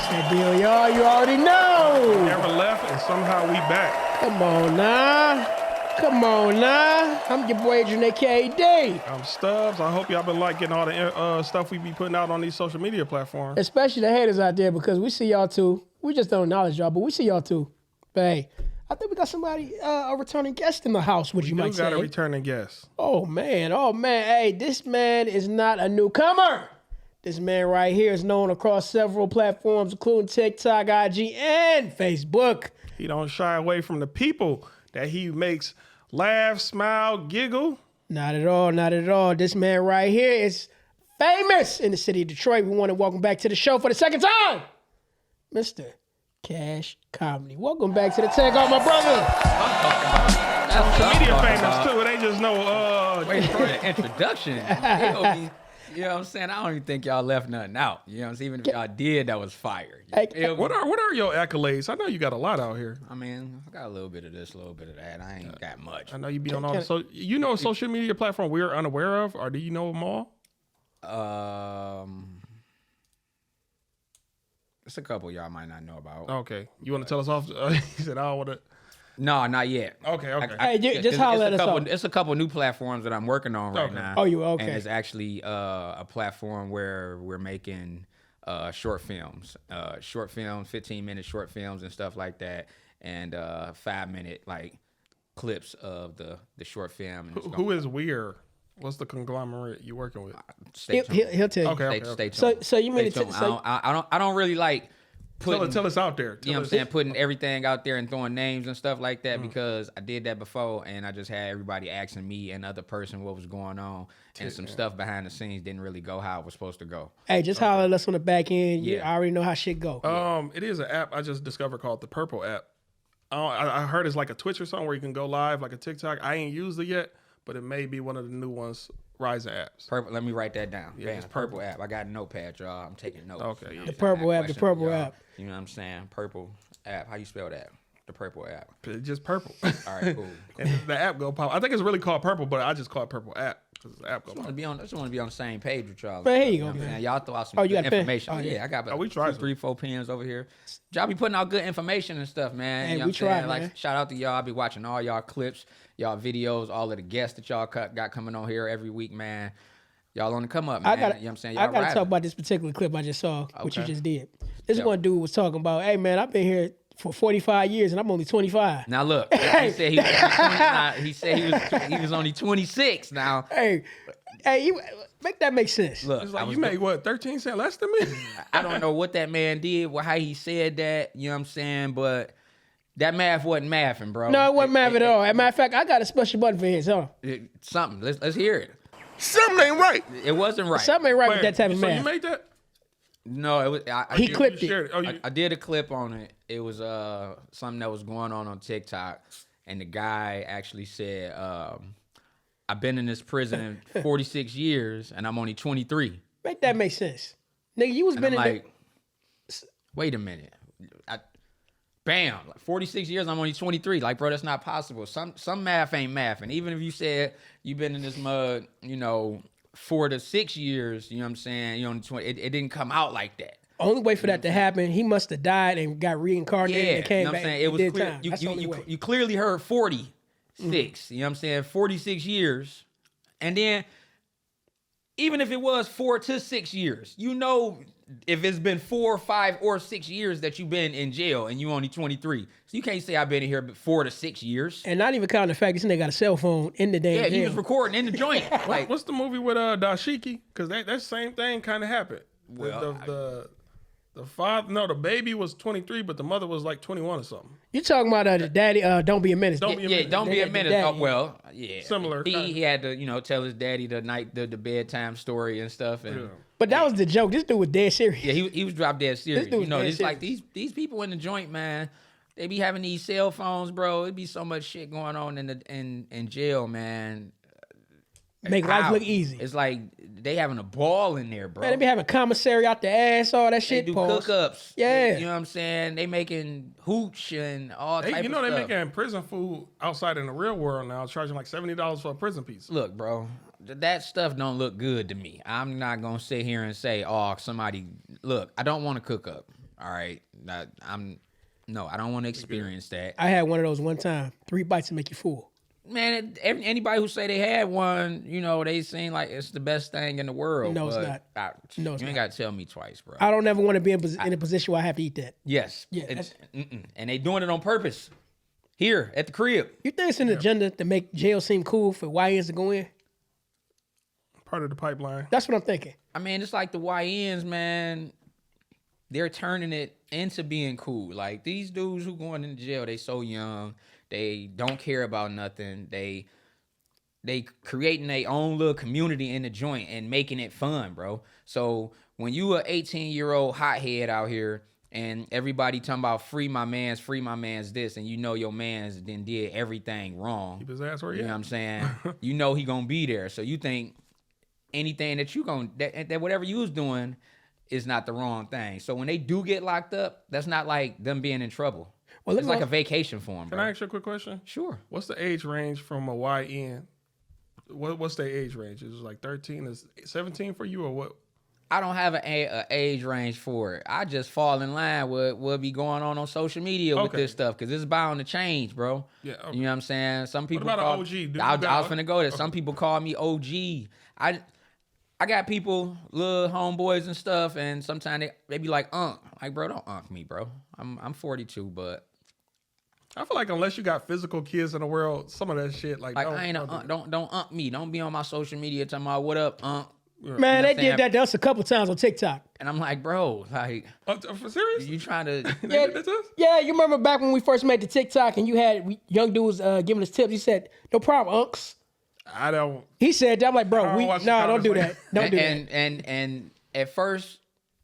What's that deal, y'all? You already know. We never left, and somehow we back. Come on now. Come on now. I'm your boy Adrian, a.k.a. I'm Stubbs. I hope y'all been liking all the stuff we be putting out on these social media platforms. Especially the haters out there, because we see y'all too. We just don't acknowledge y'all, but we see y'all too. But hey, I think we got somebody, a returning guest in the house, which you might say. We got a returning guest. Oh, man. Hey, this man is not a newcomer. This man right here is known across several platforms, including TikTok, IG, and Facebook. He don't shy away from the people that he makes laugh, smile, giggle. Not at all, not at all. This man right here is famous in the city of Detroit. We want to welcome back to the show for the second time, Mr. Cash Comedy. Welcome back to the Tag Off, my brother. Social media famous too. They just know. Wait for the introduction. You know what I'm saying? I don't even think y'all left nothing out. You know what I'm saying? Even if y'all did, that was fire. What are your accolades? I know you got a lot out here. I mean, I got a little bit of this, a little bit of that. I ain't got much. I know you be on all the social media platform we're unaware of, or do you know them all? It's a couple y'all might not know about. Okay. You want to tell us off? He said, I don't want to. No, not yet. Okay. Hey, just holler at us off. It's a couple new platforms that I'm working on right now. Oh, you okay? And it's actually a platform where we're making short films, 15-minute short films and stuff like that, and 5-minute like clips of the short film. And who is Weir? What's the conglomerate you working with? He'll tell you. Okay. Stay tuned. So you mean I don't really like. Tell us out there. You know what I'm saying? Putting everything out there and throwing names and stuff like that because I did that before and I just had everybody asking me and other person what was going on and some stuff behind the scenes didn't really go how it was supposed to go. Hey, just holler at us on the back end. Yeah. You already know how shit go. It is an app I just discovered called the Purple app. I heard it's like a Twitch or something where you can go live like a TikTok. I ain't used it yet, but it may be one of the new ones. Rising apps. Purple. Let me write that down. Yeah, it's Purple app. I got a notepad, y'all. I'm taking notes. Okay. The Purple app. The Purple app. You know what I'm saying? Purple app. How you spell that? The Purple app. It's just purple. All right, cool. And the app go pop. I think it's really called Purple, but I just call it Purple app because the app go pop. I just want to be on the same page with y'all. Man, here you go, man. Y'all throw out some you got information. Oh, yeah. I got about we tried 2, 3, 4 pens over here. Y'all be putting out good information and stuff, man. Hey, you know we what I'm saying? try, man. Like, shout out to y'all. I be watching all y'all clips, y'all videos, all of the guests that y'all got coming on here every week, man. Y'all on the come up, man. You know what I'm saying? I got to talk about this particular clip I just saw, what you just did. This one dude was talking about, hey, man, I've been here for 45 years and I'm only 25. Now, look, he said he was only 29. He said he was only 26 now. Hey, you make that make sense. Look, It's like you make what, 13 cents less than me? I don't know what that man did, how he said that, you know what I'm saying, but that math wasn't mathing, bro. No, it wasn't math at all. As a matter of fact, I got a special button for his, huh? Something. Let's hear it. Something ain't right. It wasn't right. Something ain't right with that type of So math. you made that? No, it was. He clipped it. Shared it. I did a clip on it. It was something that was going on TikTok, and the guy actually said, "I've been in this prison 46 years, and I'm only 23." Make that make sense, nigga. You was And been I'm in like, wait a minute. Bam, like 46 years, I'm only 23. Like, bro, that's not possible. Some math ain't math. And even if you said you've been in this mud, 4 to 6 years, you know what I'm saying? You're only 20. It didn't come out like that. Only way for that to happen, he must have died and got reincarnated and came you know what back. I'm saying? It was clear. That's the only way. You clearly heard 46. You know what I'm saying? 46 years. And then, even if it was 4 to 6 years, if it's been 4, 5, or 6 years that you've been in jail and you only 23. So you can't say I've been in here 4 to 6 years. And not even counting the fact this nigga got a cell phone in the damn Yeah, he jail. was recording in the joint. Like, What's the movie with Dashiki? Because that same thing kind of happened. Well, the baby was 23, but the mother was like 21 or something. You talking about the daddy, Don't Be a Menace. Don't Be a Menace. Don't be a minute. Daddy. Yeah. Similar. He had to, tell his daddy the bedtime story and stuff. And But that was the joke. This dude was dead serious. yeah, he was drop dead serious. This dude was dead It's like serious. these people in the joint, man. They be having these cell phones, bro. It be so much shit going on in jail, man. Make life How? look easy. It's like they having a ball in there, bro. Man, they be having commissary out the ass, all that They shit. do Pause. cookups. Yeah. You know what I'm saying? They making hooch and all type of stuff. They making prison food outside in the real world now, charging like $70 for a prison pizza. Look, bro, that stuff don't look good to me. I'm not gonna sit here and say, oh, somebody. Look, I don't want to cook up. All right, I don't want to experience that. I had one of those one time. 3 bites to make you full. Man, anybody who say they had one, they seem like it's the best thing in the world. No, it's but not. You No, it's ain't not. got to tell me twice, bro. I don't ever want to be in a position where I have to eat that. Yes. Yeah, And they doing it on purpose. Here at the crib. You think it's an agenda to make jail seem cool for YNs to go in? Part of the pipeline. That's what I'm thinking. I mean, it's like the YNs, man. They're turning it into being cool. Like these dudes who going into jail, they so young. They don't care about nothing. They creating their own little community in the joint and making it fun, bro. So when you a 18-year-old hothead out here and everybody talking about free my man's this, and your man's then did everything wrong. Keep his ass where You he know what at. I'm saying? He gonna be there. So you think anything that you that whatever you was doing is not the wrong thing. So when they do get locked up, that's not like them being in trouble. Well, It's like a vacation for them, Can bro. I ask you a quick question? Sure. What's the age range from a YN? What's their age range? Is it like 13 to 17 for you or what? I don't have an age range for it. I just fall in line with what be going on social media with Okay. this stuff because it's bound to change, bro. Yeah, okay. You know what I'm saying? Some people about an call, OG? Do you I got was one? finna go there. Some people call me OG. I got people, little homeboys and stuff, and sometimes they be like, like, bro, don't unk me, bro. I'm 42, but I feel like unless you got physical kids in the world, some of that shit like I ain't don't unk me. Don't be on my social media talking about what up, unk. Man, they saying? did that to us a couple times on TikTok. And I'm like, bro, like, for serious? you trying to? They did that to us? Yeah, you remember back when we first made the TikTok and you had young dudes giving us tips. He said, "No problem, unks." I don't. He said that. I'm like, I bro, don't watch the don't do that. comments Don't do that. and at first,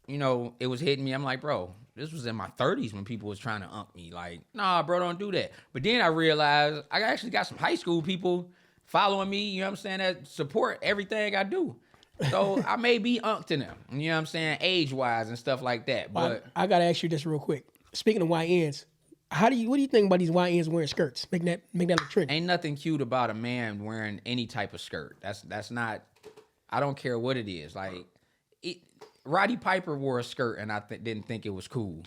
it was hitting me. I'm like, bro, this was in my 30s when people was trying to unk me. Like, nah, bro, don't do that. But then I realized I actually got some high school people following me, you know what I'm saying, that support everything I do. So I may be unked to them, you know what I'm saying, age-wise and stuff like that. But I gotta ask you this real quick. Speaking of YNs, what do you think about these YNs wearing skirts? Make that look trendy. ain't nothing cute about a man wearing any type of skirt. That's not. I don't care what it is. Like, Roddy Piper wore a skirt, and I didn't think it was cool.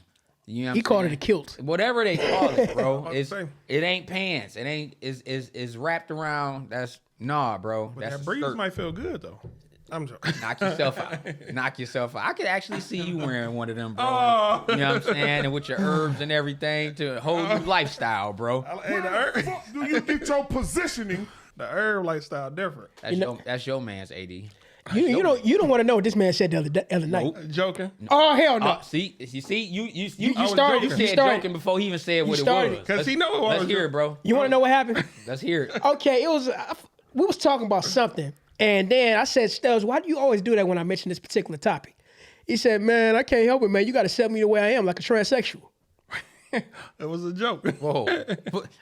You know what He I'm called saying? it a kilt. Whatever they call it, bro. About It's, the same. it ain't pants. It ain't is wrapped around. That's bro. But That's that a breeze skirt. might feel good though. I'm joking. Knock yourself out. Knock yourself out. I could actually see you wearing one of them, bro. Oh. You know what I'm saying? And with your herbs and everything to a whole new lifestyle, bro. Hey, the herb. Do you get your positioning? The herb lifestyle different. That's your man's AD. You don't want to know what this man said the other night. Nope. Joking. Oh hell no! See, you started. You You said started. joking before he even said what started it it. was. 'Cause he know it Let's was hear it, joking. bro. You want to know what happened? Let's hear it. Okay, it was we was talking about something, and then I said, "Stubbs, why do you always do that when I mention this particular topic?" He said, "Man, I can't help it, man. You got to accept me the way I am, like a transsexual." It was a joke. Whoa,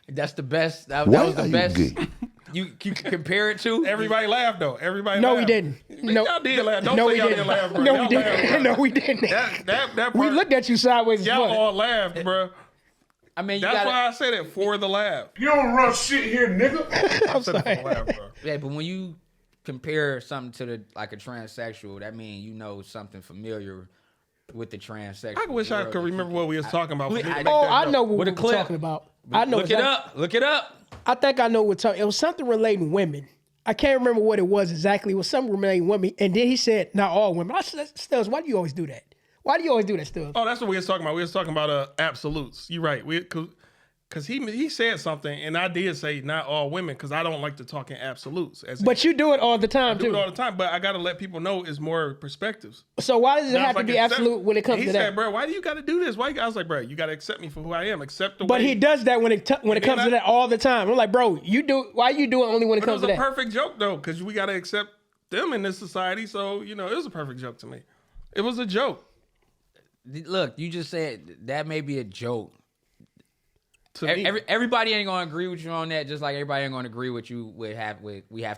that's the best. That Why was the are you best. gay? You compare it to Everybody laughed though. Everybody. No, laughed. we didn't. No, y'all did laugh. Don't no, say we y'all didn't. didn't laugh, bro. No, we Y'all laughed, didn't. bro. No, we didn't. That We part, looked at you sideways. as Y'all fuck. all laughed, bro. I mean, you That's gotta, why I said it for the laugh. You don't run shit here, nigga. I said it for the laugh, bro. yeah, but when you compare something to like a transsexual, that means you know something familiar with the transsexual. I wish I world could that you remember what we was talking about. for me to make Oh, that I joke. know what With we're a clip. talking about. I know. Look it up. Look it up. I think I know what talking. It was something relating to women. I can't remember what it was exactly. It was something relating to women. And then he said, "Not all women." I said, "Stubbs, why do you always do that? Why do you always do that, Stubbs?" Oh, that's what we was talking about. We was talking about absolutes. You're right. Because he said something, and I did say not all women, because I don't like to talk in absolutes. But you do it all the time I do it too. all the time, but I got to let people know it's more perspectives. So why does it And I have was to like, be accept- absolute when it comes he to said, that? bro, why do you got to do this? Why? I was like, bro, you got to accept me for who I am. Accept the But way. he does that when it comes to that all the time. I'm like, bro, you do. Why you do it only when it But it comes was to a that? perfect joke, though, because we got to accept them in this society. So, it was a perfect joke to me. It was a joke Look, you just said that may be a joke. to me. Everybody ain't gonna agree with you on that. Just like everybody ain't gonna agree with you. We have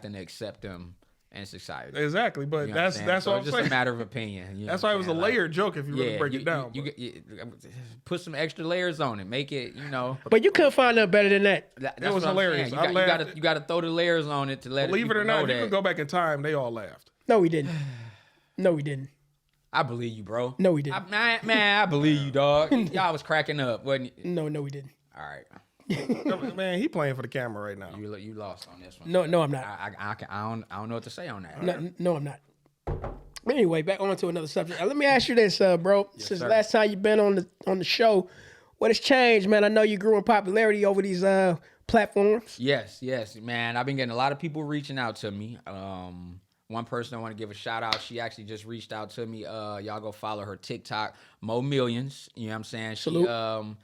to accept them in society. Exactly, but You know what I'm that's saying? what So I'm it's just saying. a matter of opinion. You know That's what why it I'm was a saying? Like, layered joke if you really break it down. You put some extra layers on it. Make it, But you couldn't find nothing better than that. That's was what I'm hilarious. saying. I laughed. You got to throw the layers on it to let Believe it people or not, know if you that. could go back in time, they all laughed. No, we didn't. No, we didn't. I believe you, bro. No, we didn't. Man, I believe you, dog. Y'all was cracking up, wasn't you? No, we didn't. All right. Man, he playing for the camera right now. You lost on this one. No, I'm not. I don't know what to say on that. No, I'm not. But anyway, back on to another subject. Let me ask you this, bro. Since sir. last time you've been on the show, what has changed, man? I know you grew in popularity over these platforms. Yes, man. I've been getting a lot of people reaching out to me. One person I want to give a shout out. She actually just reached out to me. Y'all go follow her TikTok, Mo Millions. You know what I'm saying? Salute.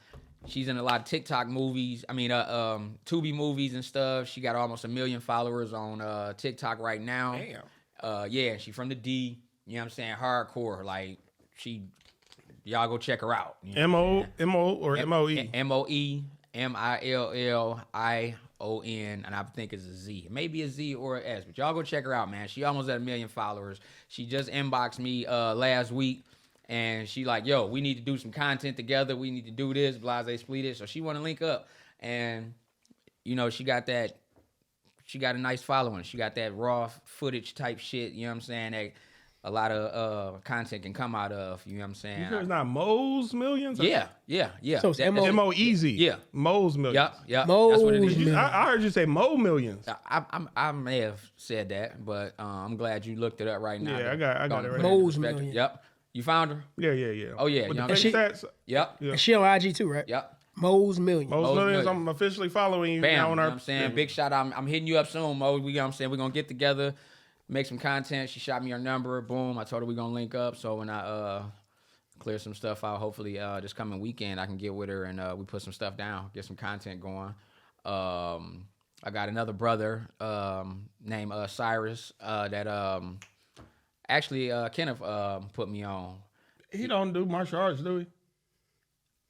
She's in a lot of TikTok movies. Tubi movies and stuff. She got almost 1 million followers on TikTok right now. Damn. Yeah, she from the D. You know what I'm saying? Hardcore. Like y'all go check her out. You know what I'm saying? M-O or M-O-E? MoeMillion, and I think it's a Z. Maybe a Z or a S, but y'all go check her out, man. She almost at 1 million followers. She just inboxed me last week, and she like, yo, we need to do some content together. We need to do this, blase split it. So she want to link up, and you know, she got a nice following. She got that raw footage type shit. You know what I'm saying? That a lot of content can come out of. You know what I'm saying? You sure it's not Mo's Millions? Yeah. So it's That's- M-O-E-Z. Yeah. Mo's Millions. Yep. Mo's That's what it is. Millions. I heard you say Mo Millions. I may have said that, but I'm glad you looked it up right now. Yeah, I got it right Put here. into Mo's perspective. Millions. Yep. You found her? Yeah. Oh, yeah. With the young- fake she- stats. Yep. Yeah. And she on IG too, right? Yep. Mo's Millions. Mo's Mo's Millions, Millions. I'm officially following you Bam. now You on know our. what I'm saying? Big shout out. I'm hitting you up soon, Mo. You know what I'm saying? We're going to get together, make some content. She shot me her number. Boom. I told her we're going to link up. So when I clear some stuff out, hopefully this coming weekend, I can get with her and we put some stuff down, get some content going. I got another brother named Cyrus that actually Kenneth put me on. He don't do martial arts, do he?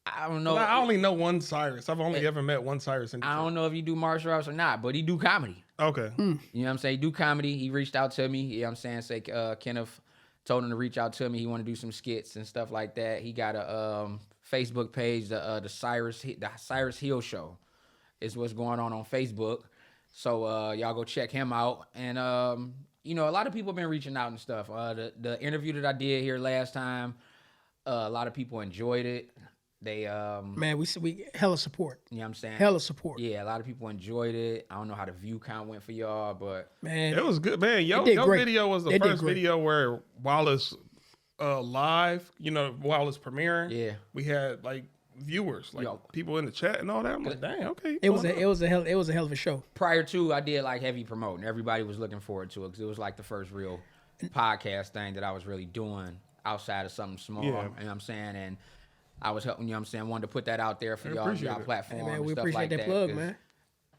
I don't know. I only know one Cyrus. I've only ever met one Cyrus in I Detroit. don't know if you do martial arts or not, but he do comedy. Okay. You know what I'm saying? He do comedy. He reached out to me. You know what I'm saying? Say Kenneth told him to reach out to me. He want to do some skits and stuff like that. He got a Facebook page, the Cyrus Hill Show is what's going on Facebook. So y'all go check him out. And you know, a lot of people have been reaching out and stuff. The interview that I did here last time, a lot of people enjoyed it. They Man, we hella support. you know what I'm saying? Hella support. Yeah, a lot of people enjoyed it. I don't know how the view count went for y'all, but Man, It was good, man. Your did great. video was the They did first great. video where while it's live, you know, while it's premiering, Yeah. we had like viewers, like Yo. people in the chat and all that. I'm like, dang, okay. it was a hell of a show. prior to, I did like heavy promoting. Everybody was looking forward to it because it was like the first real podcast thing that I was really doing outside of something small. Yeah. You know what I'm saying? And I was helping, you know what I'm saying, wanted to put that out there for y'all, appreciate y'all it. platform. Hey, man, and we stuff appreciate like that plug, 'cause, man.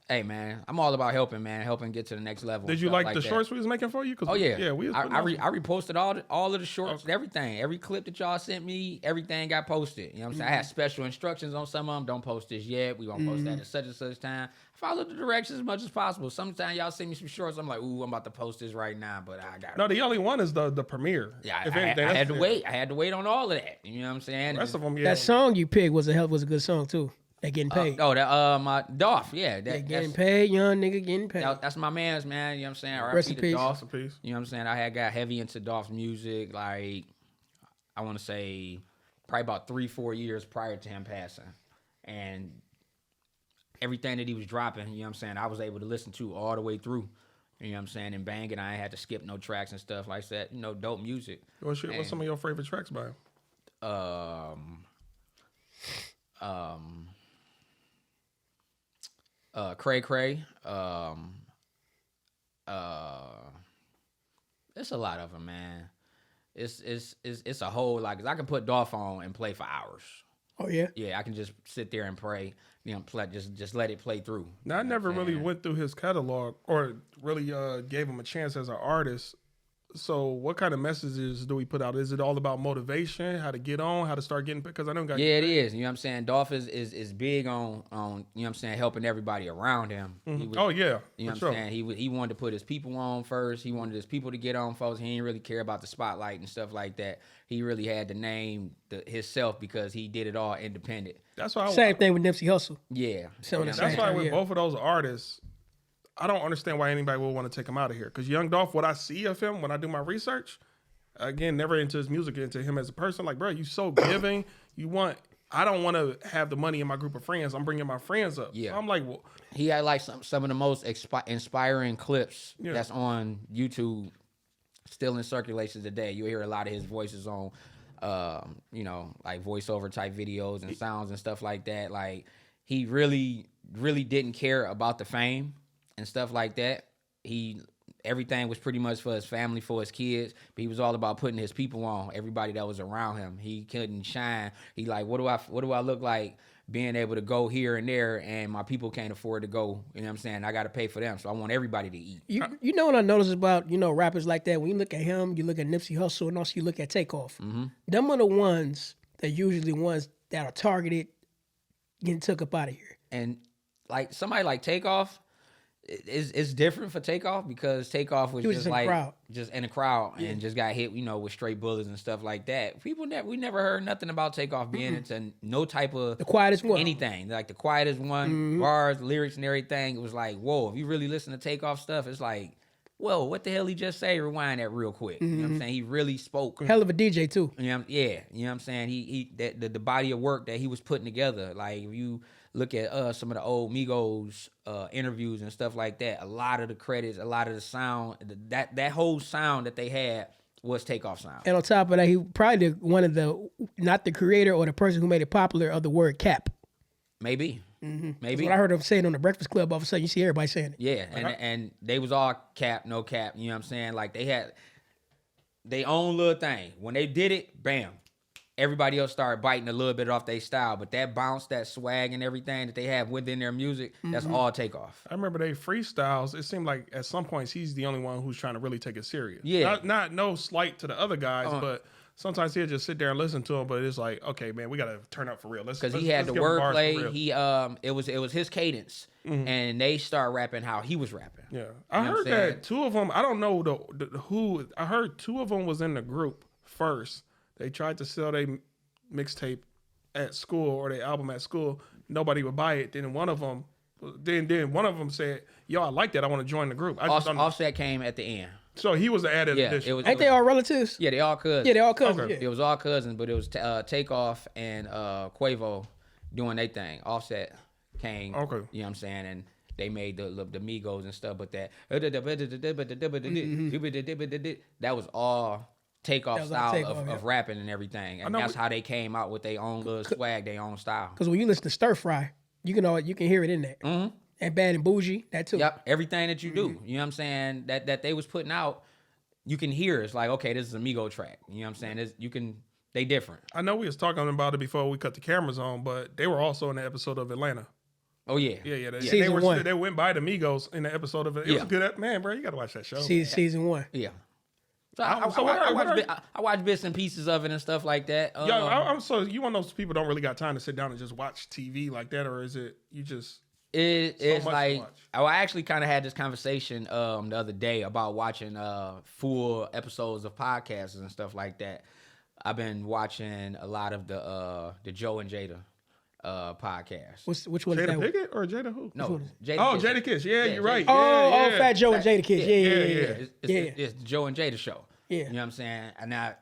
Hey, man, I'm all about helping, man, helping get to the next level. Did and you stuff like the that. shorts we was making for you? Oh yeah, yeah. We was I putting out reposted all of the shorts, everything, every clip that y'all sent me, everything got posted. You know what I'm saying? I had special instructions on some of them. Don't post this yet. We gonna post that at such and such time. Follow the directions as much as possible. Sometimes y'all send me some shorts. I'm like, ooh, I'm about to post this right now, but I got No, the only one is the premiere. yeah. If I anything, had to that's it. wait. I had to wait on all of that. You know what I'm saying? The rest of them, yeah. That song you picked was a good song too. They getting paid. my Dolph, yeah, They that, getting that's, paid, young nigga getting paid. that's my man's, man. You know what I'm saying? Rest RIP in to peace. Dolph. Rest in peace. You know what I'm saying? I had got heavy into Dolph's music, like I want to say probably about 3-4 years prior to him passing, and everything that he was dropping, you know what I'm saying, I was able to listen to all the way through. You know what I'm saying? And bang it, I ain't had to skip no tracks and stuff like that. You know, dope music. What's some of your favorite tracks by him? Cray Cray. It's a lot of them, man. It's a whole lot, 'cause I can put Dolph on and play for hours. Oh yeah. Yeah, I can just sit there and pray. You know, just let it play through. Now, I never really saying? went through his catalog or really gave him a chance as an artist. So what kind of messages do we put out? Is it all about motivation, how to get on, how to start getting, because I don't got. Yeah, it is. You know what I'm saying? Dolph is big on you know what I'm saying, helping everybody around him. He was- Oh yeah, You know for what I'm sure. saying? He wanted to put his people on first. He wanted his people to get on folks. He didn't really care about the spotlight and stuff like that. He really had to name himself because he did it all independent. That's why. Same thing with Nipsey Hussle. Yeah. So You know that's what I'm That's saying? why Yeah. with both of those artists, I don't understand why anybody would want to take him out of here. Because Young Dolph, what I see of him when I do my research, again, never into his music, into him as a person. Like, bro, you so giving. I don't want to have the money in my group of friends. I'm bringing my friends up. Yeah. So I'm like, well, He had like some of the most inspiring clips that's on YouTube, still in circulation today. You hear a lot of his voices on, like voiceover type videos and sounds and stuff like that. Like, he really, really didn't care about the fame and stuff like that. Everything was pretty much for his family, for his kids, but he was all about putting his people on, everybody that was around him. He couldn't shine. He like, what do I look like being able to go here and there, and my people can't afford to go? You know what I'm saying? I got to pay for them, so I want everybody to eat. You know what I notice about, rappers like that? When you look at him, you look at Nipsey Hussle, and also you look at Takeoff. Mm-hmm. Them are the ones that usually ones that are targeted getting took up out of here. And like somebody like Takeoff, it's different for Takeoff because Takeoff was just like just in the crowd and just got hit, with straight bullets and stuff like that. We never heard nothing about Takeoff being into no type of the quietest one, anything like the quietest one, bars, lyrics, and everything. It was like, whoa, if you really listen to Takeoff stuff, it's like, whoa, what the hell he just say? Rewind that real quick. You know what I'm saying? He really spoke. Hell of a DJ too. You know what I'm saying? The body of work that he was putting together. Like, if you look at some of the old Migos interviews and stuff like that, a lot of the credits, a lot of the sound, that whole sound that they had was Takeoff sound. And on top of that, he probably one of the, not the creator or the person who made it popular, of the word cap. Maybe. Maybe. That's what I heard him saying on the Breakfast Club. All of a sudden, you see everybody saying it. Yeah, and they was all cap, no cap. You know what I'm saying? Like, they had their own little thing. When they did it, bam. Everybody else started biting a little bit off their style, but that bounce, that swag, and everything that they have within their music, that's all Takeoff. I remember they freestyles. It seemed like at some points he's the only one who's trying to really take it serious. Yeah. Not no slight to the other guys, but sometimes he'll just sit there and listen to them. But it's like, okay, man, we got to turn up for real. Because he had the wordplay. It was his cadence, and they start rapping how he was rapping. Yeah, I heard that two of them. I don't know who. I heard two of them was in the group first. They tried to sell their mixtape at school or their album at school. Nobody would buy it. Then one of them said, "Yo, I like that. I want to join the group." Offset came at the end. So he was the added addition. Ain't they all relatives? Yeah, they all cousins. Yeah, they all cousins. Okay. Yeah. It was all cousins, but it was Takeoff and Quavo doing their thing. Offset came. Okay. You know what I'm saying? And they made the Migos and stuff, but that that was all Takeoff style of rapping and everything. And that's how they came out with their own little swag, their own style. Because when you listen to Stir Fry, you can hear it in there. Mm-hmm. And Bad and Bougie, that too. Yep, everything that you do. You know what I'm saying? That they was putting out, you can hear. It's like, okay, this is a Migo track. You know what I'm saying? They different. I know we was talking about it before we cut the cameras on, but they were also in the episode of Atlanta. Oh yeah, yeah. Season They went by the Migos in the episode of it. It was good. Man, bro, you got to watch that show. Season 1. Yeah. So I watch bits and pieces of it and stuff like that. So you one of those people don't really got time to sit down and just watch TV like that, or is it you just? It's like I actually kind of had this conversation the other day about watching full episodes of podcasts and stuff like that. I've been watching a lot of the Joe and Jada podcast. Which one is that? Jada Pinkett or Jada who? No, Jada Kiss. Yeah, you're right. Fat Joe and Jada Kiss. It's the Joe and Jada show. Yeah. You know what I'm saying? And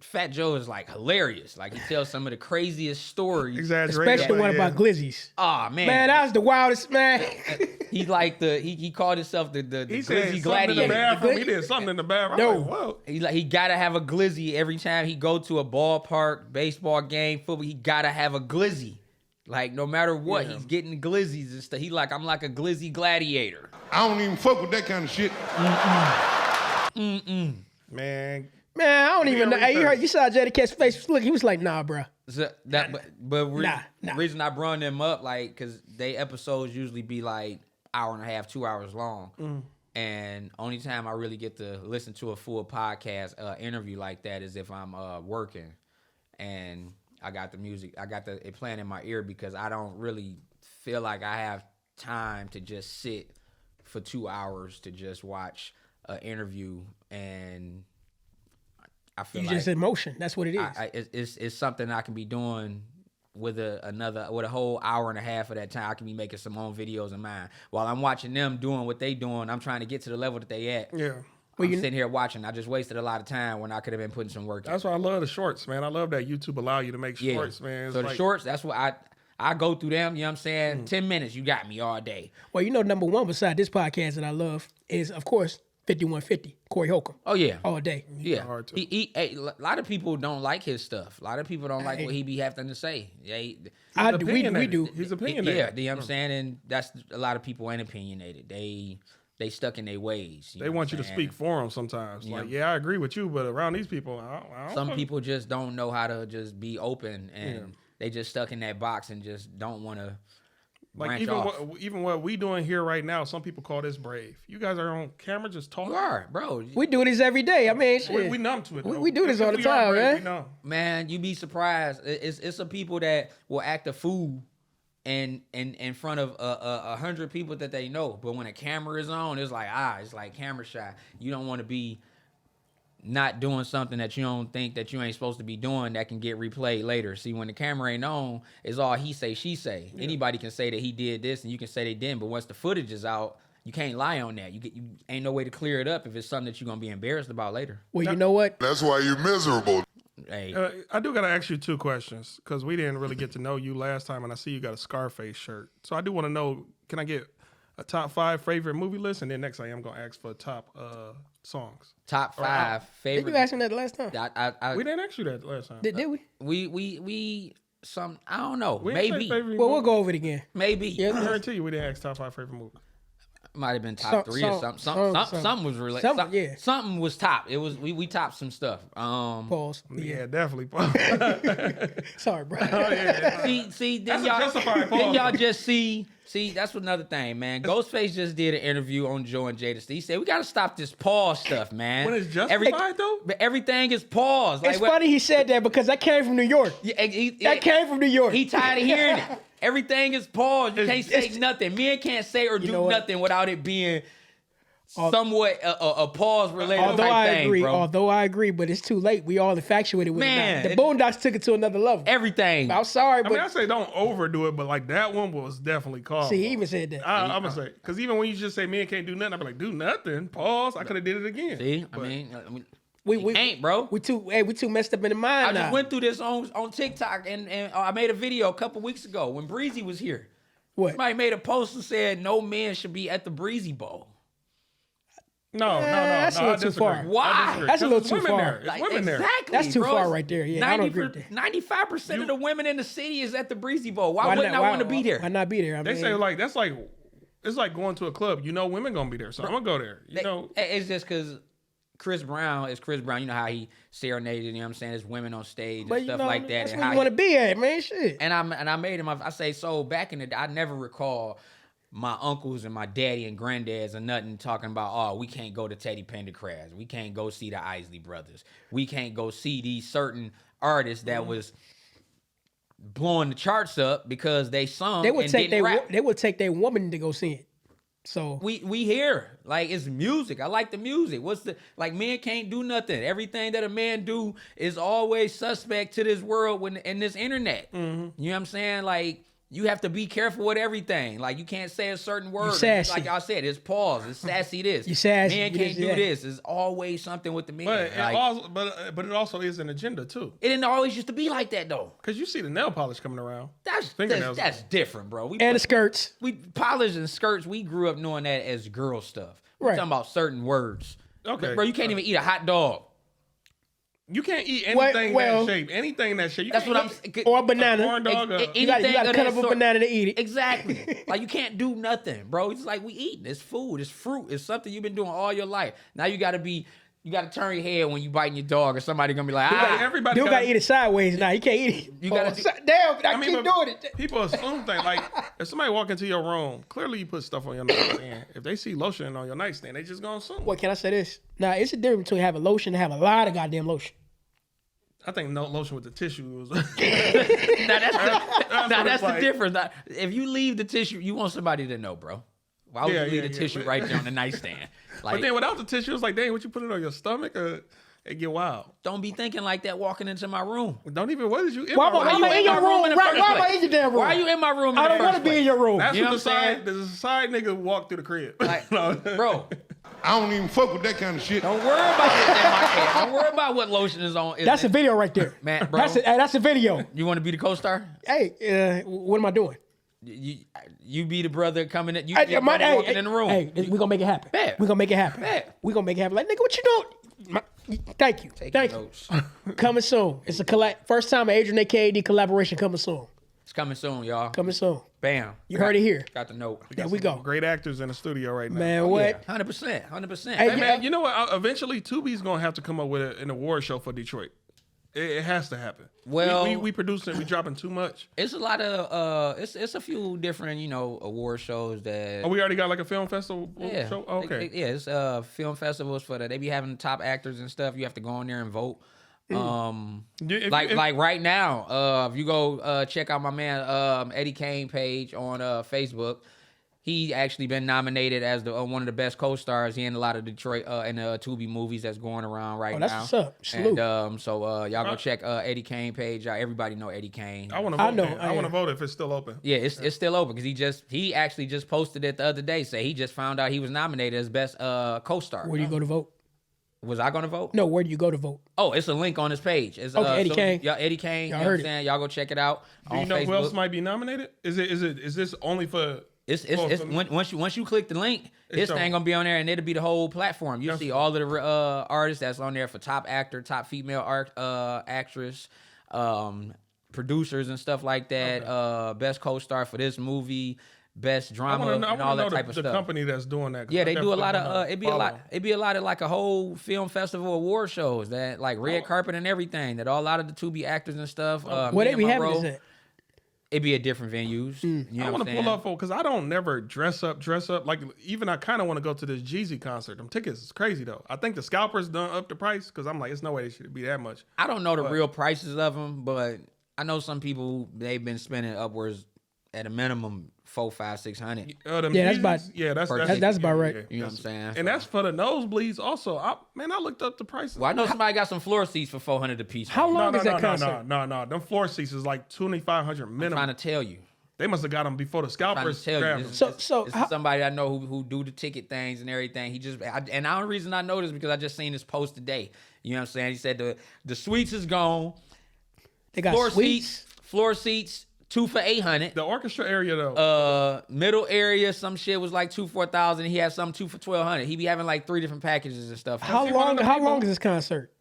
Fat Joe is like hilarious. Like, he tells some of the craziest stories. Exaggerated. Especially one about glizzies. Oh man. Man, that was the wildest, man. He's like he called himself the glizzy gladiator. gladiator. He did something in the bathroom. No. Whoa. He gotta have a glizzy every time he go to a ballpark, baseball game, football. He gotta have a glizzy. Like, no matter what, he's getting glizzies and stuff. He like, I'm like a glizzy gladiator. I don't even fuck with that kind of shit. Man, I don't even know. Hey, you saw Jada Kiss' face. Look, he was like, nah, bro. So reason I brought them up, like, because they episodes usually be like hour and a half, 2 hours long. And only time I really get to listen to a full podcast interview like that is if I'm working and I got the music, I got it playing in my ear, because I don't really feel like I have time to just sit for 2 hours to just watch an interview. And I feel just emotion. That's what it is. It's something I can be doing with a whole hour and a half of that time. I can be making some own videos of mine while I'm watching them doing what they doing. I'm trying to get to the level that they at. yeah. I'm sitting here watching. I just wasted a lot of time when I could have been putting some work in. That's why I love the shorts, man. I love that YouTube allow you to make shorts, man. It's So the like- shorts, that's what I go through them. You know what I'm saying? 10 minutes, you got me all day. Well, number one beside this podcast that I love is, of course, 5150, Corey Holcomb. Oh yeah, All day. yeah. hard to- A lot of people don't like his stuff. A lot of people don't like what he be having to say. We opinionated. do. He's opinionated. Yeah, you know what I'm saying? And that's a lot of people ain't opinionated. They stuck in their ways. They want you to speak for them sometimes. Yeah. Like, yeah, I agree with you, but around these people, I don't Some fuck- people just don't know how to just be open, and they just stuck in that box and just don't want to branch off. even what we doing here right now, some people call this brave. You guys are on camera just talking. You are, bro. We do this every day. I mean, shit. We numb to it. though. We do this If all the we are time, brave, man. we know. Man, you be surprised. It's some people that will act a fool and in front of 100 people that they know, but when a camera is on, it's like camera shy. You don't want to be not doing something that you don't think that you ain't supposed to be doing that can get replayed later. See, when the camera ain't on, it's all he say, she say. Yeah. Anybody can say that he did this and you can say they didn't, but once the footage is out, you can't lie on that. You ain't no way to clear it up if it's something that you're gonna be embarrassed about later. Well, you know what? That's why you're miserable. Hey, I do got to ask you 2 questions because we didn't really get to know you last time, and I see you got a Scarface shirt. So I do want to know, can I get a top 5 favorite movie list? And then next I am going to ask for top songs. top 5 favorite. Did you ask me that last time? We didn't ask you that last time. Did we? We I don't know. We didn't say Maybe. favorite Well, we'll movie. go over it again. Maybe. Yeah. I guarantee you we didn't ask top 5 favorite movies. Might have been top 3 or something. Something was related. Something, yeah. Something was top. It was we topped some stuff. Pause. Yeah, definitely. Sorry, bro. See, That's then a y'all, justified then pause. y'all just see, that's another thing, man. Ghostface just did an interview on Joe and Jada. He said we gotta stop this pause stuff, man. When it's justified, though? But everything is pause. It's funny he said that because that came from New York. That came from New York. He tired of hearing it. Everything is pause. You can't say it's- nothing. Men can't say or do know what? nothing without it being somewhat a pause related Although type I thing, agree, bro. but it's too late. We all infatuated with Man, it now. The Boondocks took it to another level. Everything. I'm sorry, I but mean, I say don't overdo it, but like that one was definitely called. see, he even said that. I'm gonna say because even when you just say men can't do nothing, I'm like do nothing. Pause. I could have did it again. See, But I mean, we ain't, bro. We too messed up in the mind I now. just went through this on TikTok and I made a video a couple weeks ago when Breezy was here. What? Somebody made a post and said no man should be at the Breezy Bowl. No, that's a I little too disagree. far. Why? I disagree. That's a 'Cause little it's too women far. There. It's Like, women there. exactly. That's too bro. far right there. Yeah, I don't agree with that. 95% of the women in the city is at the Breezy Bowl. Why wouldn't I want to be there? Why not be there? I They mean, say like that's like it's like going to a club. You know, women gonna be there, so I'm gonna go there. You know, It's just because Chris Brown is Chris Brown. You know how he serenaded, you know what I'm saying? There's women on stage and but stuff you know, like that. that's and where how you want to be at, man. Shit. And I made him. I say so. Back in the day, I never recall my uncles and my daddy and granddads and nothing talking about. Oh, we can't go to Teddy Pendergrass. We can't go see the Isley Brothers. We can't go see these certain artists that was blowing the charts up because they sung. They would and take didn't rap. they would take their woman to go see it. So We hear like it's music. I like the music. What's the like? Men can't do nothing. Everything that a man do is always suspect to this world when in this internet. You know what I'm saying? Like you have to be careful with everything. Like you can't say a certain word. sassy. Like I said, it's pause. It's sassy. This You sassy. Man You can't this, do that. this. It's always something with the men. but Like, but it also is an agenda too. it didn't always used to be like that though. Because you see the nail polish coming around. That's Fingernails. different, bro. and the skirts. We polish and skirts. We grew up knowing that as girl stuff. We're Right. talking about certain words. Okay. Bro, you can't even eat a hot dog. You can't eat anything well- that shape. Anything that shape. You That's can't what I'm eat saying. Or a banana. corn dog. You got to cut up a banana to eat it. Exactly. Like you can't do nothing, bro. It's like we eating. It's food. It's fruit. It's something you've been doing all your life. Now you got to turn your head when you biting your dog, or somebody gonna be like, everybody Dude got gotta- to eat it sideways now. You can't eat it. You gotta- damn, I I mean, keep but doing it. people assume things like if somebody walk into your room, clearly you put stuff on your nightstand. If they see lotion on your nightstand, they just gonna assume. What can I say this? Now, it's a difference between having lotion and having a lot of goddamn lotion. I think no lotion with the tissue was. Now that's the like. difference. If you leave the tissue, you want somebody to know, bro. Why would Yeah, you leave yeah, the yeah. tissue right there on the nightstand? Like, But then without the tissue, it's like, dang, what you put it on your stomach? It get wild. don't be thinking like that walking into my room. Don't even. What is you? In Why my am room? I in your room? in the Why first am I place? in your damn room? Why are you in my room? I don't want to be in your room. That's You know what what I'm saying? the side nigga walk through the crib. Like, No. bro, I don't even fuck with that kind of shit. Don't worry about what's in my can. Don't worry about what lotion is on. That's a video right there. Man, bro. That's a video. You want to be the co-star? Hey, what am I doing? You be the brother coming in. You Hey, be the brother walking in the room. Hey, we gonna make it happen. Bet. We gonna make it happen. Bet. We gonna make it happen. Like, nigga, what you doing? Thank you. Take Thank notes. you. Coming soon. It's a first time Adrian AKD collaboration coming soon. It's coming soon, y'all. Coming soon. Bam. You heard it here. Got the note. There we go. Great actors in the studio right now. Man, what? 100%. 100%. Hey, Hey, man, you know what? Eventually, Tubi's gonna have to come up with an award show for Detroit. It has to happen. Well- we producing, we dropping too much. It's a lot of it's a few different, award shows that Oh, we already got like a film festival yeah. show. Oh, okay. It's film festivals for that. They be having top actors and stuff. You have to go in there and vote. Like right now, if you go check out my man Eddie Kane page on Facebook, he actually been nominated as the one of the best co-stars. He in a lot of Detroit and Tubi movies that's going around right now. That's what's up. Salute. And so y'all go check Eddie Kane page. Everybody know Eddie Kane. I want to vote. know, I want to vote if it's still open. Yeah, it's still open because he actually just posted it the other day. Say he just found out he was nominated as best co-star. Where do you go to vote? Was I gonna vote? No, where do you go to vote? Oh, it's a link on his page. It's Okay, Eddie Kane. Yeah, Eddie Kane. Y'all You know heard what I'm it. saying? Y'all go check it out Do on you know Facebook. who else might be nominated? Is this only for? It's for- once you click the link, his showing. thing gonna be on there, and it'll be the whole platform. You see all of the artists that's on there for top actor, top female actress, producers and stuff like that. Best co-star for this movie, best I drama, want and to all know that type of the stuff. company that's doing that. 'cause Yeah, I they do a lot definitely of wanna it'd be a lot of like a whole film festival award shows that like red carpet and everything that all a lot of the Tubi actors and stuff. Where me they and be my having bro, this at? It'd be at different venues. You know I what want I'm to saying? pull up for because I don't never dress up. Like even I kind of want to go to this Jeezy concert. Them tickets is crazy though. I think the scalpers done up the price because I'm like, it's no way they should be that much. I don't know the real prices of them, but I know some people they've been spending upwards at a minimum $400, $500, $600. Them Yeah, that's Yeezys, about- yeah, that's about right. You know what I'm saying? And that's for the nosebleeds also. I looked up the prices. Well, I know somebody got some floor seats for $400 a piece. How long is that concert? No. Them floor seats is like $2,500 I'm minimum. trying to tell you. They must have got them before the Trying scalpers to tell grabbed you. them. So This how- is somebody I know who do the ticket things and everything. And the only reason I know this is because I just seen this post today. You know what I'm saying? He said the suites is gone. They got Floor seats, 2 for $800. The orchestra area though. Middle area, some shit was like 2,000-4,000. He had some 2 for $1,200. He be having like 3 different packages and stuff. How long is this concert?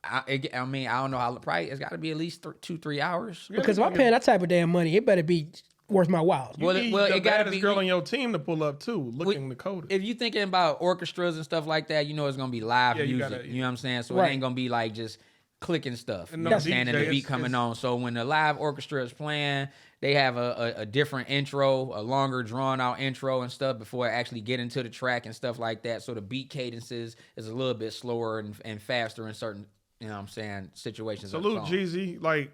I mean, I don't know how probably it's got to be at least 2-3 hours. Because if I'm paying that type of damn money, it better be worth my while. You well, need well, the it gotta baddest be- girl on your team to pull up too, looking the coldest. If you thinking about orchestras and stuff like that, you know it's gonna be live Yeah, you music. gotta- You know what I'm saying? So Right. it ain't gonna be like just clicking stuff. And You no understand? And the DJ, beat it's- coming it's- on. So when the live orchestra is playing, they have a different intro, a longer drawn out intro and stuff before it actually get into the track and stuff like that. So the beat cadences is a little bit slower and faster in certain, you know what I'm saying, situations. of the Salute song. Jeezy. Like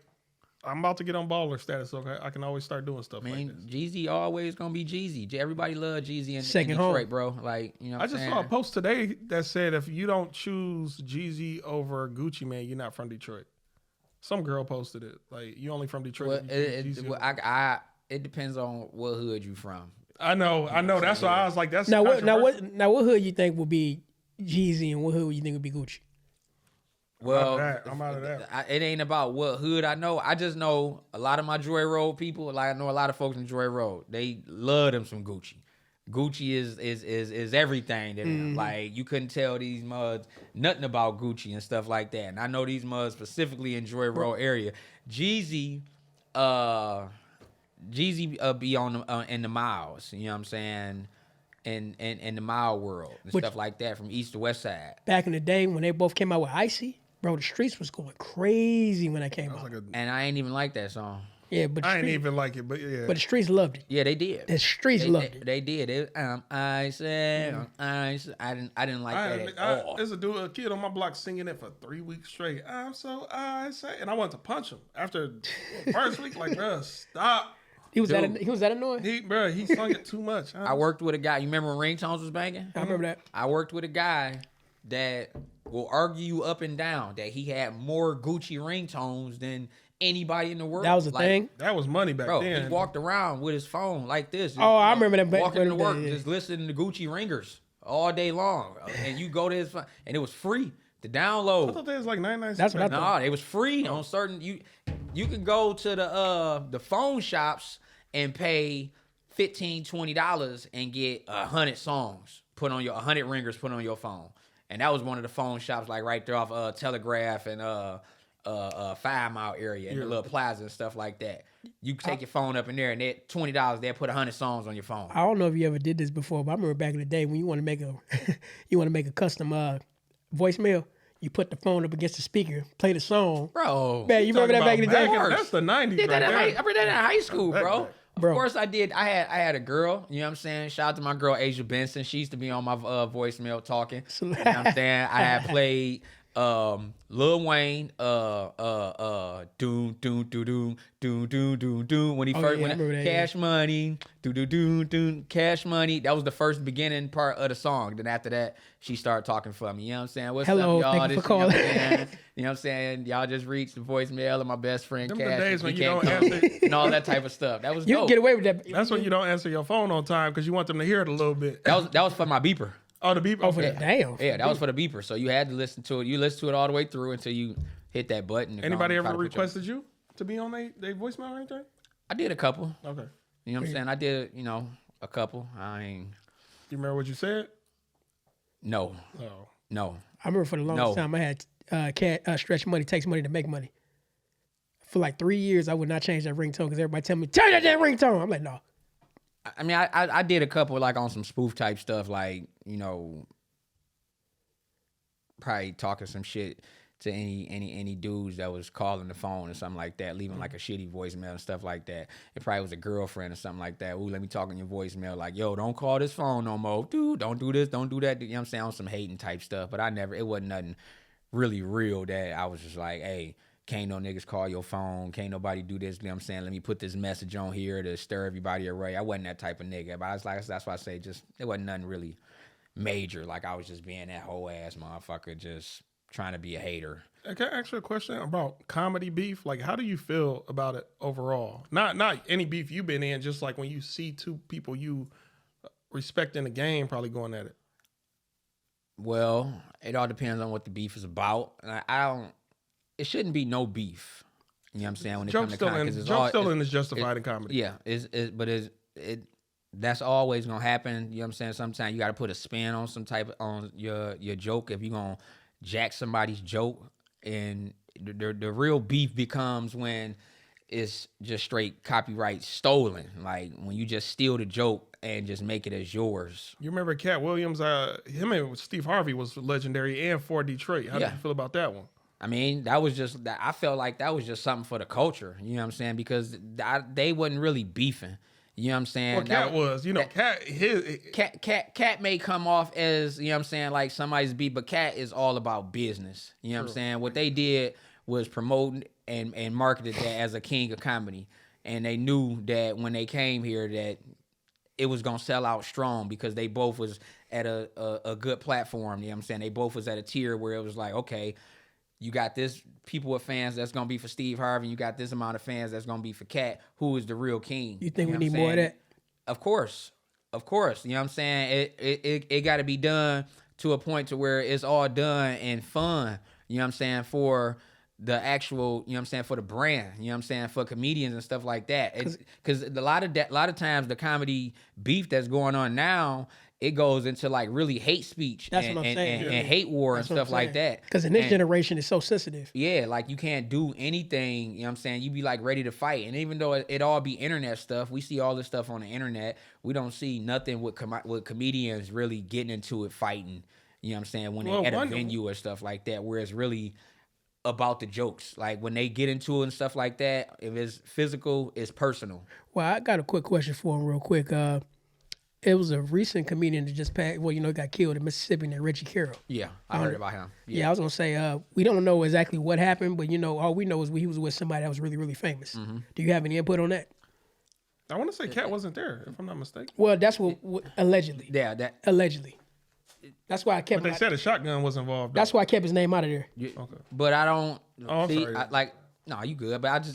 I'm about to get on baller status, so I can always start doing stuff I mean, like this. Jeezy always gonna be Jeezy. Everybody love Jeezy in Second Detroit, home. bro. Like, you know what I I'm just saying? saw a post today that said if you don't choose Jeezy over Gucci Man, you're not from Detroit. Some girl posted it. Like you only from Detroit. Well, if you choose Jeezy over- it depends on what hood you from. I know. That's why I was like, that's Now controversial. what hood you think will be Jeezy and what hood you think will be Gucci? Well, I'm out of that. It ain't about what hood I know. I just know a lot of my Joy Road people. Like I know a lot of folks in Joy Road. They love them some Gucci. Gucci is everything to them. Like you couldn't tell these muds nothing about Gucci and stuff like that. And I know these muds specifically in Joy Road area. Jeezy be on in the miles. You know what I'm saying? In the mile world and Which- stuff like that from east to west side. Back in the day when they both came out with Icy, bro, the streets was going crazy when that came out. And I ain't even like that song. Yeah, but the I ain't streets, even like it, but yeah. but the streets loved it. Yeah, they did. The streets loved it. They did. I said, I didn't like that at all. There's a kid on my block singing it for 3 weeks straight. I'm so I say, and I wanted to punch him after first week. Like, bro, stop. He was that annoying. He sung it too much. I worked with a guy. You remember when ringtones was banging? I remember that. I worked with a guy that will argue you up and down that he had more Gucci ringtones than anybody in the world. That was a Like, thing. That was money back Bro, then. he walked around with his phone like this. Oh, I remember that back Walking to then, work, yeah. just listening to Gucci ringers all day long, and you go to his phone, and it was free to download. I thought that was like 99 That's what I cents. thought. No, it was free on certain you can go to the phone shops and pay $15-$20 and get 100 songs put on your 100 ringers put on your phone. And that was one of the phone shops like right there off Telegraph and 5 Mile area and the little plaza and stuff like that. You take your phone up in there and at $20 they'll put 100 songs on your phone. I don't know if you ever did this before, but I remember back in the day when you want to make a custom voicemail. You put the phone up against the speaker, play the song. Bro. Man, you remember that back in the day? That's the 90s Did that right I read that in high school, bro. Bro. Of course I did. I had a girl, you know what I'm saying? Shout out to my girl Asia Benson. She used to be on my voicemail talking. You know what I'm saying? I had played Lil Wayne, doom doom doom doom doom doom doom doom when he first went Cash Money, doom Cash Money. That was the first beginning part of the song. Then after that, she started talking for me. You know what I'm saying? What's Hello, up, y'all? thank you for calling. You know what I'm saying? Y'all just reached the voicemail of my best friend Them Cash. the days when He you can't don't come, answer. and all that type of stuff. That was You dope. can get away with that. That's when you don't answer your phone on time because you want them to hear it a little bit. That was for my beeper. Oh, the beep. Oh, for Okay. the damn. Yeah, that was for the beeper. So you had to listen to it. You listen to it all the way through until you hit that button. Anybody ever requested you to be on their voicemail or anything? I did a couple. Okay. You know what I'm saying? I did, a couple. You remember what you said? No. Oh. No. I remember for the longest time I had Stretch Money Takes Money to Make Money. For like 3 years, I would not change that ringtone because everybody tell me, turn that damn ringtone. I'm like, no. I mean, I did a couple like on some spoof type stuff, like, probably talking some shit to any dudes that was calling the phone or something like that, leaving like a shitty voicemail and stuff like that. It probably was a girlfriend or something like that. Ooh, let me talk on your voicemail. Like, yo, don't call this phone no more. Dude, don't do this, don't do that. You know what I'm saying? On some hating type stuff. But it wasn't nothing really real that I was just like, hey, can't no niggas call your phone. Can't nobody do this. You know what I'm saying? Let me put this message on here to stir everybody array. I wasn't that type of nigga. But I was like, that's why I say it wasn't nothing really major. Like I was just being that whole ass motherfucker, just trying to be a hater. Can I ask you a question about comedy beef? Like, how do you feel about it overall? Not any beef you've been in, just like when you see two people you respect in the game probably going at it. Well, it all depends on what the beef is about. And I don't. It shouldn't be no beef. You know what I'm saying? When it comes to comedy, joke stealing is justified in comedy. Yeah, but that's always gonna happen. You know what I'm saying? Sometimes you got to put a spin on on your joke if you're gonna jack somebody's joke, and the real beef becomes when it's just straight copyright stolen. Like when you just steal the joke and just make it as yours. You remember Cat Williams? Him and Steve Harvey was legendary, and for Detroit. How did you feel about that one? I mean, that was just that. I felt like that was just something for the culture. You know what I'm saying? Because they wasn't really beefing. You know what I'm saying? Well, Cat was. Cat may come off as, you know what I'm saying, like somebody's beef, but Cat is all about business. You know what I'm saying? What they did was promote and marketed that as a king of comedy. And they knew that when they came here that it was going to sell out strong because they both was at a good platform. You know what I'm saying? They both was at a tier where it was like, okay, you got this people with fans that's going to be for Steve Harvey. You got this amount of fans that's going to be for Cat, who is the real king. You think we need more of that? Of course. You know what I'm saying? It got to be done to a point to where it's all done and fun. You know what I'm saying? For the actual, you know what I'm saying? For the brand, you know what I'm saying? For comedians and stuff like that. Because a lot of times the comedy beef that's going on now, it goes into like really hate speech and hate war and stuff like that. Because in this generation, it's so sensitive. Yeah, like you can't do anything, you know what I'm saying? You be like ready to fight. And even though it all be internet stuff, we see all this stuff on the internet. We don't see nothing with comedians really getting into it fighting, you know what I'm saying? When they're at a venue or stuff like that, where it's really about the jokes. Like when they get into it and stuff like that, if it's physical, it's personal. Well, I got a quick question for him real quick. It was a recent comedian that just passed, got killed in Mississippi named Reggie Carroll. Yeah, I heard about him. Yeah, I was going to say, we don't know exactly what happened, but, all we know is he was with somebody that was really, really famous. Mm-hmm. Do you have any input on that? I want to say Cat wasn't there, if I'm not mistaken. Well, that's what allegedly. Yeah, allegedly. That's why I kept. But they said a shotgun was involved. That's why I kept his name out of there. Yeah, okay. But I don't. I'm sorry. No, you good. But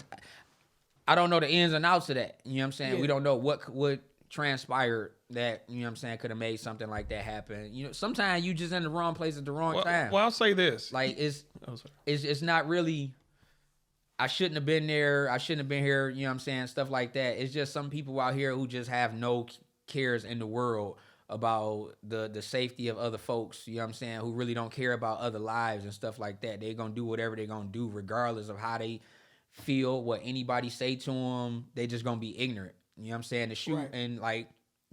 I don't know the ins and outs of that. You know what I'm saying? Yeah. We don't know what transpired that, you know what I'm saying, could have made something like that happen. You know, sometimes you just in the wrong place at the wrong time. Well, I'll say this. Like Oh, sorry. it's not really, I shouldn't have been there, I shouldn't have been here, you know what I'm saying, stuff like that. It's just some people out here who just have no cares in the world about the safety of other folks, you know what I'm saying, who really don't care about other lives and stuff like that. They're going to do whatever they're going to do regardless of how they feel, what anybody say to them. They just going to be ignorant, you know what I'm saying, to shoot. Right. And like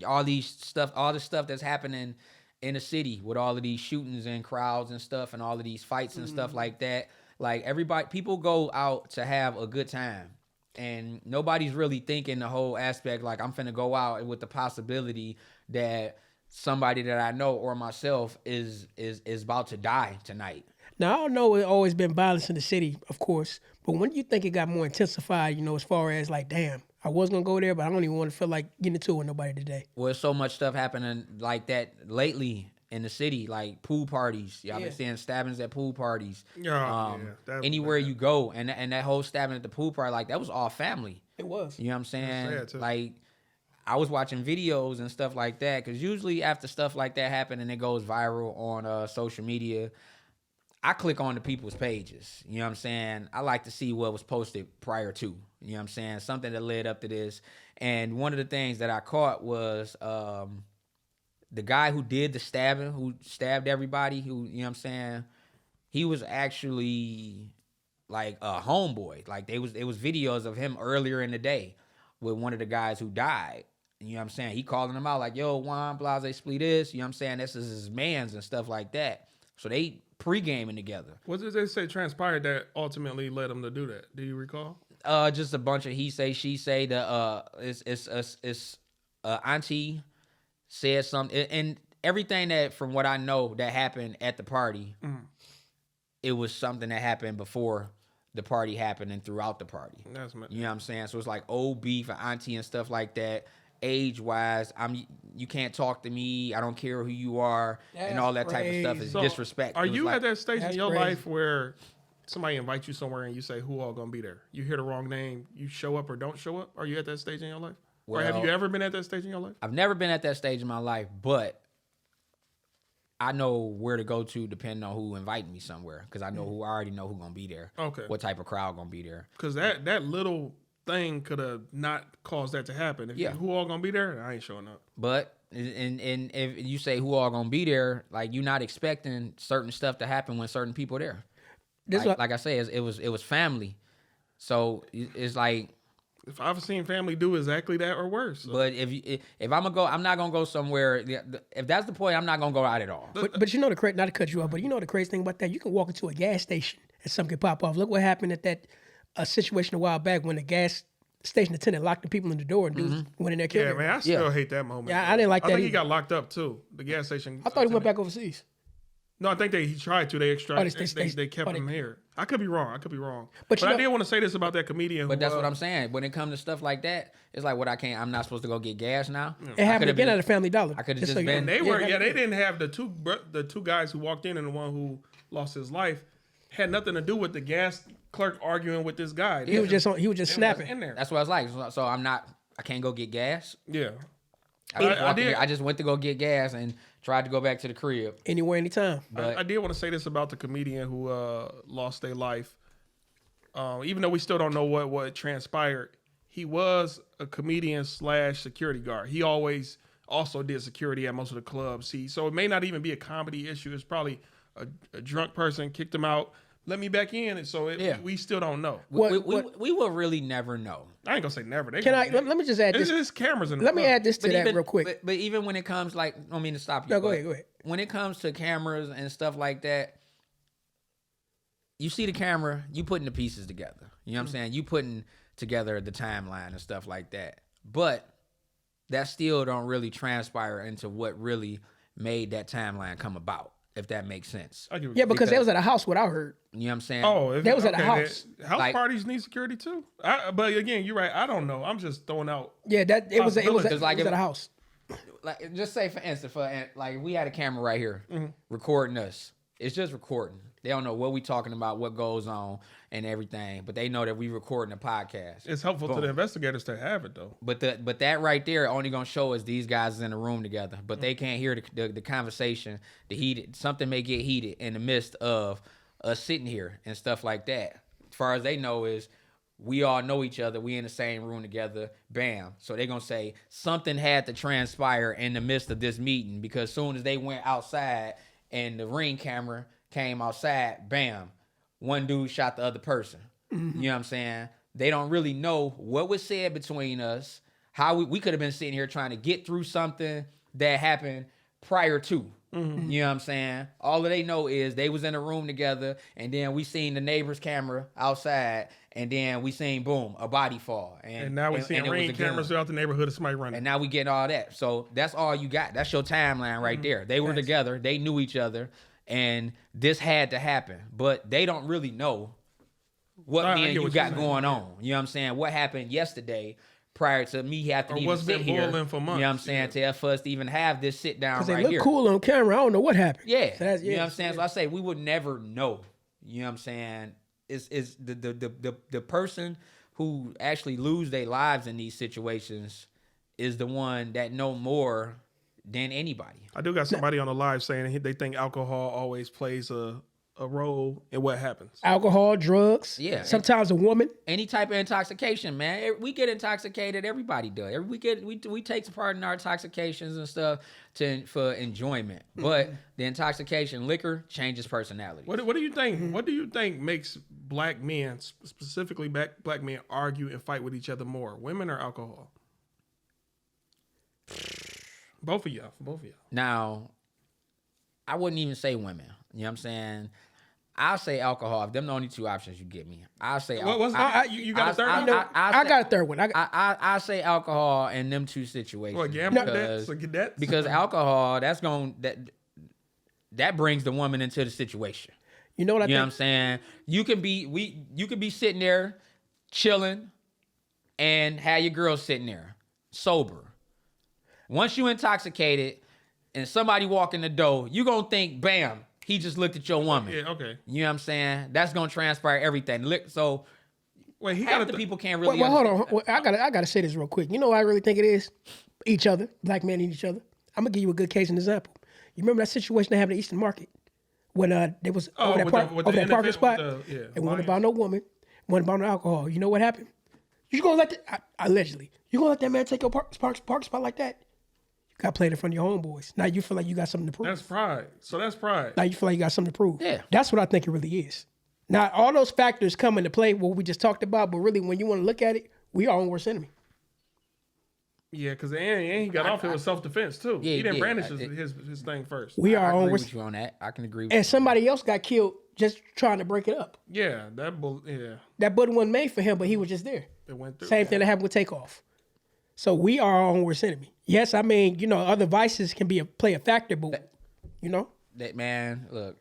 all the stuff that's happening in the city with all of these shootings and crowds and stuff and all of these fights and stuff like that. Like people go out to have a good time, and nobody's really thinking the whole aspect like I'm finna go out with the possibility that somebody that I know or myself is about to die tonight. Now, I don't know, it's always been violence in the city, of course, but when do you think it got more intensified, you know, as far as like, damn, I was going to go there, but I don't even want to feel like getting into it with nobody today? Well, there's so much stuff happening like that lately in the city, like pool parties. Y'all been seeing stabbings at pool parties. Anywhere you go, and that whole stabbing at the pool party, like that was all family. It was. You know what I'm saying? Like, I was watching videos and stuff like that, because usually after stuff like that happen and it goes viral on social media, I click on the people's pages. You know what I'm saying? I like to see what was posted prior to. You know what I'm saying? Something that led up to this. And one of the things that I caught was the guy who did the stabbing, who stabbed everybody, who, you know what I'm saying, he was actually like a homeboy. Like it was videos of him earlier in the day with one of the guys who died. You know what I'm saying? He calling him out like, yo, Juan, blase, split this. You know what I'm saying? This is his mans and stuff like that. So they pre-gaming together. What did they say transpired that ultimately led him to do that? Do you recall? Just a bunch of he say, she say. It's auntie said something, and everything that, from what I know, that happened at the party, it was something that happened before the party happened and throughout the party. You know what I'm saying? So it's like old beef and auntie and stuff like that. Age-wise, you can't talk to me. I don't care who you are, and all that type of stuff is disrespect. Are you at that stage in your life where somebody invites you somewhere and you say, who all gonna be there? You hear the wrong name, you show up or don't show up? Are you at that stage in your life? Well, or have you ever been at that stage in your life? I've never been at that stage in my life, but I know where to go to depending on who invited me somewhere, because I already know who's gonna be there. Okay. What type of crowd gonna be there? Because that little thing could have not caused that to happen. If who all gonna be there, I ain't showing up. But and if you say who all gonna be there, like you're not expecting certain stuff to happen when certain people are there. Like I say, it was family, so it's like. If I've seen family do exactly that or worse. So. But if I'm gonna go, I'm not gonna go somewhere. If that's the point, I'm not gonna go out at all. But you know not to cut you off, but you know the crazy thing about that, you can walk into a gas station and something can pop off. Look what happened at that situation a while back when the gas station attendant locked the people in the door and dudes went in there killing them. Man, I still hate that moment. Yeah, I didn't like that. I think he got locked up too. The gas station. I thought he went back overseas. No, I think he tried to. They extracted. They kept him here. I could be wrong. But I did want to say this about that comedian. But that's what I'm saying. When it comes to stuff like that, it's like, I'm not supposed to go get gas now. It happened again at a Family Dollar. I could have just been. They didn't have the two guys who walked in and the one who lost his life had nothing to do with the gas clerk arguing with this guy. He was just snapping in there. That's what I was like. So I can't go get gas. Yeah. I just went to go get gas and tried to go back to the crib. Anywhere, anytime. But I did want to say this about the comedian who lost their life. Even though we still don't know what transpired, he was a comedian / security guard. He always also did security at most of the clubs. So it may not even be a comedy issue. It's probably a drunk person kicked him out. Let me back in, and so we still don't know. We will really never know. I ain't gonna say never. Let me just add this. There's cameras in the Let me add this to that real quick. But even when it comes, like, I don't mean to stop you. No, go ahead. When it comes to cameras and stuff like that, you see the camera, you putting the pieces together. You know what I'm saying? You putting together the timeline and stuff like that. But that still don't really transpire into what really made that timeline come about, if that makes sense. Yeah, because they was at a house, what I heard. You know what I'm saying? Oh, they was at a house. House parties need security too. But again, you're right. I don't know. I'm just throwing out. Yeah, it was at a house. Like, just say for instance, like we had a camera right here recording us. It's just recording. They don't know what we talking about, what goes on, and everything. But they know that we recording a podcast. It's helpful to Boom. the investigators to have it though. But that right there only gonna show us these guys is in a room together. But they can't hear the conversation, the heated. Something may get heated in the midst of us sitting here and stuff like that. As far as they know is we all know each other. We in the same room together. Bam. So they gonna say something had to transpire in the midst of this meeting because soon as they went outside and the Ring camera came outside, bam, one dude shot the other person. You know what I'm saying? They don't really know what was said between us, how we could have been sitting here trying to get through something that happened prior to. You know what I'm saying? All that they know is they was in a room together, and then we seen the neighbor's camera outside, and then we seen, boom, a body fall. And now we seeing it was Ring a gun. cameras throughout the neighborhood of somebody running. And now we getting all that. So that's all you got. That's your timeline right there. They were together. They knew each other. And this had to happen. But they don't really know what I me and get you what you're got saying. going on. You know what I'm saying? What happened yesterday prior to me having to even what's sit been here. boiling for You know months, what I'm saying? For us to even have this sit down Because they right look here. cool on camera. I don't know what happened. Yeah. So that's, You know what I'm saying? So I say we would never know. You know what I'm saying? Is the person who actually lose their lives in these situations is the one that know more than anybody. I do got somebody on the live saying they think alcohol always plays a role in what happens. Alcohol, drugs. Yeah. Sometimes a woman. Any type of intoxication, man. We get intoxicated. Everybody does. We take part in our intoxications and stuff for enjoyment. But the intoxication, liquor changes personality. What do you think? What do you think makes black men, specifically black men, argue and fight with each other more, women or alcohol? Both of y'all. Now, I wouldn't even say women. You know what I'm saying? I'll say alcohol. If them the only two options you get me, I'll say alcohol. You got a third one? I got a third one. I say alcohol in them two situations. What, gamble because, debts? So get that? because alcohol, that brings the woman into the situation. You know what I You know what think? I'm saying? You can be sitting there chilling and have your girl sitting there sober. Once you intoxicated and somebody walk in the door, you gonna think, bam, he just looked at your woman. Yeah, okay. You know what I'm saying? That's gonna transpire everything. So Wait, he half got the a people can't really. Well, hold on. understand Well, I gotta say this real quick. You know what I really think it is? Each other. Black men and each other. I'm gonna give you a good case and example. You remember that situation they had in the Eastern Market? When they was over that parking spot. It wasn't about no woman. It wasn't about no alcohol. You know what happened? You gonna let allegedly. You gonna let that man take your park spot like that? You got played in front of your homeboys. Now you feel like you got something to prove. That's pride. So that's pride. Now you feel like you got something to prove. Yeah. That's what I think it really is. Now all those factors come into play, what we just talked about, but really when you want to look at it, we are our own worst enemy. Yeah, because and he got off it with self-defense too. Yeah, he didn't yeah, brandish his thing first. We are I our own agree worst. with you on that. I can agree with And somebody else got killed just trying to break it up. Yeah, that That button wasn't made for him, but he was just there. it went through. Same thing that happened with Takeoff. So we are our own worst enemy. Yes, I mean, other vices can play a factor, but that, man. Look,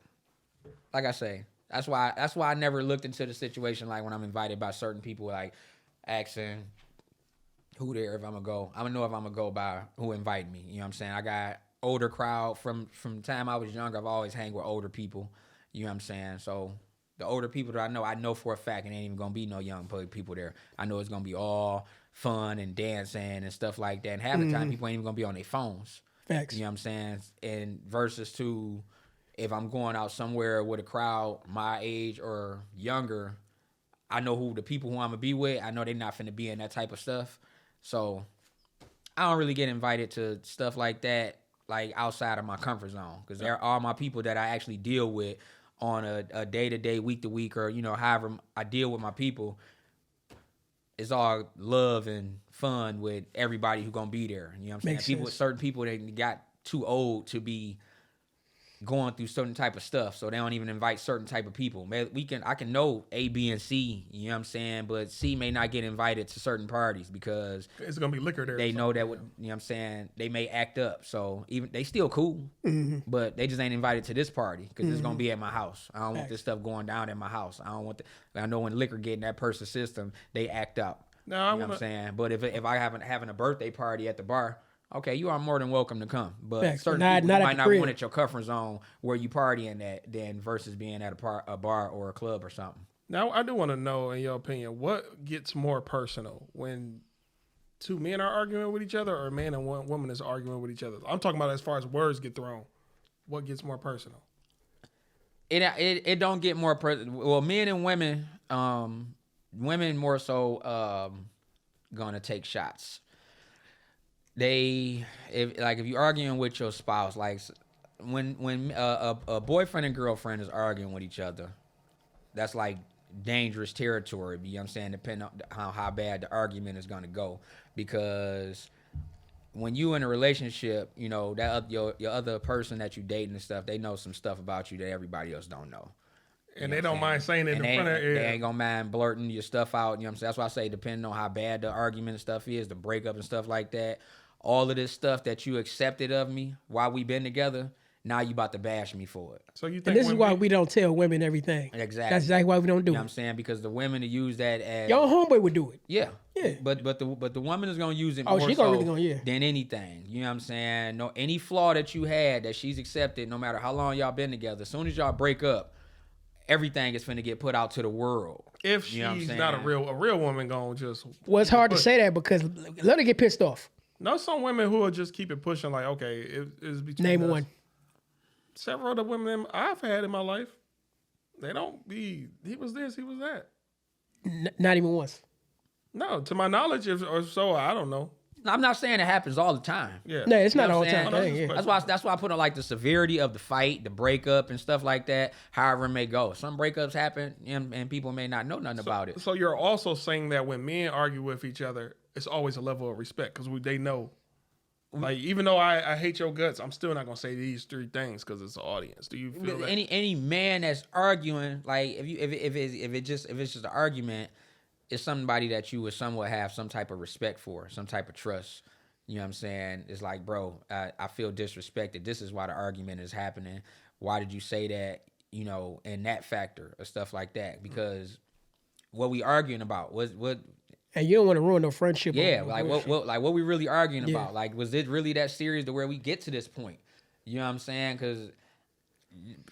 like I say, that's why I never looked into the situation like when I'm invited by certain people, like asking who there if I'm gonna go. I'm gonna know if I'm gonna go by who invited me. You know what I'm saying? I got older crowd from the time I was younger. I've always hang with older people. You know what I'm saying? So the older people that I know for a fact, and ain't even gonna be no young people there. I know it's gonna be all fun and dancing and stuff like that. And half the time, people ain't even gonna be on their phones. facts. You know what I'm saying? And versus to if I'm going out somewhere with a crowd my age or younger, I know who the people who I'm gonna be with. I know they're not finna be in that type of stuff. So I don't really get invited to stuff like that, like outside of my comfort zone, because they're all my people that I actually deal with on a day-to-day, week-to-week, or however I deal with my people. It's all love and fun with everybody who gonna be there. You know what I'm Makes saying? sense. Certain people that got too old to be going through certain type of stuff, so they don't even invite certain type of people. Man, I can know A, B, and C. You know what I'm saying? But C may not get invited to certain parties because It's gonna be liquor there. they know that you know what I'm saying, they may act up. So even they still cool, but they just ain't invited to this party because it's gonna be at my house. I don't want this stuff going down at my house. I don't want. I know when liquor get in that person's system, they act up. No, I You know what I'm saying? But if I having a birthday party at the bar, okay, you are more than welcome to come. But Facts, but certain not people at you the might not crib. want at your comfort zone where you partying at then versus being at a bar or a club or something. Now, I do want to know, in your opinion, what gets more personal when two men are arguing with each other, or a man and one woman is arguing with each other? I'm talking about as far as words get thrown. What gets more personal? It don't get more well, men and women, women more so gonna take shots. If you're arguing with your spouse, like when a boyfriend and girlfriend is arguing with each other, that's like dangerous territory. You know what I'm saying? Depending on how bad the argument is gonna go, because when you in a relationship, you know that your other person that you dating and stuff, they know some stuff about you that everybody else don't know. And they don't mind saying it in front of They ain't gonna mind blurting your stuff out. You know what I'm saying? That's why I say, depending on how bad the argument and stuff is, the breakup and stuff like that, all of this stuff that you accepted of me while we been together, now you about to bash me for it. So you think And this is why we don't tell women everything. Exactly. That's exactly why we don't do You know what it. I'm saying? Because the women to use that as Your homeboy would do it. yeah. Yeah. But the woman is gonna use it Oh, more she so really gonna, yeah. than anything. You know what I'm saying? No, any flaw that you had that she's accepted, no matter how long y'all been together, as soon as y'all break up, everything is finna get put out to the world. if she's You know what I'm saying? not a real woman, gonna just Well, it's hard to push. say that because let her get pissed off. No, some women who will just keep it pushing. Like, okay, it's between Name us. one. Several of the women I've had in my life, they don't be. He was this, he was that. Not even once. No, to my knowledge, or so, I don't know. I'm not saying it happens all the time. Yeah, No, it's You not know all what the I'm time. saying? Thing, yeah. That's why I put on like the severity of the fight, the breakup and stuff like that, however it may go. Some breakups happen and people may not know nothing about it. So you're also saying that when men argue with each other, it's always a level of respect because they know. Like, even though I hate your guts, I'm still not gonna say these three things because it's an audience. Do you feel that? Any man that's arguing, like if it's just an argument, it's somebody that you would somewhat have some type of respect for, some type of trust. You know what I'm saying? It's like, bro, I feel disrespected. This is why the argument is happening. Why did you say that? You know, and that factor or stuff like that. Because what we arguing about was what. And you don't want to ruin no friendship. Yeah, over like bullshit. what we really arguing Yeah. about? Like, was it really that serious to where we get to this point? You know what I'm saying? Because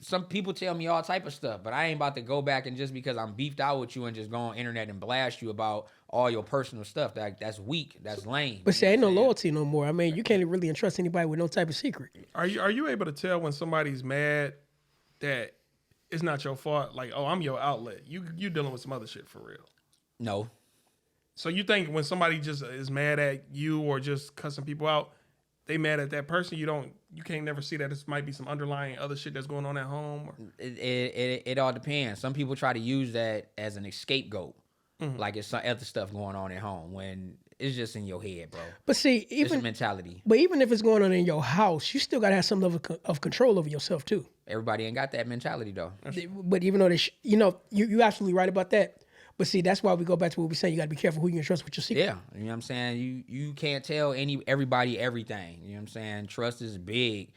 some people tell me all type of stuff, but I ain't about to go back and just because I'm beefed out with you and just go on internet and blast you about all your personal stuff. That's weak. That's lame. But see, ain't no You know what I'm loyalty no more. I mean, you can't really entrust anybody with no type of secret. Are you able to tell when somebody's mad that it's not your fault? Like, oh, I'm your outlet. You dealing with some other shit for real. No. So you think when somebody just is mad at you or just cussing people out, they mad at that person? You can't never see that this might be some underlying other shit that's going on at home. Or? It all depends. Some people try to use that as an scapegoat, like it's some other stuff going on at home when it's just in your head, bro. But see, It's a even mentality. if it's going on in your house, you still gotta have some level of control over yourself too. Everybody ain't got that mentality though. But even though you absolutely right about that. But see, that's why we go back to what we say. You got to be careful who you can trust with your secret. Yeah, you know what I'm saying? You can't tell everybody everything. You know what I'm saying? Trust is big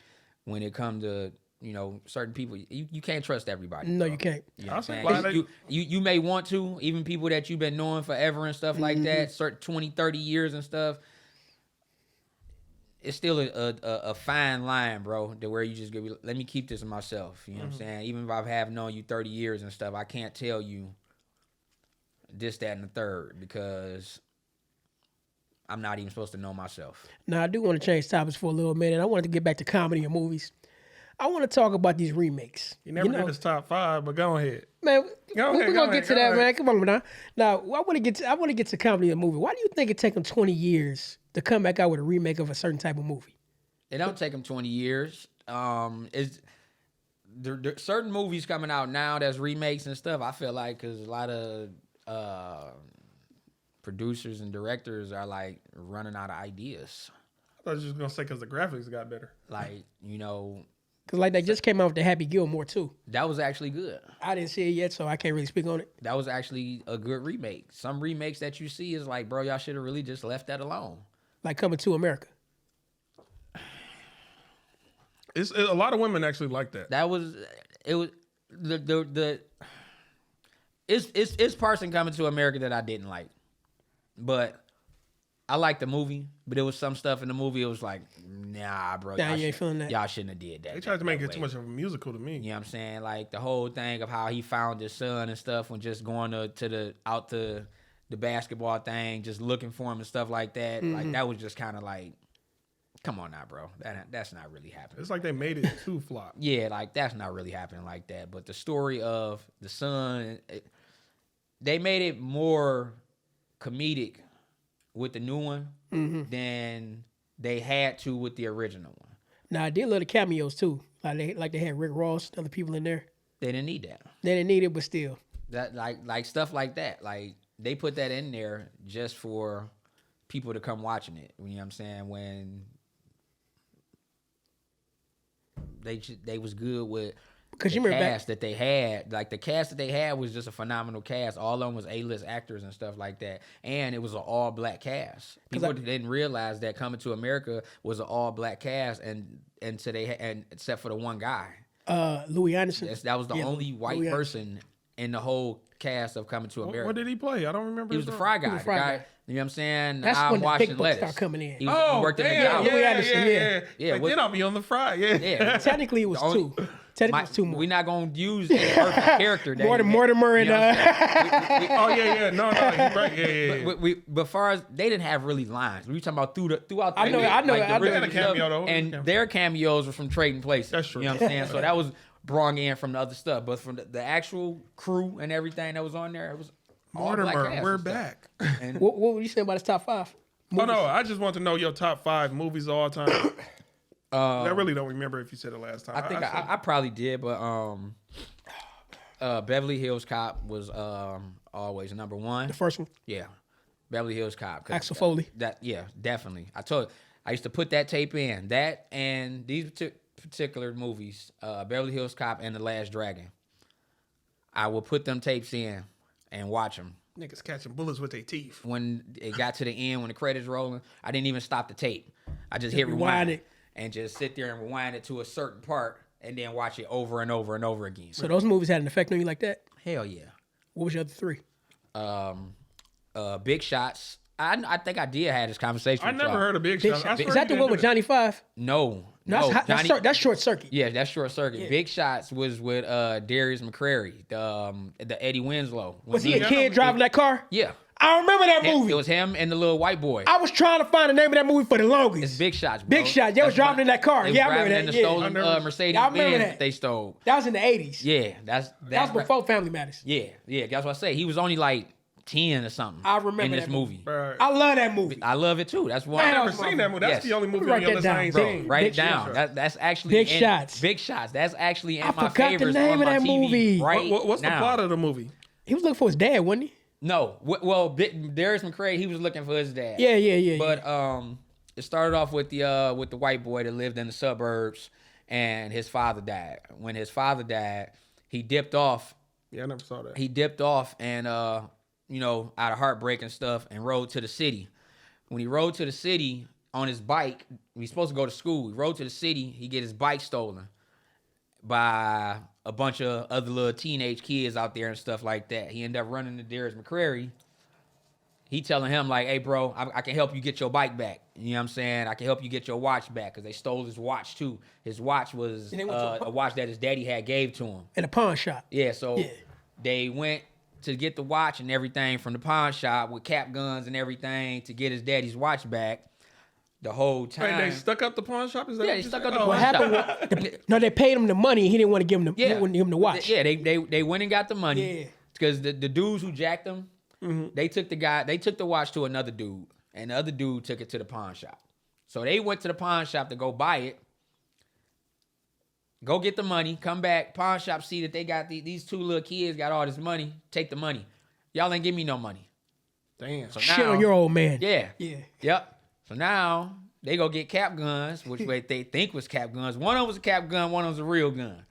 when it comes to, you know, certain people. You can't trust everybody. No, bro. you can't. You know what I'm saying? Why You may want to, even people that you've been knowing forever and stuff like that, certain 20, 30 years and stuff. It's still a fine line, bro, to where you just go, let me keep this to myself. You know what I'm saying? Even if I have known you 30 years and stuff, I can't tell you this, that, and the third because I'm not even supposed to know myself. Now, I do want to change topics for a little minute. I wanted to get back to comedy and movies. I want to talk about these remakes. You never did this top 5, but go ahead. Man, Go we're ahead, gonna go get to ahead, that, go man. ahead. Come on, now. Now, I want to get to comedy and movie. Why do you think it take them 20 years to come back out with a remake of a certain type of movie? It don't take them 20 years. Is there certain movies coming out now that's remakes and stuff? I feel like because a lot of producers and directors are like running out of ideas. I thought you was just gonna say because the graphics got better. Like, you know, Because like they just came out with the Happy Gilmore too. that was actually good. I didn't see it yet, so I can't really speak on it. That was actually a good remake. Some remakes that you see is like, bro, y'all should have really just left that alone. Like Coming to America. It's a lot of women actually like that. It's parts in Coming to America that I didn't like, but I liked the movie, but there was some stuff in the movie. It was like, nah, bro. Nah, y'all you ain't feeling that. Y'all shouldn't have did that. They tried to make that it too way. much of a musical to me. You know what I'm saying? Like the whole thing of how he found his son and stuff when just going to the basketball thing, just looking for him and stuff like that. Like that was just kind of like, come on now, bro. That's not really happening. It's like they made it too flop. Yeah, like that's not really happening like that. But the story of the son, they made it more comedic with the new one than they had to with the original one. Nah, I did love the cameos too. Like they had Rick Ross, other people in there. They didn't need that. They didn't need it, but still. That like stuff like that. Like they put that in there just for people to come watching it. You know what I'm saying? When they was good with Because the you remember cast that they had. Like the cast that they had was just a phenomenal cast. All of them was A-list actors and stuff like that. And it was an all-black cast. People didn't realize that Coming to America was an all-black cast, and except for the one guy. Louis Anderson. That was the only white Louis person in the whole cast of Coming to America. What did he play? I don't remember. He was the fry guy. the fry guy. You know what I'm saying? That's I'm when the washing big bucks lettuce. start coming in. He worked at damn, McDonald's. Louis Anderson, yeah. Yeah, Like, what- then I'll be on the fry. Yeah. Yeah. Technically, it was two. Technically, it was two more. We're not going to use any perfect character. That Mortimer you and... know what I'm saying? Oh yeah. No, you're right. Yeah. But far as they didn't have really lines. We were talking about throughout the I know, movie, I know. the They had a original cameo, stuff, though. and their cameos were from Trading Places. That's true. You know what I'm saying? So that was brought in from the other stuff. But from the actual crew and everything that was on there, it was all black Mortimer, cast we're and stuff. back. And What were you saying about his top five? Oh no, I just want to know your top 5 movies of all time. I really don't remember if you said it last time. I think I probably did, but Beverly Hills Cop was always number one. The first one, Yeah, Beverly Hills Cop. 'Cause Axel Foley. Yeah, definitely. I used to put that tape in. That and these particular movies, Beverly Hills Cop and The Last Dragon. I would put them tapes in and watch them. Niggas catching bullets with their teeth. When it got to the end, when the credits rolling, I didn't even stop the tape. I just hit rewind rewind it. and just sit there and rewind it to a certain part and then watch it over and over and over again. So those movies had an effect on you like that? Hell yeah. What was your other three? Big Shots. I think I did have this conversation. I with never y'all. heard of Big Big Shot. Shot. Is that the one with Johnny Five? No, No, Johnny- that's Short Circuit. Yeah, that's Short Circuit. Big Shots was with Darius McCrary, the Eddie Winslow. When Was he a Yeah, I kid know- driving that car? Yeah. I remember that It movie. was him and the little white boy. I was trying to find the name of that movie for the longest. It's Big Shots, bro. Big Shots. They was driving in that car. They was Yeah, I remember driving that. in the Yeah. stolen I Mercedes I remember Benz that. that they stole. That was in the 80s. Yeah, That was before Family Matters. Yeah, that's what I say. He was only like 10 or something. I remember in this that movie. Bruh. I love that movie. I love it too. That's why Man, I've never seen that movie. That's Yes. the only movie Write on your that list I down, ain't bro. seen. Write Big it down. Shots. That's actually Big Shots. Big Shots. That's actually in I my forgot the favorites name on of my that TV movie. right What's the now. plot of the movie? He was looking for his dad, wasn't he? No, well, Darius McCray, he was looking for his dad. Yeah. But it started off with the white boy that lived in the suburbs, and his father died. When his father died, he dipped off. Yeah, I never saw that. He dipped off and out of heartbreak and stuff, and rode to the city. When he rode to the city on his bike, he's supposed to go to school. He rode to the city. He get his bike stolen by a bunch of other little teenage kids out there and stuff like that. He ended up running to Darius McCrary. He telling him like, "Hey, bro, I can help you get your bike back. You know what I'm saying? I can help you get your watch back," because they stole his watch too. His watch was And they went to a watch that his daddy had gave to him. At a pawn shop. Yeah, so Yeah. they went to get the watch and everything from the pawn shop with cap guns and everything to get his daddy's watch back. The whole time. Wait, they stuck up the pawn shop? Is that Yeah, what they you stuck said? up the Oh, What pawn happened? No, they paid him the money. And he didn't want to give him the. He didn't want to give him the watch. Yeah, they went and got the money. Yeah. Because the dudes who jacked them, they took the watch to another dude, and the other dude took it to the pawn shop. So they went to the pawn shop to go buy it, go get the money, come back, pawn shop see that they got these two little kids got all this money, take the money. Y'all ain't give me no money. Damn. So Shit now, on your old man. yeah. Yeah. Yep. So now they go get cap guns, which they think was cap guns. One of them was a cap gun, one of them was a real gun.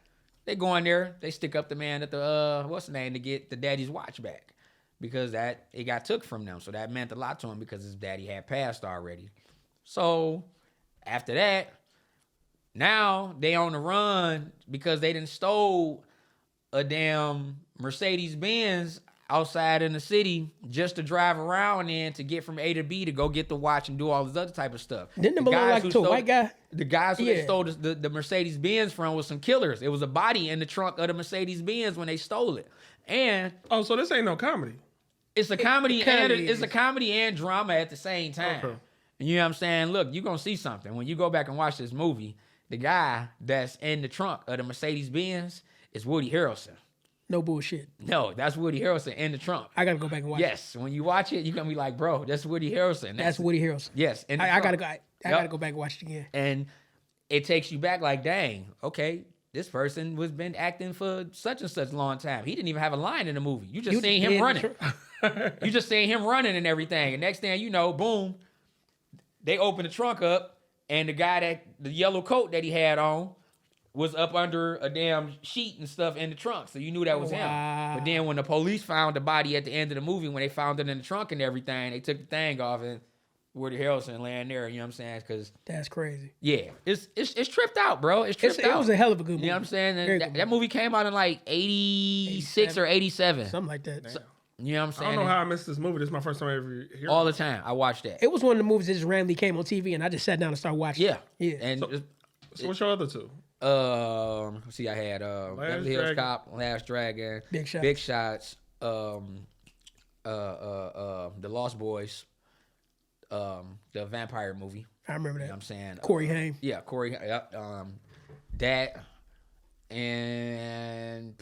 They go in there, they stick up the man at the what's the name to get the daddy's watch back. Because it got took from them. So that meant a lot to him because his daddy had passed already. So after that, now they on the run because they done stole a damn Mercedes Benz outside in the city just to drive around and to get from A to B to go get the watch and do all this other type of stuff. Didn't it belong like to a white guy? The guys who they Yeah. stole the Mercedes Benz from was some killers. It was a body in the trunk of the Mercedes Benz when they stole it, and Oh, so this ain't no comedy. it's a comedy comedy and it's a is- comedy and drama at the same time. Okay. You know what I'm saying? Look, you're gonna see something when you go back and watch this movie. The guy that's in the trunk of the Mercedes Benz is Woody Harrelson. No bullshit. No, that's Woody Harrelson in the trunk. I gotta go back and watch. Yes, when you watch it, you're gonna be like, bro, that's Woody Harrelson. That's Woody Harrelson. Yes, in the I gotta trunk. go. I Yep. gotta go back and watch it again. And it takes you back like, dang, okay, this person was been acting for such and such long time. He didn't even have a line in the movie. You just seen him did. running. You just seen him running and everything. And next thing you know, boom, they open the trunk up, and the yellow coat that he had on was up under a damn sheet and stuff in the trunk. So you knew that was him. Wow. But then when the police found the body at the end of the movie, when they found it in the trunk and everything, they took the thing off and Woody Harrelson laying there, you know what I'm saying? Because, That's crazy. yeah, it's tripped out, bro. It's tripped out. It was a hell of a good movie. You know what I'm saying? Very And good that movie came out in like 86 or 87. Something like that. You know what I'm I saying? don't know how I missed this movie. This is my first time ever hearing. All the time. I watched that. It was one of the movies that just randomly came on TV, and I just sat down and started watching. Yeah. Yeah. And So what's your other two? let's see, I had Beverly Hills Dragon. Cop, Last Dragon, Big Shots. Big Shots, The Lost Boys, the vampire movie. I remember You know that. what I'm saying? Corey Haim. Yeah, Corey. Yep. That and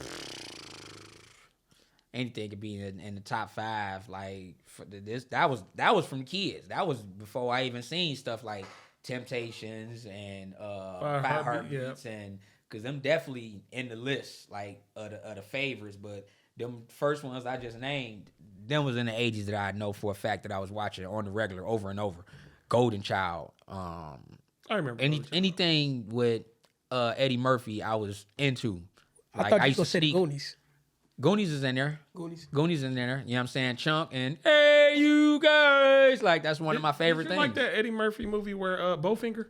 anything could be in the top 5. Like for this, that was from kids. That was before I even seen stuff like Temptations and Five Heartbeats, and because them definitely in the list like of the favorites. But them first ones I just named, them was in the 80s that I know for a fact that I was watching on the regular over and over. Golden Child. I remember. Anything with Eddie Murphy, I was into. I thought you were going to say the Goonies. Goonies is in there. Goonies. Goonies in there. You know what I'm saying? Chunk and hey, you guys. Like, that's one of my favorite Did you things. like that Eddie Murphy movie where Bowfinger?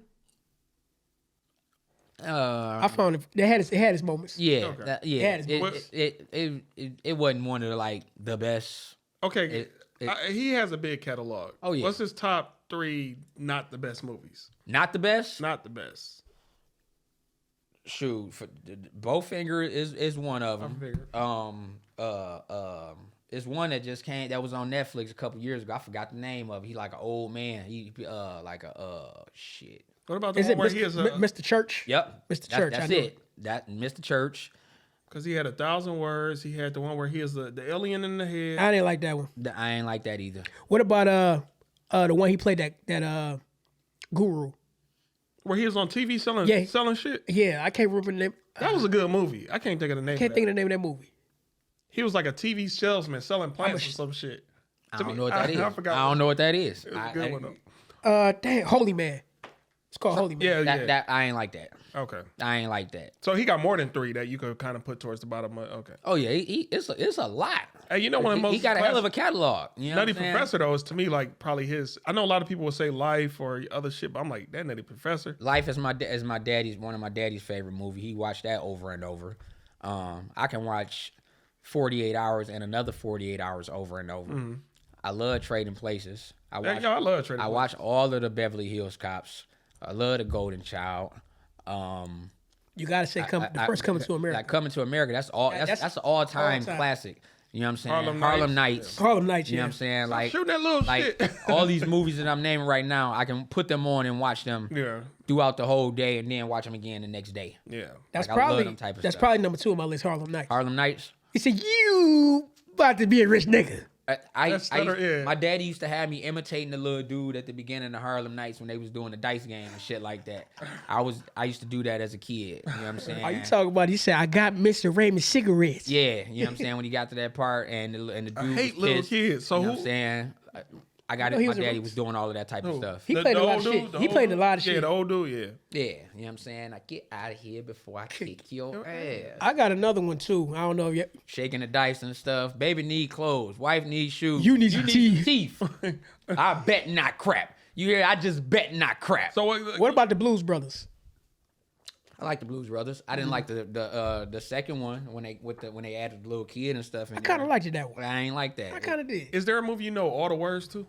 I found it. It had its moments. Yeah. Okay. Yeah. Yeah, It wasn't one of the, like, the best. Okay, he has a big catalog. Oh, yeah. What's his top 3 not the best movies? Not the best? Not the best. Shoot. Bowfinger is one of them. figured. It's one that just came, that was on Netflix a couple years ago. I forgot the name of it. He like an old man. He like a shit. What about the Is one it where he is Mr. Church? Yep. Mr. Church, I That's knew it. That Mr. Church. Because he had 1,000 words. He had the one where he is the alien in the head. I didn't like that one. I ain't like that either. What about the one he played that guru? Where he was on TV selling shit. Yeah, I can't remember the name. That was a good movie. I can't think of the name. Can't think of the name of that movie. He was like a TV salesman selling plants or some shit. I don't know what that is. I forgot. I don't know what that is. It was a good one though. Dang, Holy Man. It's called Holy Man. Yeah, That I ain't like that. Okay. I ain't like that. So he got more than 3 that you could kind of put towards the bottom. Okay. Oh yeah, it's a lot. Hey, you know one of the most He got a hell of a catalog. You know Nutty what I'm saying? Professor though is to me like probably his. I know a lot of people will say Life or other shit, but I'm like that Nutty Professor. Life is my daddy's one of my daddy's favorite movie. He watched that over and over. I can watch 48 Hours and another 48 Hours over and over. Mm-hmm. I love Trading Places. I I love Trading I Places. watch all of the Beverly Hills Cops. I love the Golden Child. You gotta say the first Coming to America. Like Coming to America. That's all. That's an all-time all-time. classic. You know what I'm saying? Harlem Nights. Harlem Nights. You know Yeah. what I'm saying? Like shooting that little like shit. all these movies that I'm naming right now, I can put them on and watch them Yeah, throughout the whole day, and then watch them again the next day. yeah. That's Like, I love probably them type of that's stuff. probably number 2 on my list. Harlem Nights. Harlem Nights. He said, "You about to be a rich nigga." My daddy used to have me imitating the little dude at the beginning of Harlem Nights when they was doing the dice game and shit like that. I used to do that as a kid. You know what I'm saying? Are you talking about? He said, "I got Mr. Raymond cigarettes." Yeah, you know what I'm saying? When he got to that part and the dude hate was little pissed, kids. So you know who- what I'm saying? I got No, it. he My was a daddy roots. was doing all of that type of stuff. He played a lot of shit. He played a lot of Yeah, shit. the old dude. Yeah. Yeah, you know what I'm saying? I get out of here before I kick your ass. I got another one too. I don't know yet. Shaking the dice and stuff. Baby need clothes. Wife needs shoes. You need some teeth. teeth. I bet not crap. You hear? I just bet not crap. So What about the Blues Brothers? I like the Blues Brothers. I didn't like the second one when they added the little kid and stuff. I kind of liked it that one. I ain't like that. I kind of did. Is there a movie you know all the words to?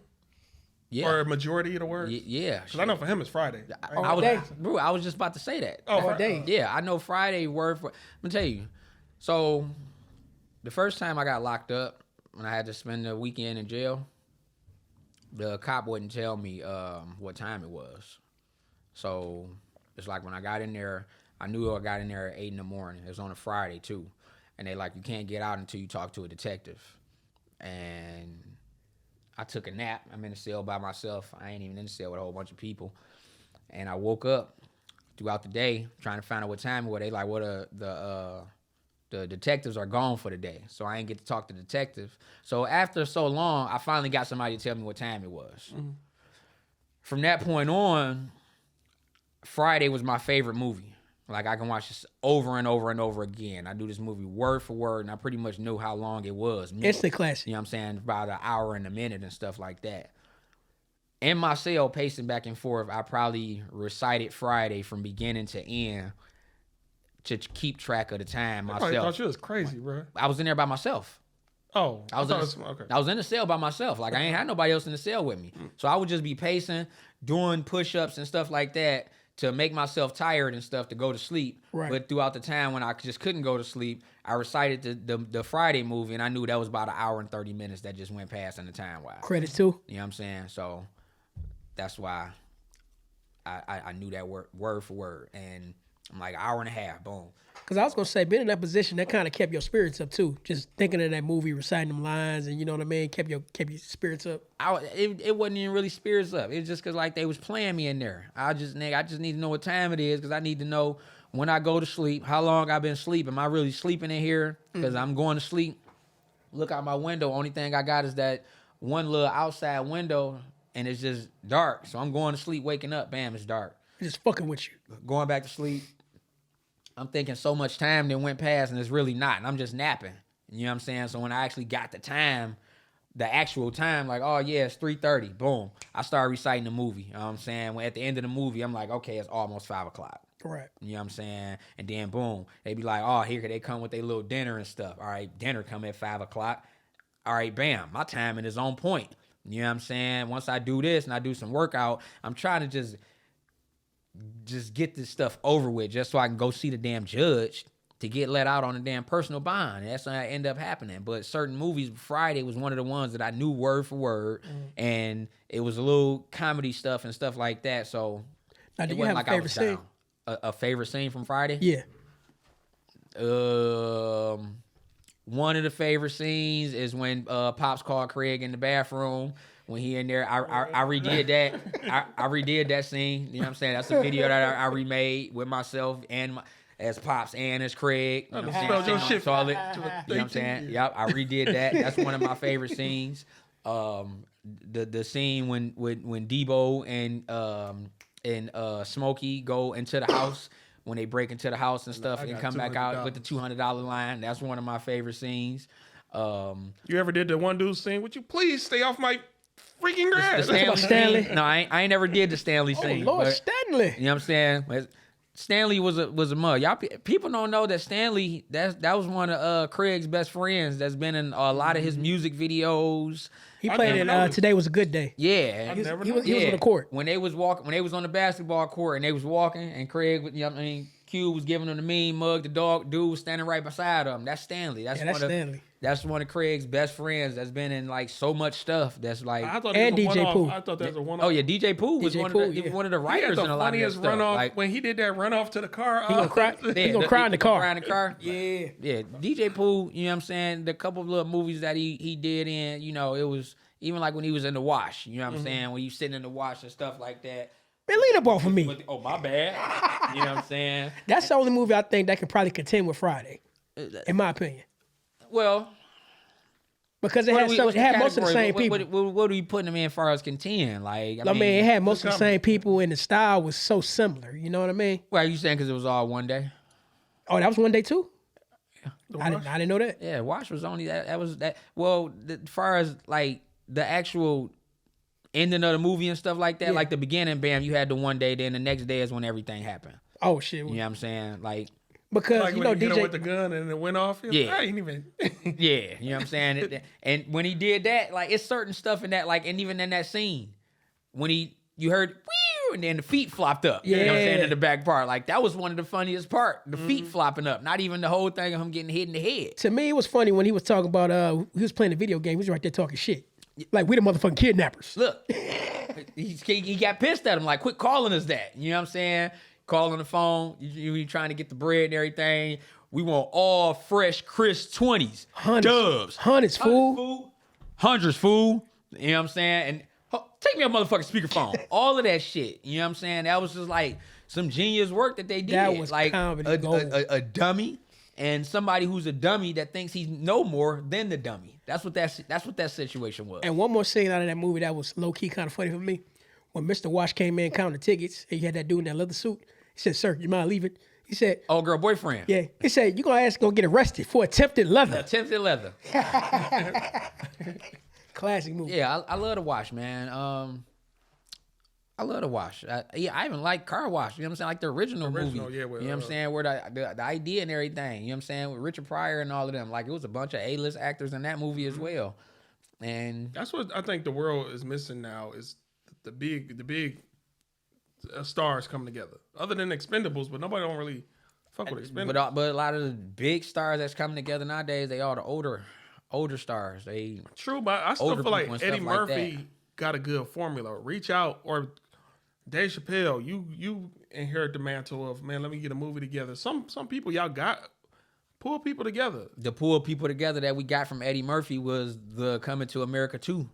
Yeah. Or a majority of the words? Yeah. Because I know for him it's Friday. I was just about to say that. Oh, day. Yeah, I know Friday word for. Let me tell you. So, the first time I got locked up, when I had to spend the weekend in jail, the cop wouldn't tell me what time it was. So, it's like when I got in there, I knew I got in there at 8 in the morning. It was on a Friday, too. And they like, you can't get out until you talk to a detective. And I took a nap. I'm in the cell by myself. I ain't even in the cell with a whole bunch of people. And I woke up throughout the day trying to find out what time it was. They like, well, the detectives are gone for the day. So I ain't get to talk to the detective. So after so long, I finally got somebody to tell me what time it was. Mm-hmm. From that point on, Friday was my favorite movie. Like, I can watch this over and over and over again. I do this movie word for word, and I pretty much knew how long it was. Instant classic. You know what I'm saying? About an hour and a minute and stuff like that. In my cell, pacing back and forth, I probably recited Friday from beginning to end to keep track of the time myself. I thought you was crazy, bro. I was in there by myself. Oh, I was in the cell by myself. Like, I ain't had nobody else in the cell with me. So I would just be pacing, doing push-ups and stuff like that to make myself tired and stuff to go to sleep. Right. But throughout the time when I just couldn't go to sleep, I recited the Friday movie, and I knew that was about an hour and 30 minutes that just went past in the time-wise. Credit too. You know what I'm saying? So that's why I knew that word for word. And I'm like, hour and a half, boom. Because I was going to say, being in that position, that kind of kept your spirits up too. Just thinking of that movie, reciting them lines, and you know what I mean, kept your spirits up. It wasn't even really spirits up. It was just because like they was playing me in there. I just need to know what time it is because I need to know when I go to sleep, how long I've been sleeping. Am I really sleeping in here? Because I'm going to sleep. Look out my window. Only thing I got is that one little outside window, and it's just dark. So I'm going to sleep, waking up, bam, it's dark. Just fucking with you. Going back to sleep. I'm thinking so much time that went past and it's really not. And I'm just napping. You know what I'm saying? So when I actually got the time, the actual time, like, oh yeah, it's 3:30. Boom. I started reciting the movie. You know what I'm saying? When at the end of the movie, I'm like, okay, it's almost 5 o'clock. Right. You know what I'm saying? And then boom, they be like, oh, here they come with their little dinner and stuff. All right, dinner come at 5 o'clock. All right, bam, my timing is on point. You know what I'm saying? Once I do this and I do some workout, I'm trying to just get this stuff over with just so I can go see the damn judge to get let out on a damn personal bond. And that's how it ended up happening. But certain movies, Friday was one of the ones that I knew word for word. And it was a little comedy stuff and stuff like that. So now, do you have a favorite scene? A favorite scene from Friday? Yeah. One of the favorite scenes is when Pops called Craig in the bathroom. When he in there, I redid that. I redid that scene. You know what I'm saying? That's a video that I remade with myself and as Pops and as Craig. You know what I'm saying? Your shit. Solid. You know what I'm saying? Yep, I redid that. That's one of my favorite scenes. The scene when Debo and Smokey go into the house. When they break into the house and stuff and come back out with the $200 line. That's one of my favorite scenes. You ever did the one dude scene? Would you please stay off my freaking grass? The Stanley? Scene? No, I ain't never did the Stanley scene. Oh, Lord, but, Stanley. you know what I'm saying? Stanley was a mug. Y'all people don't know that Stanley, that was one of Craig's best friends that's been in a lot of his music videos. He played in Today Was a Good Day. Yeah. He was on the court. When they was on the basketball court and they was walking and Craig, you know what I mean, Q was giving him the mean mug, the dog dude was standing right beside him. That's Stanley. That's Stanley. That's one of Craig's best friends that's been in like so much stuff that's like. And DJ Pooh. I thought that was a one-off. Oh yeah, DJ Pooh was one of the writers in a lot of that stuff. Runoff, like, when he did that runoff to the car. He gonna cry. He gonna cry in the car. Cry in the car. Yeah. Yeah. DJ Pooh, you know what I'm saying? The couple of little movies that he did in, you know, it was even like when he was in The Wash, you know what I'm saying? When you sitting in The Wash and stuff like that. Man, lean up off of me. Oh, my bad. You know what I'm saying? That's the only movie I think that can probably contend with Friday, in my opinion. Well, because it had most of the same people. What are you putting them in as far as contend? Like, I mean, it had most of the same people, and the style was so similar. You know what I mean? Well, are you saying because it was all one day? Oh, that was one day too? Yeah. I didn't know that. Yeah, Wash was only that. That was that. Well, as far as like the actual ending of the movie and stuff like that, like the beginning, bam, you had the one day, then the next day is when everything happened. Oh shit. You know what I'm saying? Like, Because Like you when know he hit him DJ. with the gun and it went off. Yeah. I ain't even. yeah, you know what I'm saying? And when he did that, like, it's certain stuff in that, like, and even in that scene, when you heard, whew, and then the feet flopped up. You know what I'm saying? Yeah. In the back part. Like, that was one of the funniest part. The feet flopping up. Not even the whole thing of him getting hit in the head. To me, it was funny when he was talking about he was playing a video game. He was right there talking shit. Like we the motherfucking kidnappers. Look, he got pissed at him. Like, quit calling us that. You know what I'm saying? Calling the phone. You trying to get the bread and everything. We want all fresh, crisp 20s. Dubs. Hundreds, fool. Hundreds, fool. You know what I'm saying? And take me a motherfucking speakerphone. All of that shit. You know what I'm saying? That was just like some genius work that they did. That was like comedy gold. a dummy and somebody who's a dummy that thinks he's no more than the dummy. That's what that situation was. And one more scene out of that movie that was low key kind of funny for me. When Mr. Wash came in counting the tickets, and you had that dude in that leather suit. He said, "Sir, you mind leaving?" He said, Oh, girl, boyfriend. "Yeah." He said, "You gonna get arrested for attempted leather." Attempted leather. Classic movie. Yeah, I love to watch, man. I love to watch. I even like Car Wash. You know what I'm saying? Like the original movie. yeah, with, you know what I'm saying? Where the idea and everything. You know what I'm saying? With Richard Pryor and all of them. Like, it was a bunch of A-list actors in that movie as well. And That's what I think the world is missing now is the big stars coming together. Other than Expendables, but nobody don't really fuck with Expendables. but a lot of the big stars that's coming together nowadays, they are the older stars. They True, but I still older feel like people and Eddie stuff like Murphy that. got a good formula. Reach out, or Dave Chappelle, you inherit the mantle of, man, let me get a movie together. Some people y'all got pull people together. the pull people together that we got from Eddie Murphy was the Coming to America 2.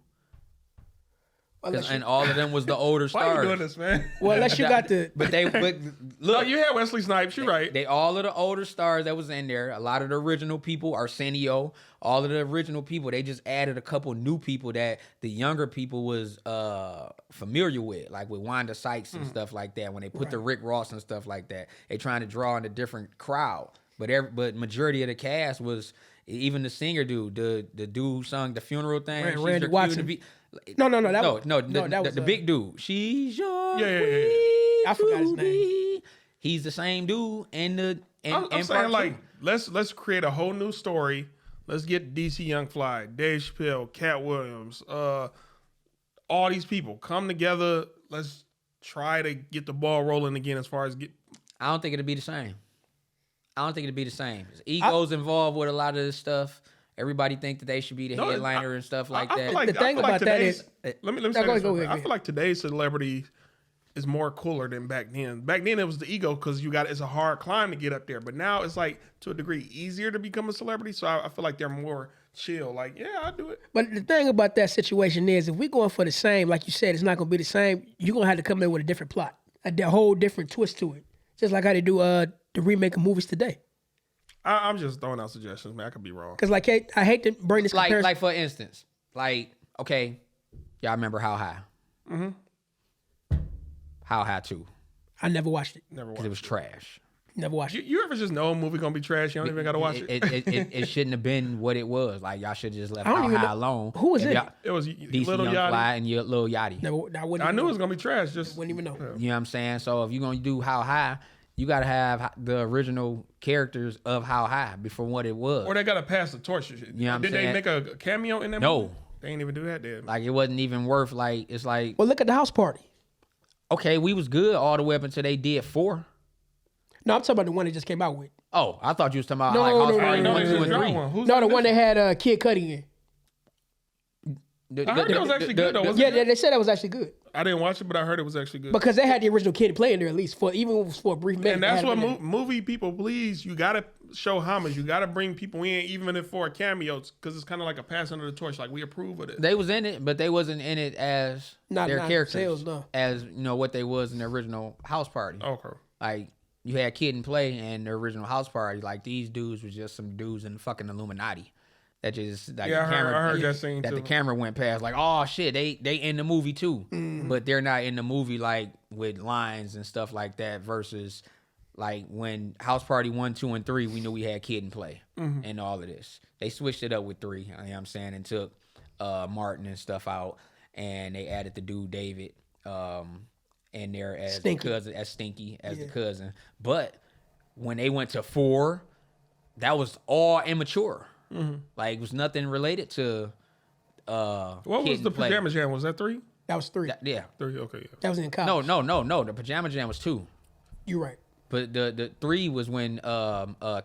And all of them was the older Why stars. you doing this, man? Well, unless you got the. But No, look, you had Wesley Snipes. You're right. They all of the older stars that was in there. A lot of the original people, Arsenio, all of the original people. They just added a couple new people that the younger people was familiar with, like with Wanda Sykes and stuff like that. When they put the Rick Ross and stuff like that, they trying to draw in a different crowd. But majority of the cast was even the singer dude, the dude who sung the funeral thing. She's Randy your Watson. queen to be- No, that the was big dude. She's your Yeah. queen I forgot his to name. be. He's the same dude in the. I'm in saying, part like, two. let's create a whole new story. Let's get DC Young Fly, Dave Chappelle, Cat Williams, all these people come together. Let's try to get the ball rolling again. As far as I don't think it'll be the same. There's egos involved with a lot of this stuff. Everybody think that they should be the headliner and stuff like I that. feel like, The thing about that is- let me No, say go this. ahead. I feel like today's celebrity is more cooler than back then. Back then it was the ego because it's a hard climb to get up there. But now it's like to a degree easier to become a celebrity. So I feel like they're more chill. Like, yeah, I'll do it. But the thing about that situation is, if we're going for the same, like you said, it's not going to be the same. You're going to have to come in with a different plot, a whole different twist to it. Just like how they do the remake of movies today. I'm just throwing out suggestions, man. I could be wrong. Because like I hate to bring this comparison. Like for instance, okay, y'all remember How High? Mm-hmm. How High 2. I never watched it. Never Because watched it was trash. Never watched it. You ever just know a movie gonna be trash? You don't even gotta watch it. It shouldn't have been what it was. Like, y'all should have just left I don't How even High know- alone. who was If in y'all- it? It was DC Little Young Yachty. Fly and your Lil Yachty. I wouldn't I even knew it know. was gonna be trash. Just Wouldn't even know. You know what I'm saying? So if you're gonna do How High, you gotta have the original characters of How High before what it was. or they gotta pass the torch. You know what I'm Did they saying? make a cameo in that? No. movie? They didn't even do that. Did Like, it wasn't even worth, like, it's like, Well, look at the house party. okay, we was good all the way up until they did 4. No, I'm talking about the one that just came out with. Oh, I thought you was talking about No, like no, House no, Party no, 1, no, 2, no, and no. 3. Who's No, the in one this? that had Kid Cudi in. I heard it was actually good, though, wasn't Yeah, they said that was actually good I didn't watch it, but I heard it was actually good. because they had the original Kid play in there at least even if it was for a brief minute. And they that's had what him in there. movie people please. You gotta show homage. You gotta bring people in, even if for cameos, because it's kind of like a pass under the torch. Like, we approve of it. They was in it, but they wasn't in it as Not their characters, themselves, no. as what they was in the original House Party. Okay. Like, you had Kid and Play and the original House Party. Like, these dudes was just some dudes in the fucking Illuminati. That just like Yeah, the camera, I heard that scene that too. the camera went past. Like, oh shit, they in the movie too, but they're not in the movie like with lines and stuff like that. Versus like when House Party 1, 2, and 3, we knew we had Kid and Play and all of this. They switched it up with 3. You know what I'm saying, and took Martin and stuff out, and they added the dude David. in there as Stinky. the cousin, as Stinky as the cousin. But when they went to 4, that was all immature. Like it was nothing related to. What Kid was the and Play. Pajama Jam? Was that 3? That was 3. Yeah. 3, okay. Yeah. That was in college. No. The Pajama Jam was 2. You're right. But the 3 was when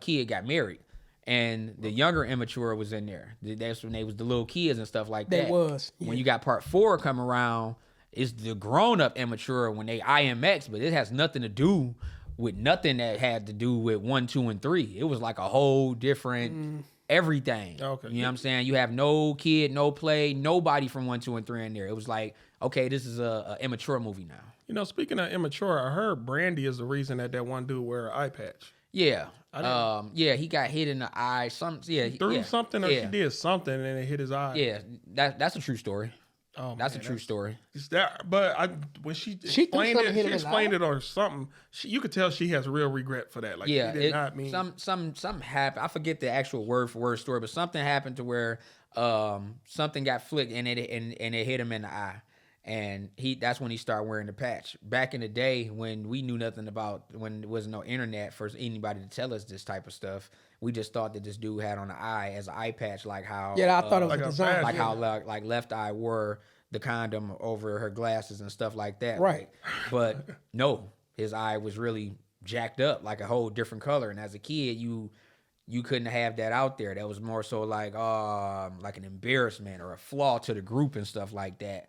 Kid got married, and the younger immature was in there. That's when they was the little kids and stuff like that. They was. When Yeah. you got part 4 come around, it's the grown up immature when they IMX, but it has nothing to do with nothing that had to do with 1, 2, and 3. It was like a whole different everything. Okay. You know what I'm saying? You have no kid, no play, nobody from 1, 2, and 3 in there. It was like, okay, this is a immature movie now. You know, speaking of immature, I heard Brandy is the reason that one dude wear an eye patch. Yeah. He got hit in the eye. Threw something or she did something and it hit his eye. Yeah, that's a true story. Oh, That's man, a true story. It's that, but when she threw explained something, it, hit she him in the explained eye? it or something. You could tell she has real regret for that. Like Yeah, she did not mean something happened. I forget the actual word for word story, but something happened to where something got flicked and it hit him in the eye. And that's when he started wearing the patch. Back in the day when we knew nothing about, when there wasn't no internet for anybody to tell us this type of stuff, we just thought that this dude had on the eye as an eye patch, like how Yeah, I thought it was like a a design. badge, like yeah. how like Left Eye wore the condom over her glasses and stuff like that. Right. But no, his eye was really jacked up, like a whole different color. And as a kid, you couldn't have that out there. That was more so like an embarrassment or a flaw to the group and stuff like that.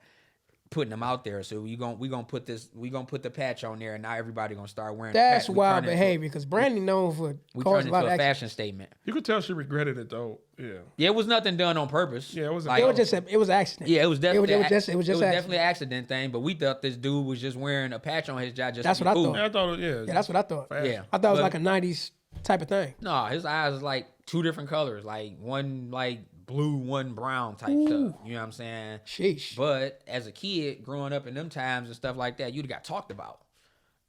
Putting them out there, so we gonna put the patch on there, and now everybody gonna start wearing. That's the patch. wild behavior because Brandy known for We causing turned a lot into of a action. fashion statement. You could tell she regretted it though. Yeah. Yeah, it was nothing done on purpose. Yeah, it was like, It was an accident. yeah, it was definitely it was just accident. definitely an accident thing. But we thought this dude was just wearing a patch on his jaw. Just That's to what be I cool. thought. Yeah, I thought Yeah, that's what I thought. Fashion. Yeah, I thought it was But- like a 90s type of thing. No, his eyes is like 2 different colors, like one like blue, one brown type stuff. You know what I'm saying? Sheesh. But as a kid growing up in them times and stuff like that, you'd got talked about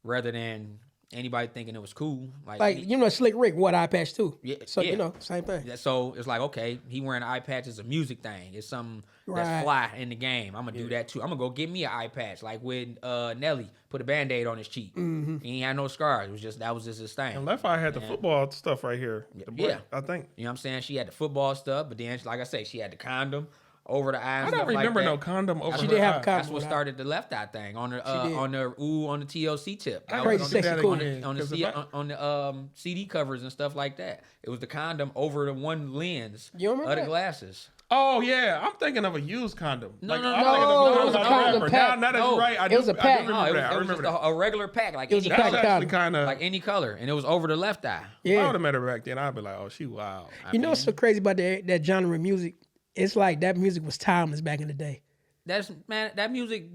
rather than anybody thinking it was cool. Like, you know, Slick Rick wore the eye patch too. Yeah, So, yeah. you know, same thing. So it's like, okay, he wearing an eye patch is a music thing. It's something Right. that's fly in the game. I'm gonna do that too. I'm gonna go get me an eye patch, like when Nelly put a Band-Aid on his cheek. Mm-hmm. He ain't had no scars. It was just that was just his thing. And Left Eye had the football stuff right here. The break, Yeah. I think. You know what I'm saying? She had the football stuff, but then, like I say, she had the condom over the eye. And I don't stuff remember like that. no condom over She her did have a eye. condom. That's what started the Left Eye thing on the did. on the TLC tip. That Crazy was Sexy that Cool. again. on the 'Cause C- if I- on the CD covers and stuff like that. It was the condom over the one lens You remember of the that? glasses. Oh yeah, I'm thinking of a used condom. No, like, no, I'm no, thinking it of was a the condom wrapper. pack. Now that No, is right. I it was do, a pack. I do No, remember it that. I was remember just that. a regular pack, like It was any a That's pack color, actually kind of. like any color, and it was over the left eye. I Yeah. would have met her back then. I'd be like, oh, she wild. You know what's so crazy about that genre of music? It's like that music was timeless back in the day. That's man, that music.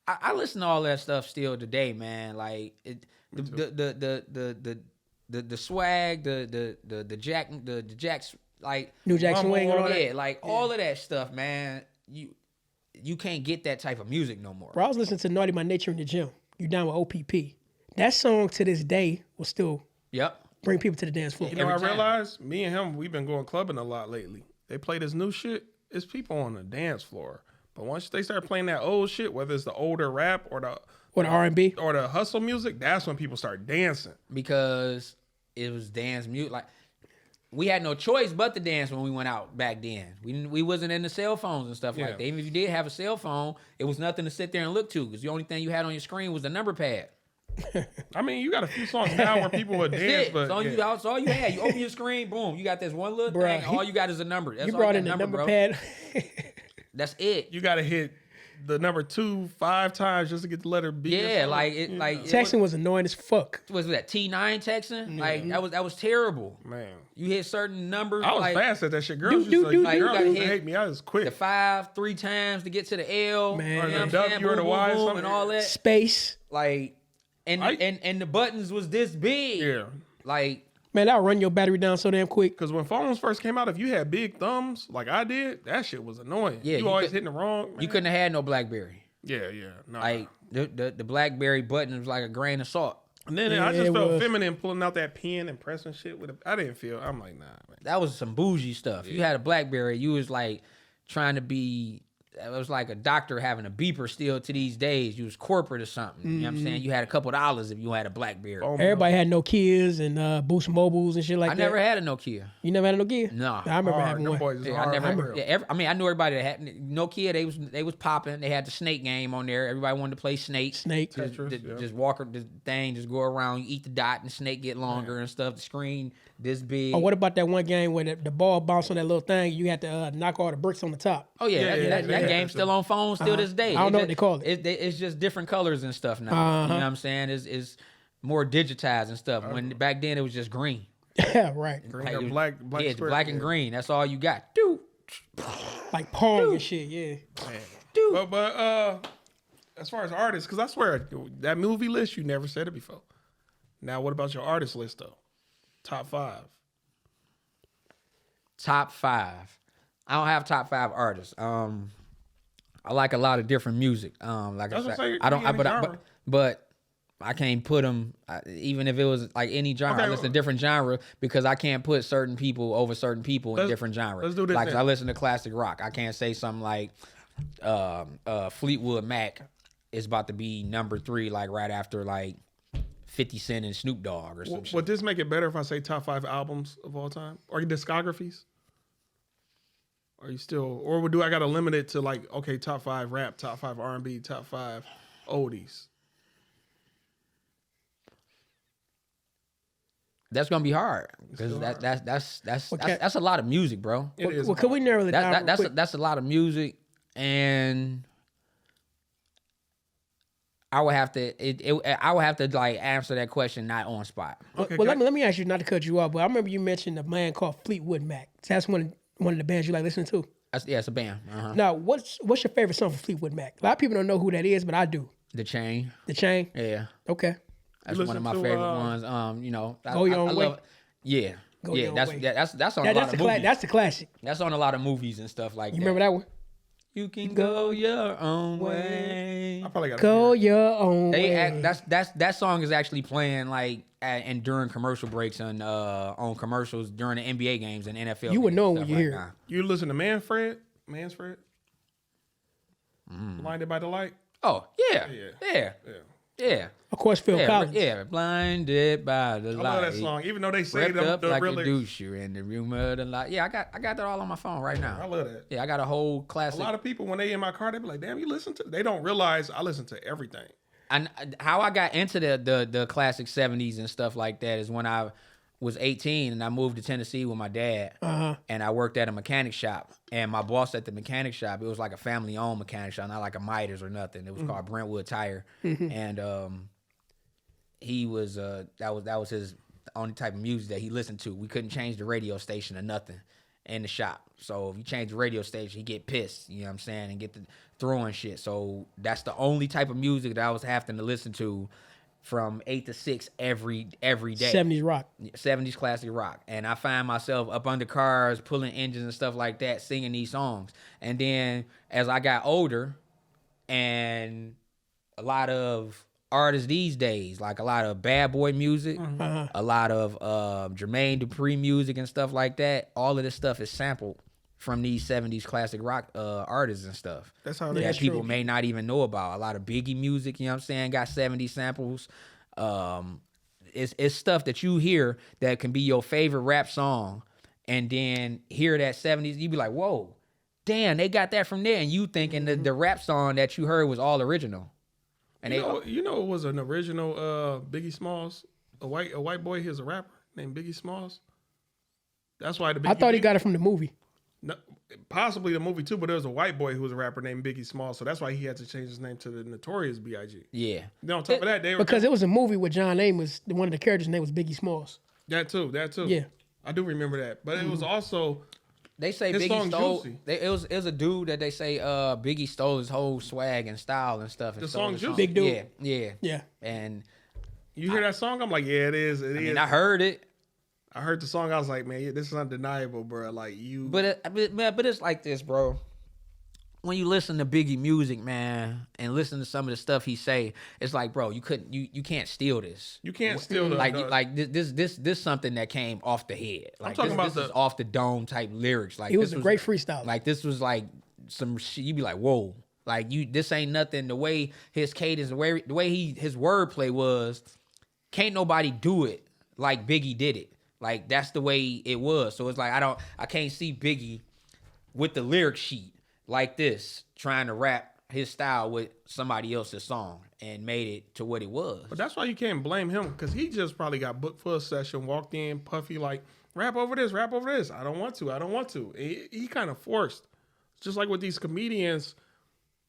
I listen to all that stuff still today, man. Like the swag, the jacks, like New Jack Rumble, Swing and all yeah, that. like all of that stuff, man. You can't get that type of music no more. Bro, I was listening to Naughty by Nature in the gym. You down with OPP. That song to this day will still Yep. bring people to the dance floor. You know, Every I time. realized me and him, we've been going clubbing a lot lately. They play this new shit. It's people on the dance floor. But once they start playing that old shit, whether it's the older rap or the R&B. or the hustle music, that's when people start dancing. Because it was dance music. Like we had no choice but to dance when we went out back then. We wasn't in the cell phones and stuff Yeah. like that. Even if you did have a cell phone, it was nothing to sit there and look to because the only thing you had on your screen was the number pad. I mean, you got a few songs now where people would That's dance, it. but That's all you had. You open your screen, boom, you got this one little Bruh, thing. All you got is a number. That's You all brought got, in the number bro. pad. That's it. you got to hit the number 2 5 times just to get the letter B. or Yeah, something. like it. Like it Texting was annoying as fuck. was that T9 texting? Mm-hmm. Like that was terrible. Man, You hit certain numbers. I was like, fast at that shit. Girls Do, used do, to, do, like, do, girls do. used to hate me. I was the quick. 5 3 times to get to the L, Man. you Or know the what I'm W saying? or the Boom, Y, boom, boom, something. and all that. Space. Like, and the buttons was this big. Yeah. Like, Man, that'll run your battery down so damn quick. Because when phones first came out, if you had big thumbs like I did, that shit was annoying. Yeah, you you always could- hitting the wrong. Man. you couldn't have had no BlackBerry. Yeah, yeah. No. Like the BlackBerry button was like a grain of salt. and then Yeah, I just it felt was. feminine pulling out that pen and pressing shit with it. I didn't feel. I'm like, nah, man. That was some bougie stuff. You had a BlackBerry, you was like trying to be it was like a doctor having a beeper still to these days. You was corporate or something. You know what I'm saying? You had a couple $2 if you had a BlackBerry. Everybody had Nokias and Boost Mobiles and shit like I that. never had a Nokia. You never had a Nokia? No. I remember having Them one. boys is Yeah, I hard never. for real. Yeah, I mean, I knew everybody that had Nokia. They was popping. They had the Snake game on there. Everybody wanted to play Snake. Snake. Just walk the thing, just go around. You eat the dot, and the snake get longer and stuff. The screen this big. Or what about that one game where the ball bounced on that little thing? You had to knock all the bricks on the top. Oh yeah, Yeah, that yeah, game's still on phones still this day. I don't know what they call it. It's just different colors and stuff now. You know what I'm saying? It's more digitized and stuff. When back then it was just green. Yeah, right. Green Like, or it- black Yeah, it's square. black and green. That's all you got. Dude. Like Pong and shit, yeah. But as far as artists, because I swear that movie list, you never said it before. Now, what about your artist list though? Top 5. Top 5. I don't have top 5 artists. I like a lot of different music. Like That's I what said, I'm saying, I don't. any genre. But I can't put them. Even if it was like any genre, I Okay, listen to different genre because I can't put certain people over certain people in Let's- different genres. let's do this Like then. I listen to classic rock. I can't say something like Fleetwood Mac is about to be number 3, like right after like 50 Cent and Snoop Dogg or some shit. Would this make it better if I say top 5 albums of all time or discographies? Are you still, or do I got to limit it to like, okay, top 5 rap, top 5 R&B, top 5 oldies? That's gonna be hard because that's a lot of music, bro. It is. Well, could we narrow it down? That's a lot of music, and I would have to I would have to like answer that question not on spot. Okay, Well, good. let me ask you, not to cut you off, but I remember you mentioned a man called Fleetwood Mac. That's one of the bands you like listening to. It's a band. Now, what's your favorite song from Fleetwood Mac? A lot of people don't know who that is, but I do. The Chain, The Chain. yeah, Okay. that's You one of my listen to, favorite ones. You know, Go Your Own Way? Yeah, Go Your Own that's Way. that's on a lot That's of the movies. that's the classic. That's on a lot of movies and stuff like You that. remember that one? You can go your own way. I probably got Go your own They way. that song is actually playing like and during commercial breaks and on commercials during the NBA games and NFL. You would games know and when stuff you like hear it. that. You listen to Mansfred? Blinded by the Light? Oh yeah, Yeah. yeah. Of course, Phil Yeah, Collins. yeah, blinded by the I light. love that song, even though they say Wrapped up the like really. a douche, you're in the room of the light. Yeah, I got that all on my phone right now. I love that. Yeah, I got a whole A classic. lot of people when they in my car, they be like, "Damn, you listen to?" They don't realize I listen to everything. And how I got into the classic 70s and stuff like that is when I was 18 and I moved to Tennessee with my dad, and I worked at a mechanic shop. And my boss at the mechanic shop, it was like a family-owned mechanic shop, not like a Midas or nothing. It was called Brentwood Tire, and he was that was his only type of music that he listened to. We couldn't change the radio station or nothing in the shop. So if you change the radio station, he get pissed, you know what I'm saying, and get the throwing shit. So that's the only type of music that I was having to listen to from 8 to 6 every day. 70s rock. 70s classic rock. And I find myself up under cars, pulling engines and stuff like that, singing these songs. And then as I got older, and a lot of artists these days, like a lot of bad boy music, a lot of Jermaine Dupri music and stuff like that, all of this stuff is sampled from these 70s classic rock artists and stuff. That's how that they people true. may not even know about. A lot of Biggie music, you know what I'm saying, got 70 samples. It's stuff that you hear that can be your favorite rap song, and then hear that 70s, you be like, whoa, damn, they got that from there, and you thinking the rap song that you heard was all original. And You know, it was an original Biggie Smalls, a white boy. He was a rapper named Biggie Smalls. That's why the Biggie, I thought he got it from the movie. no, possibly the movie too, but there was a white boy who was a rapper named Biggie Smalls, so that's why he had to change his name to the Notorious B.I.G. yeah. Then on top of that, they were Because it was a movie with John Amos. One of the characters' name was Biggie Smalls. that too. Yeah. I do remember that, but it was also They say His Biggie song stole. Juicy. It was a dude that they say Biggie stole his whole swag and style and stuff. And The stole song his Juicy. Big dude. Yeah. Yeah. And you hear that song. I'm like, yeah, it is. It I is. mean, I heard it, I heard the song. I was like, man, yeah, this is undeniable, bro. Like you, but it's like this, bro. When you listen to Biggie music, man, and listen to some of the stuff he say, it's like, bro, you can't steal this. you can't steal the Like this something that came off the head. Like talking about this is off the dome type lyrics. Like He was this a great freestyler. Like this was like some shit. You be like, whoa, like this ain't nothing. The way his cadence, the way his wordplay was, can't nobody do it like Biggie did it. Like that's the way it was. So it's like I can't see Biggie with the lyric sheet like this trying to rap his style with somebody else's song and made it to what it was. But that's why you can't blame him, because he just probably got booked for a session, walked in, puffy, like, rap over this. I don't want to. He kind of forced. Just like with these comedians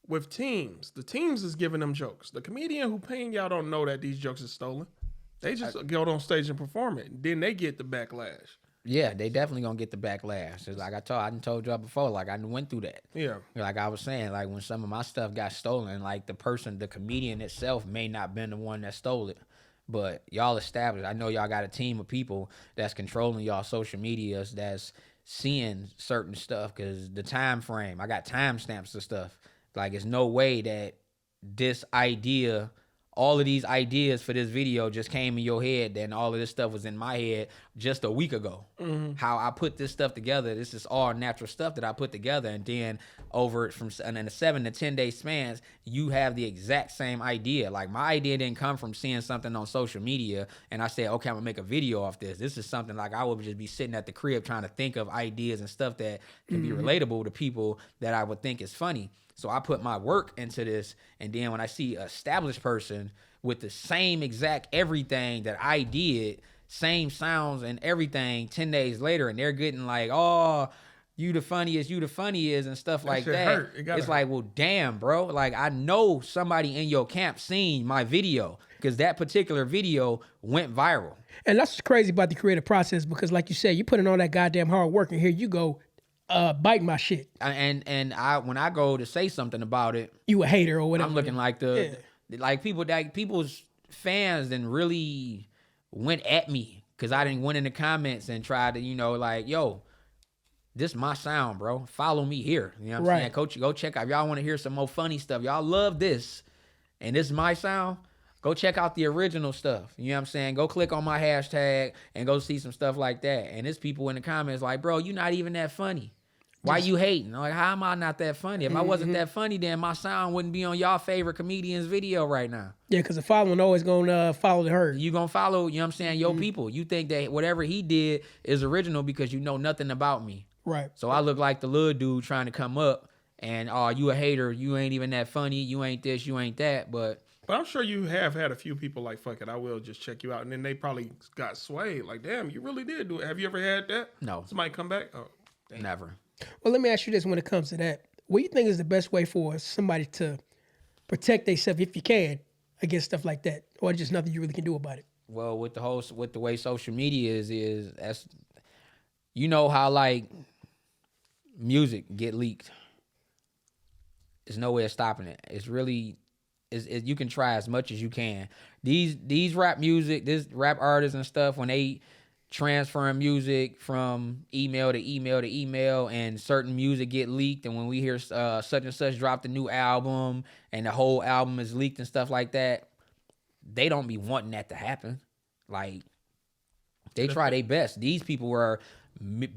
with teams. The teams is giving them jokes. The comedian who paying y'all don't know that these jokes are stolen. They just go on stage and perform it. Then they get the backlash. Yeah, they definitely gonna get the backlash. It's like I told y'all before, like I went through that. Yeah. Like I was saying, like when some of my stuff got stolen, like the comedian itself may not been the one that stole it. But y'all established. I know y'all got a team of people that's controlling y'all social medias, that's seeing certain stuff, because the time frame, I got timestamps of stuff. Like it's no way that this idea, all of these ideas for this video just came in your head, then all of this stuff was in my head just a week ago. Mm-hmm. How I put this stuff together, this is all natural stuff that I put together, and then over from in a 7 to 10 day spans, you have the exact same idea. Like my idea didn't come from seeing something on social media and I said, okay, I'm gonna make a video off this. This is something like I would just be sitting at the crib trying to think of ideas and stuff that can be relatable to people that I would think is funny. So I put my work into this, and then when I see an established person with the same exact everything that I did, same sounds and everything 10 days later, and they're getting like, oh, you the funniest, and stuff like that. It's like, well, damn, bro. Like, I know somebody in your camp seen my video, because that particular video went viral. And that's what's crazy about the creative process, because like you said, you put in all that goddamn hard work, and here you go, bite my shit. And I when I go to say something about it, you a hater or whatever. I'm looking like people's fans then really went at me because I didn't went in the comments and tried to, like, yo, this my sound, bro. Follow me here. You know what I'm saying? Coach, go check out. Y'all want to hear some more funny stuff. Y'all love this. And this is my sound. Go check out the original stuff. You know what I'm saying? Go click on my hashtag and go see some stuff like that. And there's people in the comments like, bro, you not even that funny. Why you hating? Like, how am I not that funny? If I wasn't that funny, then my sound wouldn't be on y'all favorite comedian's video right now. Yeah, because the following always going to follow the herd. You going to follow, you know what I'm saying, your people. You think that whatever he did is original because you know nothing about me. Right. So I look like the little dude trying to come up and, oh, you a hater. You ain't even that funny. You ain't this. You ain't that. But I'm sure you have had a few people like, fuck it, I will just check you out. And then they probably got swayed. Like, damn, you really did do it. Have you ever had that? No. Somebody come back? Oh, damn. Never. Well, let me ask you this when it comes to that. What do you think is the best way for somebody to protect themselves, if you can, against stuff like that? Or just nothing you really can do about it? Well, with the way social media is that's, you know how, like, music get leaked. There's no way of stopping it. It's really, you can try as much as you can. These rap music, this rap artists and stuff, when they transferring music from email to email to email, and certain music get leaked, and when we hear such and such dropped a new album and the whole album is leaked and stuff like that, they don't be wanting that to happen. Like, they try their best. These people were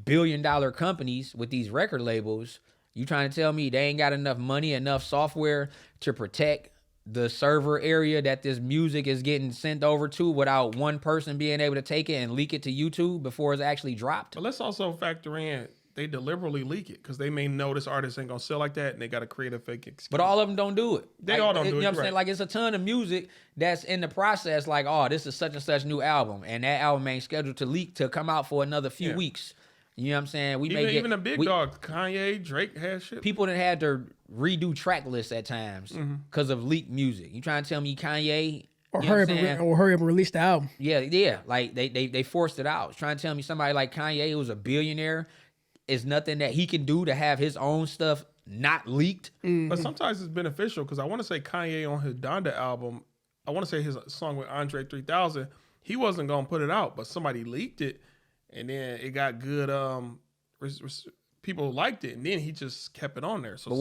billion-dollar companies with these record labels. You trying to tell me they ain't got enough money, enough software to protect the server area that this music is getting sent over to without one person being able to take it and leak it to YouTube before it's actually dropped? But let's also factor in, they deliberately leak it because they may know this artist ain't gonna sell like that, and they got to create a fake excuse. But all of them don't do it. They all don't do it. You know what I'm saying? Right. Like, it's a ton of music that's in the process, like, oh, this is such and such new album, and that album ain't scheduled to come out for another few weeks. You know what I'm saying? Even the big dogs, Kanye, Drake had shit. People that had to redo track lists at times because of leaked music. You trying to tell me Kanye or hurry up and release the album? Yeah. Like they forced it out. Trying to tell me somebody like Kanye, who's a billionaire, is nothing that he can do to have his own stuff not leaked. But sometimes it's beneficial, because I want to say Kanye on his Donda album, I want to say his song with Andre 3000, he wasn't gonna put it out, but somebody leaked it. And then it got good. People liked it, and then he just kept it on there. So, but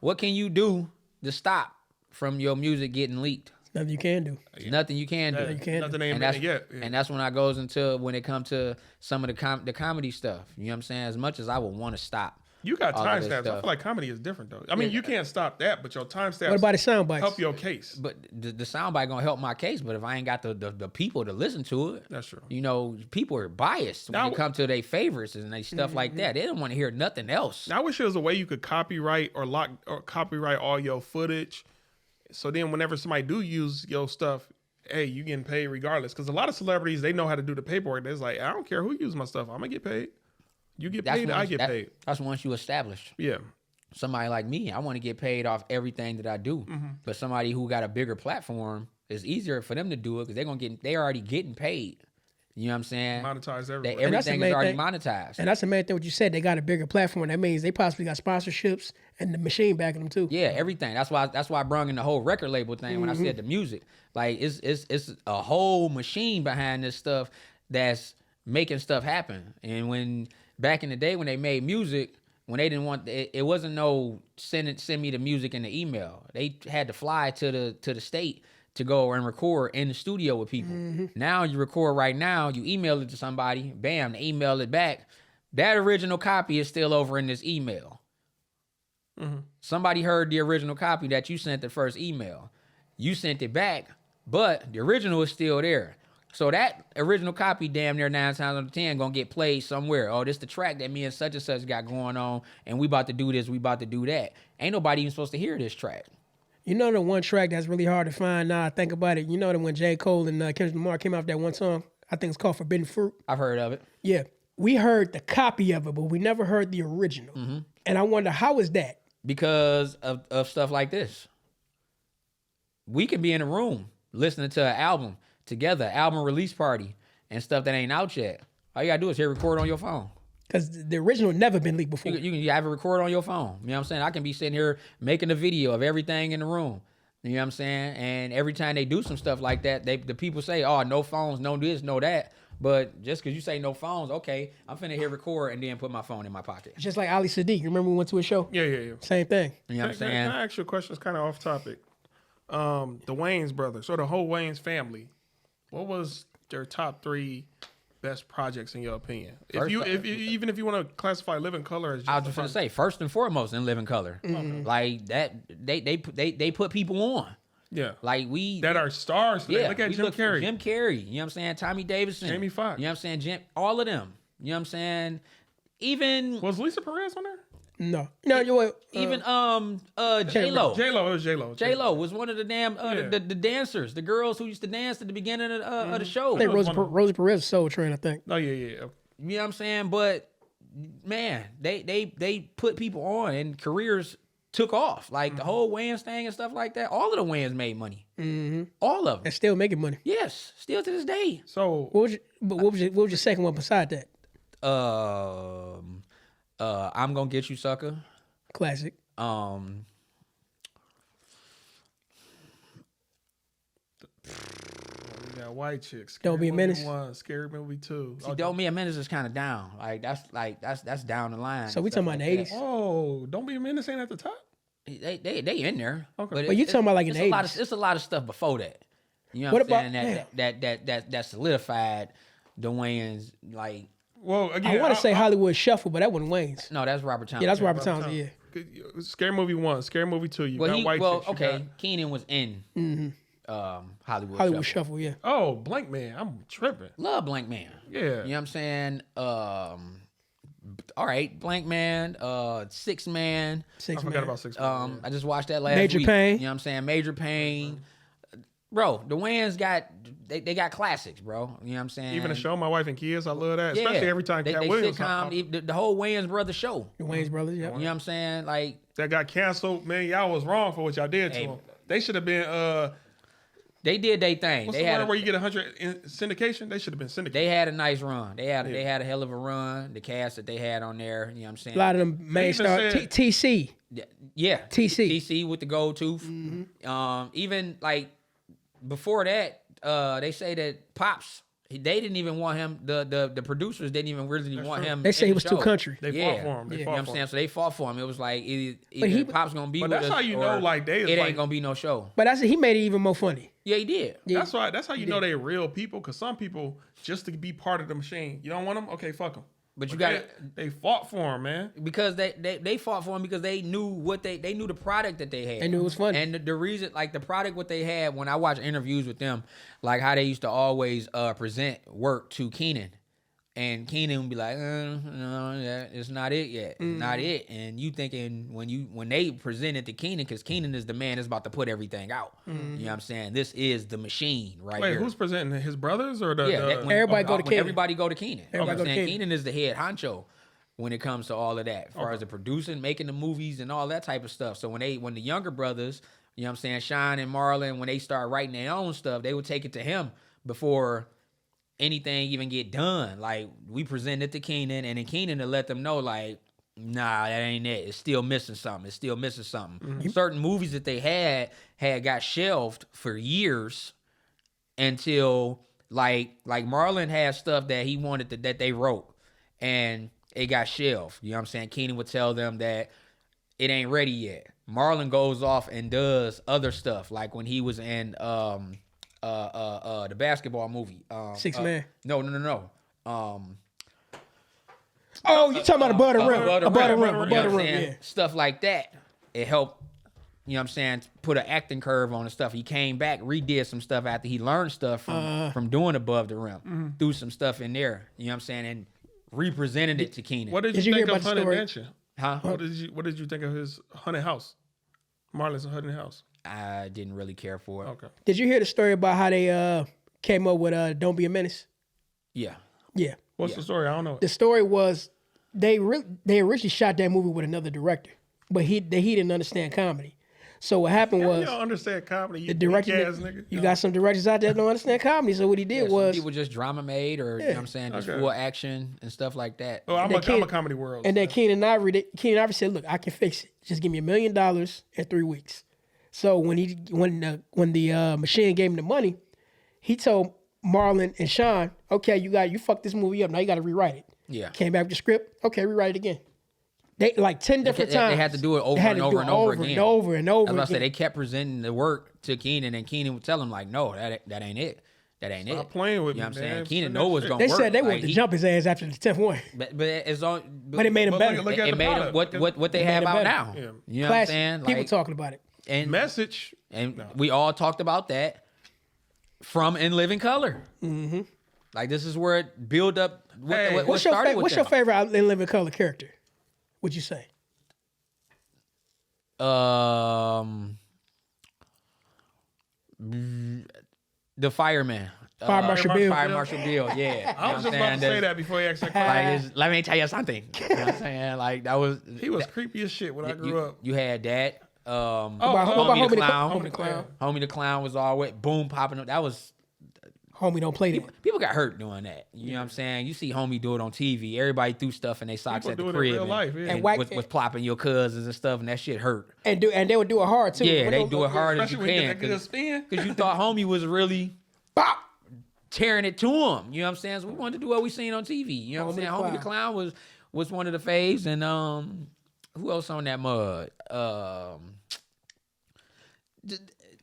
what can you do to stop from your music getting leaked? Nothing you can do. Nothing you can do. Nothing ain't written yet. Yeah. And that's when I goes into when it comes to some of the comedy stuff. You know what I'm saying? As much as I would want to stop You got all of this timestamps. I stuff. feel like comedy is different though. I mean, you can't stop that, but your timestamps What about the sound bites? help your case. But the soundbite gonna help my case. But if I ain't got the people to listen to it, That's true. You know, people are biased when Now- it comes to their favorites and they stuff like that. They don't want to hear nothing else. I wish there was a way you could copyright or copyright all your footage. So then whenever somebody do use your stuff, hey, you getting paid regardless. Because a lot of celebrities, they know how to do the paperwork. They're like, I don't care who uses my stuff. I'm going to get paid. You get paid, I get paid. That's once you establish. Yeah. Somebody like me, I want to get paid off everything that I do. But somebody who got a bigger platform, it's easier for them to do it because they're already getting paid. You know what I'm saying? Monetize They, everywhere. everything is already monetized. And that's the main thing. What you said, they got a bigger platform. That means they possibly got sponsorships and the machine backing them too. Yeah, everything. That's why I brung in the whole record label thing when I said the music. Like it's a whole machine behind this stuff that's making stuff happen. And when back in the day when they made music, when they didn't want it wasn't no send me the music in the email. They had to fly to the state to go and record in the studio with people. Now you record right now, you email it to somebody, bam, they email it back. That original copy is still over in this email. Somebody heard the original copy that you sent the first email. You sent it back, but the original is still there. So that original copy, damn near 9 times out of 10, gonna get played somewhere. Oh, this the track that me and such got going on, and we about to do this, we about to do that. Ain't nobody even supposed to hear this track. You know the one track that's really hard to find now I think about it? You know that when J. Cole and Kendrick Lamar came out with that one song? I think it's called Forbidden Fruit. I've heard of it. Yeah. We heard the copy of it, but we never heard the original. And I wonder, how is that? Because of stuff like this. We can be in a room listening to an album together, album release party, and stuff that ain't out yet. All you gotta do is hit record on your phone. Because the original never been leaked before. You can have it record on your phone. You know what I'm saying? I can be sitting here making a video of everything in the room. You know what I'm saying? And every time they do some stuff like that, the people say, oh, no phones, no this, no that. But just because you say no phones, okay, I'm finna hit record and then put my phone in my pocket. Just like Ali Sadiq. You remember we went to a show? Yeah. Same thing. You know what I'm saying? Can I ask you a question? It's kind of off topic. The Wayans brothers, or the whole Wayans family, what was their top 3 best projects in your opinion? Even if you want to classify Living Color as just I was just gonna say, first and foremost in Living Color. Like that, they put people on. Yeah. Like we that are stars today. Yeah, Look at we Jim look for Carrey. Jim Carrey, you know what I'm saying? Tommy Davidson. Jamie Foxx. You know what I'm saying? All of them. You know what I'm saying? Even Was Lisa Perez on there? No, you were, even J-Lo. J-Lo, it was J-Lo. J-Lo was one of the damn the dancers, the girls who used to dance at the beginning of the show. I think was one of Rosa Perez was Soul Train, I think. Oh yeah. You know what I'm saying? But man, they put people on and careers took off. Like the whole Wayans thing and stuff like that. All of the Wayans made money. All of them. And still making money. Yes, still to this day. So What was your second one beside that? I'm Gonna Get You, Sucker. Classic. we got White Chicks. Don't Be a Menace. Movie 1, Scary Movie 2. See, Don't Be a Menace is kind of down. That's down the line. So we talking about the 80s. Oh, Don't Be a Menace ain't at the top? They in there. Okay. But you talking about like in the 80s. It's a lot of stuff before that. You know What what I'm about- saying? That solidified the Wayans. Like, Well, again, I want to say Hollywood Shuffle, but that wasn't Wayne's. no, that's Robert Thompson. Yeah, that's Robert Townsend, yeah. Scary Movie 1, Scary Movie 2. You Well, got White Chicks. you okay. got- Keenan was in Hollywood. Hollywood Shuffle. Shuffle, yeah. Oh, Blank Man. I'm tripping. Love Blank Man. Yeah. You know what I'm saying? All right, Blank Man, 6 Man. Six I forgot Man. about 6 I just watched that last Major week. Pain. You know what I'm saying? Major Pain. Bro, the Wayans got they got classics, bro. You know what I'm saying? Even a show, My Wife and Kids, I love that. Yeah. Especially every time they Cat Williams sitcom, the whole Wayans Brothers show. The Wayne's brothers, yeah. You know what I'm saying? Like, that got canceled. Man, y'all was wrong for what y'all did to Hey. them. They should have been, they did their thing. what's They the had word where you get 100 in syndication? They should have been syndicated. they had a nice run. They had a hell of a run. The cast that they had on there, you know what I'm saying? A lot of them main even stars. said- TC. Yeah. TC. TC with the gold tooth. Even like before that, they say that Pops, they didn't even want him. The producers didn't even really want him. They say in he the was too show. country. They Yeah. fought for him. They You know fought what I'm for saying? him. So they fought for him. It was like either he- Pop's gonna be But with that's us, how you or know, like, they is it like- ain't gonna be no show. But he made it even more funny. Yeah, he did. Yeah. That's how you know they real people. Because some people, just to be part of the machine, you don't want them? Okay, fuck them. But you got they fought for him, man. because they fought for him because they knew what they knew the product that they had. They knew it was funny. And the reason, like the product what they had, when I watch interviews with them, like how they used to always present work to Keenan. And Keenan would be like, no, it's not it yet. It's not it. And you thinking when they presented to Keenan, because Keenan is the man that's about to put everything out. You know what I'm saying? This is the machine right Wait, here. who's presenting? His brothers or the? Everybody go to Keenan. Everybody go to Keenan. Everybody go to Keenan. Keenan is the head honcho when it comes to all of that, as far as the producing, making the movies, and all that type of stuff. So when the younger brothers, you know what I'm saying, Sean and Marlon, when they start writing their own stuff, they would take it to him before anything even get done. Like, we present it to Keenan, and then Keenan to let them know, like, nah, that ain't it. It's still missing something. It's still missing something. Certain movies that they had got shelved for years until like Marlon had stuff that he wanted that they wrote, and it got shelved. You know what I'm saying? Keenan would tell them that it ain't ready yet. Marlon goes off and does other stuff, like when he was in the basketball movie. 6 Man. No. Oh, you talking about Above the Rim? Above the Rim, yeah. Stuff like that. It helped, you know what I'm saying, put an acting curve on the stuff. He came back, redid some stuff after he learned stuff from doing Above the Rim. Threw some stuff in there, you know what I'm saying, and represented it to Keenan. What did you think hear of about the Haunted story? Mansion? Huh? What did you think of his Haunted House? Marlon's Haunted House. I didn't really care for it. Okay. Did you hear the story about how they came up with Don't Be a Menace? Yeah. Yeah. What's the story? I don't know. The story was they originally shot that movie with another director, but he didn't understand comedy. So what happened was You don't understand comedy, you the director, weak ass nigga. you got some directors out there that don't understand comedy. So what he did Some was, people just drama made, or you know what I'm saying, just full action and stuff like that. Oh, I'm They a can't- comedy world. and then Keenan Ivory said, "Look, I can fix it. Just give me $1 million in 3 weeks." So when the machine gave him the money, he told Marlon and Sean, "Okay, you fucked this movie up. Now you got to rewrite it." Yeah. Came back with the script. Okay, rewrite it again. They like 10 different times. They had to do it over They had and to over do and it over again. and over and over As I said, again. they kept presenting the work to Keenan, and Keenan would tell him, like, no, that ain't it. That ain't Stop it. playing with You know me, what I'm saying? man. Keenan Send know that what's shit. gonna They work. said they Like, wanted to jump his ass after the 10th one. But it's on. But it made him better. Look at It the made him product. what they It have made him out better. now. Yeah. You know what I'm Classic. saying? People Like, talking about it. and Message. we all talked about that from In Living Color. Mm-hmm. Like, this is where it built up. Hey, What What's started with your them. favorite In Living Color character? Would you say? The fireman. Fire Marshal Bill. Fire Marshal Bill, yeah. I was just about to say that before you asked that Like, question. let me tell you something. You know what I'm saying? Like, that was... He was creepy as shit when I grew you, up. you had that. What about Homie the Clown. Homie the Clown. Homie the Clown was always boom popping up. That was... Homie don't play that. People got hurt doing that. You know what I'm saying? You see Homie do it on TV. Everybody threw stuff in their socks People at the do it in crib. real life, yeah. And whack- was plopping your cousins and stuff, and that shit hurt. And they would do it hard too. Yeah, When they do it hard as Especially you when you can. get that good spin. Because you thought Homie was really Bop! tearing it to him. You know what I'm saying? So we wanted to do what we seen on TV. You know what I'm saying? Homie the Clown was one of the faves. And who else on that mud?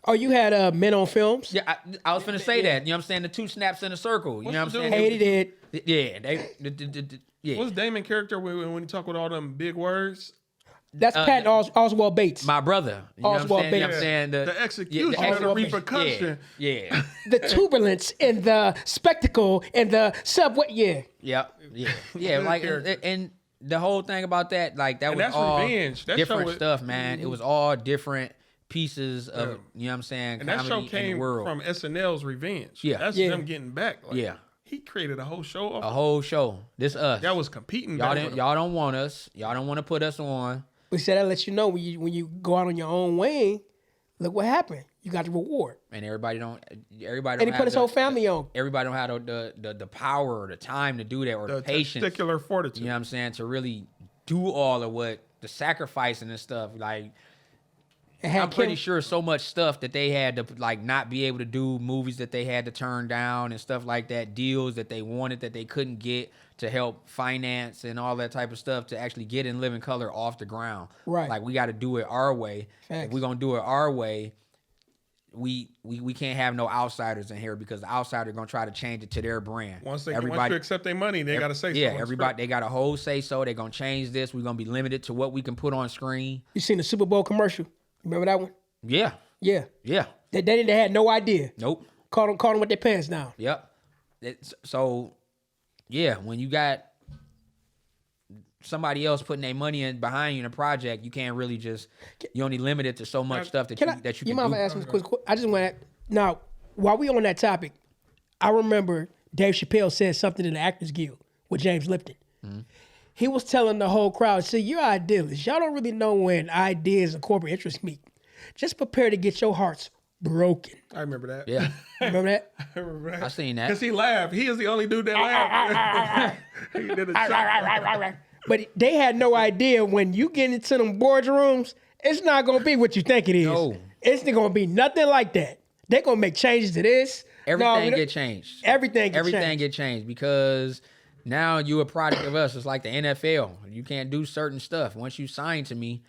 Oh, you had Men on Films. Yeah, I was finna say that. You know what I'm saying? The two snaps in a circle. You know what I'm saying? Hated it. Yeah, yeah. What's Damon character when you talk with all them big words? That's Patton Oswald Bates. My brother. You know what I'm Oswald saying? You know what Bates. I'm saying? The execution and the Oswald Bates. repercussion. Yeah. The turbulence and the spectacle and the subway. Yeah. Yeah. Like, character. and the whole thing about that, like, that And was that's all revenge. That show different was- stuff, man. It was all different pieces of, you know what I'm saying, And that show comedy in came the world. from SNL's Revenge. Yeah. That's Yeah. them getting back. Like, Yeah. He created a whole show off. A whole show. This us. That was competing. y'all back didn't. with Y'all don't want us. Y'all don't want to put us on. We said that lets you know when you go out on your own wing, look what happened. You got the reward. And everybody don't. Everybody don't. And he have put his the- whole family on. Everybody don't have the power or the time to do that, or the the patience. testicular fortitude. You know what I'm saying? To really do all of what the sacrificing and stuff. Like, And had I'm pretty Kim- sure so much stuff that they had to, like, not be able to do, movies that they had to turn down and stuff like that, deals that they wanted that they couldn't get to help finance and all that type of stuff to actually get In Living Color off the ground. Right. Like, we got to do it our way. Facts. If we're going to do it our way, we can't have no outsiders in here because the outsider gonna try to change it to their brand. Once you accept their money, they gotta say yeah, so. everybody they got a whole say so. They're gonna change this. We're gonna be limited to what we can put on screen. You seen the Super Bowl commercial? Remember that one? Yeah, Yeah. yeah. They had no idea. Nope. Caught them with their pants down. Yep. So, yeah, when you got somebody else putting their money in behind you in a project, you can't really you only limited to so much stuff that you can You mind do. if I ask me quick? I just want to now while we on that topic, I remember Dave Chappelle said something in the Actors Guild with James Lipton. Mm-hmm. He was telling the whole crowd, "See, you're idealists. Y'all don't really know when ideas and corporate interests meet. Just prepare to get your hearts broken." I remember that. Yeah, Remember that? I remember that. I seen that. Because he laughed. He is the only dude that laughed. He did a shot. But they had no idea when you get into them boardrooms, it's not gonna be what you think it is. No. It's not gonna be nothing like that. They're gonna make changes to this. Everything get changed. Everything get changed because now you a product of us. It's like the NFL. You can't do certain stuff. Once you sign to me,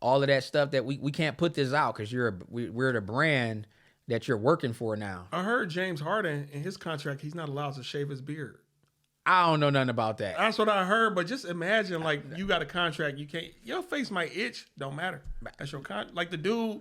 all of that stuff that we can't put this out because we're the brand that you're working for now. I heard James Harden in his contract, he's not allowed to shave his beard. I don't know nothing about that. That's what I heard, but just imagine like you got a contract, you can't. Your face might itch, don't matter. That's your like the dude.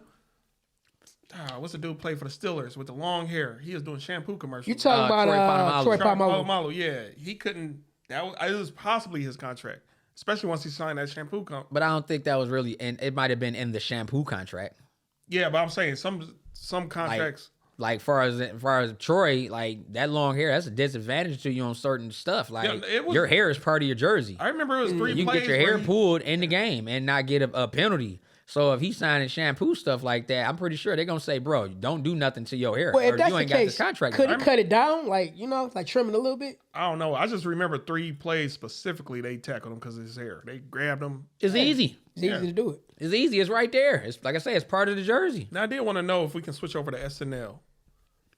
What's the dude play for the Steelers with the long hair? He was doing shampoo commercials. You talking about Troy Polamalu? Yeah, he couldn't. It was possibly his contract, especially once he signed that shampoo company. But I don't think that was really, and it might have been in the shampoo contract. Yeah, but I'm saying some contracts. Like far as Troy, like that long hair, that's a disadvantage to you on certain stuff. Like your hair is part of your jersey. I remember it was 3 You plays can get your hair pulled in the game and not get a penalty. So if he's signing shampoo stuff like that, I'm pretty sure they're gonna say, "Bro, don't do nothing to your hair, Well, if or that's you the ain't got case, this contract." could he cut it down, like like trim it a little bit? I don't know. I just remember 3 plays specifically. They tackled him because of his hair. They grabbed him. It's easy. It's easy to do it. It's easy. It's right there. It's like I say, it's part of the jersey. Now I did want to know if we can switch over to SNL.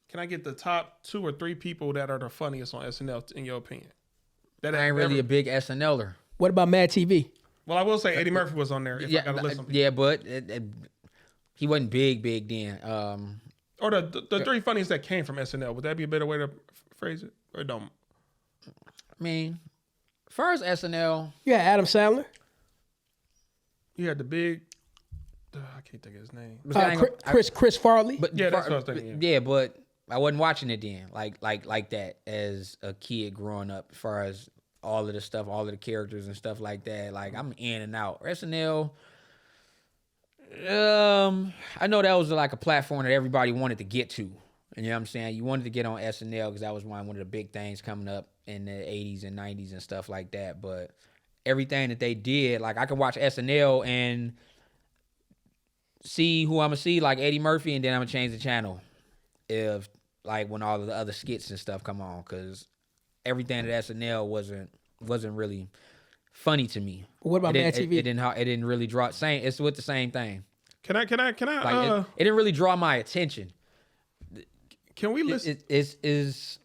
Can I get the top 2 or 3 people that are the funniest on SNL in your opinion? That I ain't really a big SNLer. What about Mad TV? Well, I will say Eddie Murphy was on there. If I gotta listen. Yeah, but he wasn't big then. Or the 3 funniest that came from SNL. Would that be a better way to phrase it? Or don't? I mean, as far as SNL, You had Adam Sandler, You had the big. I can't think of his name. Chris Farley. but Yeah, that's what I was thinking. Yeah, but I wasn't watching it then, like that as a kid growing up. As far as all of the stuff, all of the characters and stuff like that, like I'm in and out. SNL. I know that was like a platform that everybody wanted to get to. And you know what I'm saying? You wanted to get on SNL because that was one of the big things coming up in the 80s and 90s and stuff like that. But everything that they did, like I could watch SNL and see who I'm gonna see, like Eddie Murphy, and then I'm gonna change the channel if like when all of the other skits and stuff come on, because everything at SNL wasn't really funny to me. What about Mad TV? It didn't really draw. It's with the same thing. Can I? Like it didn't really draw my attention. Can we listen? It's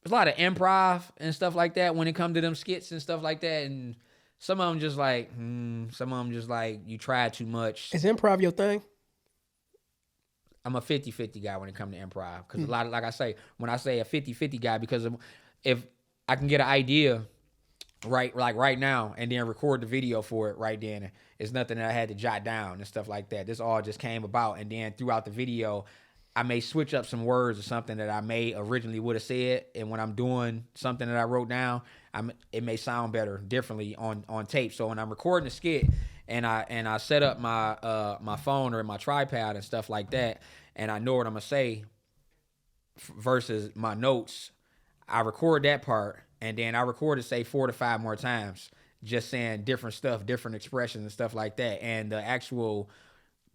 a lot of improv and stuff like that when it comes to them skits and stuff like that, and some of them just like, some of them just like you tried too much. Is improv your thing? I'm a 50-50 guy when it comes to improv because a lot of, like I say, when I say a 50-50 guy, because if I can get an idea right now and then record the video for it right then, it's nothing that I had to jot down and stuff like that. This all just came about, and then throughout the video, I may switch up some words or something that I may originally would have said, and when I'm doing something that I wrote down, it may sound better differently on tape. So when I'm recording a skit and I set up my phone or my tripod and stuff like that, and I know what I'm gonna say versus my notes, I record that part, and then I record it say 4 to 5 more times, just saying different stuff, different expressions and stuff like that. And the actual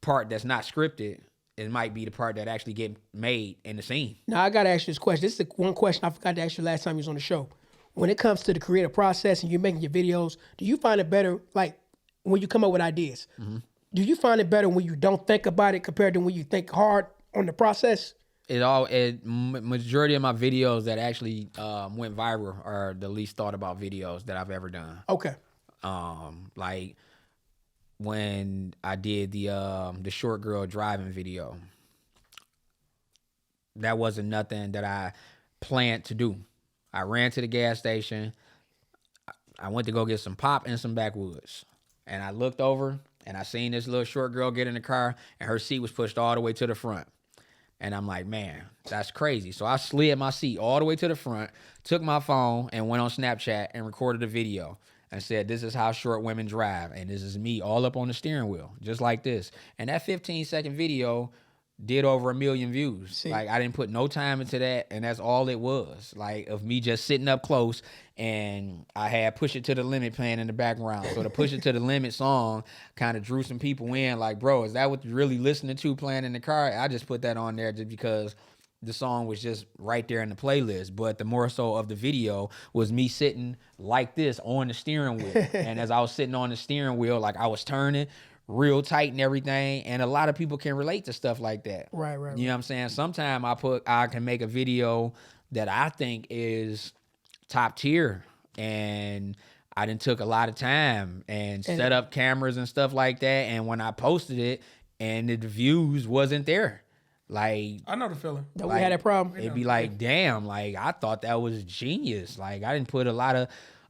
part that's not scripted, it might be the part that actually get made in the scene. Now I gotta ask you this question. This is the one question I forgot to ask you last time you was on the show. When it comes to the creative process and you're making your videos, do you find it better, like when you come up with ideas? Mm-hmm. Do you find it better when you don't think about it compared to when you think hard on the process? Majority of my videos that actually went viral are the least thought about videos that I've ever done. Okay. Like when I did the short girl driving video. That wasn't nothing that I planned to do. I ran to the gas station. I went to go get some pop and some backwoods. And I looked over and I seen this little short girl get in the car and her seat was pushed all the way to the front. And I'm like, man, that's crazy. So I slid my seat all the way to the front, took my phone and went on Snapchat and recorded a video and said, this is how short women drive. And this is me all up on the steering wheel, just like this. And that 15-second video did over 1 million views. See? Like, I didn't put no time into that, and that's all it was. Like, of me just sitting up close, and I had Push It to the Limit playing in the background. So the Push It to the Limit song kind of drew some people in. Like, bro, is that what you're really listening to playing in the car? I just put that on there just because the song was just right there in the playlist. But the more so of the video was me sitting like this on the steering wheel. And as I was sitting on the steering wheel, like I was turning real tight and everything, and a lot of people can relate to stuff like that. Right. You know what I'm saying? Sometimes I can make a video that I think is top tier, and I done took a lot of time and set up cameras and stuff like that, and when I posted it and the views wasn't there, like, I know the feeling. Don't we had that problem? it'd be like, damn, like I thought that was genius. Like I didn't put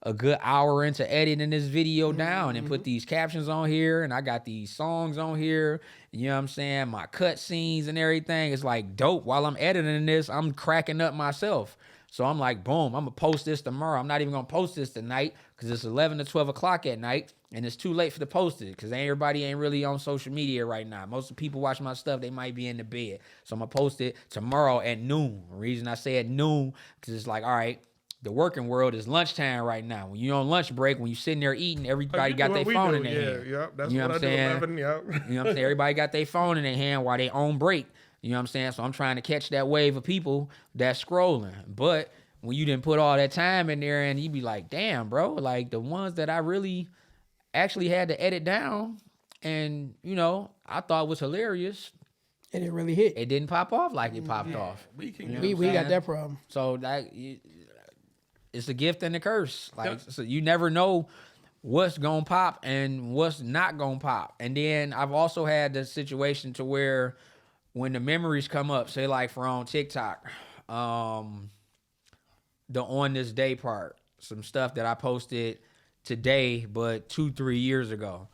a good hour into editing this video down and put these captions on here, and I got these songs on here, you know what I'm saying, my cut scenes and everything. It's like dope. While I'm editing this, I'm cracking up myself. So I'm like, boom, I'm gonna post this tomorrow. I'm not even gonna post this tonight because it's 11 to 12 o'clock at night and it's too late for the post it because everybody ain't really on social media right now. Most of the people watching my stuff, they might be in the bed. So I'm gonna post it tomorrow at noon. The reason I say at noon, because it's like, all right, the working world is lunchtime right now. When you're on lunch break, when you're sitting there eating, everybody got their phone in their hand. Yep, that's You know what I what do. I'm saying? 11, yep. You know what I'm saying? Everybody got their phone in their hand while they on break. You know what I'm saying? So I'm trying to catch that wave of people that's scrolling. But when you didn't put all that time in there and you be like, damn, bro, like the ones that I really actually had to edit down and, you know, I thought was hilarious, And it really hit. it didn't pop off like it popped off. We can You know We what I'm got saying? that problem. So that it's a gift and a curse. Like, so you never know what's gonna pop and what's not gonna pop. And then I've also had the situation to where when the memories come up, say like for on TikTok, the on this day part, some stuff that I posted today, but 2-3 years ago.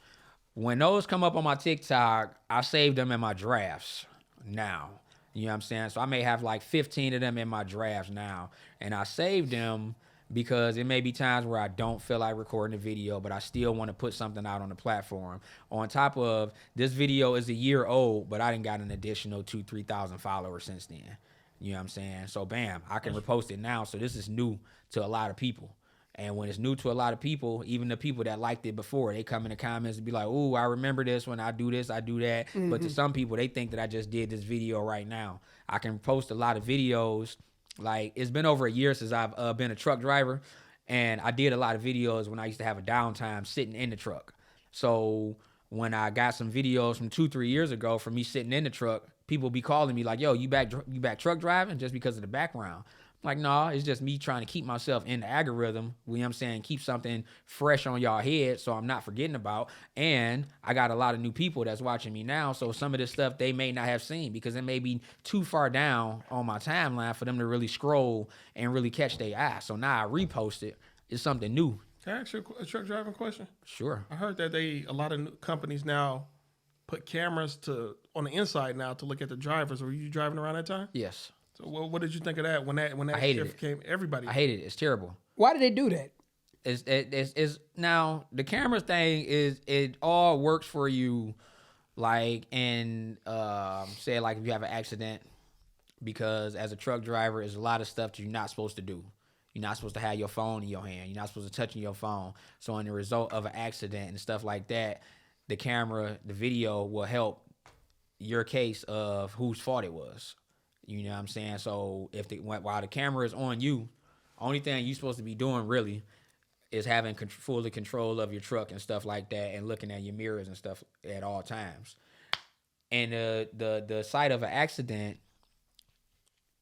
When those come up on my TikTok, I save them in my drafts now. You know what I'm saying? So I may have like 15 of them in my drafts now. And I save them because it may be times where I don't feel like recording a video, but I still want to put something out on the platform. On top of, this video is a year old, but I done got an additional 2,000-3,000 followers since then. You know what I'm saying? So bam, I can repost it now. So this is new to a lot of people. And when it's new to a lot of people, even the people that liked it before, they come in the comments and be like, ooh, I remember this when I do this, I do that. But to some people, they think that I just did this video right now. I can post a lot of videos. Like, it's been over a year since I've been a truck driver, and I did a lot of videos when I used to have a downtime sitting in the truck. So when I got some videos from 2-3 years ago from me sitting in the truck, people be calling me like, yo, you back truck driving just because of the background? I'm like, nah, it's just me trying to keep myself in the algorithm, you know what I'm saying, keep something fresh on y'all head so I'm not forgetting about. And I got a lot of new people that's watching me now, so some of this stuff they may not have seen because it may be too far down on my timeline for them to really scroll and really catch their eye. So now I repost it. It's something new. Can I ask you a truck driving question? Sure. I heard that a lot of new companies now put cameras on the inside now to look at the drivers. Were you driving around that time? Yes. So what did you think of that when that I hated shift it. came? Everybody. I hated it. It's terrible. Why did they do that? It's now the camera thing is it all works for you, like in say like if you have an accident, because as a truck driver, there's a lot of stuff that you're not supposed to do. You're not supposed to have your phone in your hand. You're not supposed to touch your phone. So in the result of an accident and stuff like that, the camera, the video will help your case of whose fault it was. You know what I'm saying? So if while the camera is on you, only thing you're supposed to be doing really is having full control of your truck and stuff like that, and looking at your mirrors and stuff at all times. And the site of an accident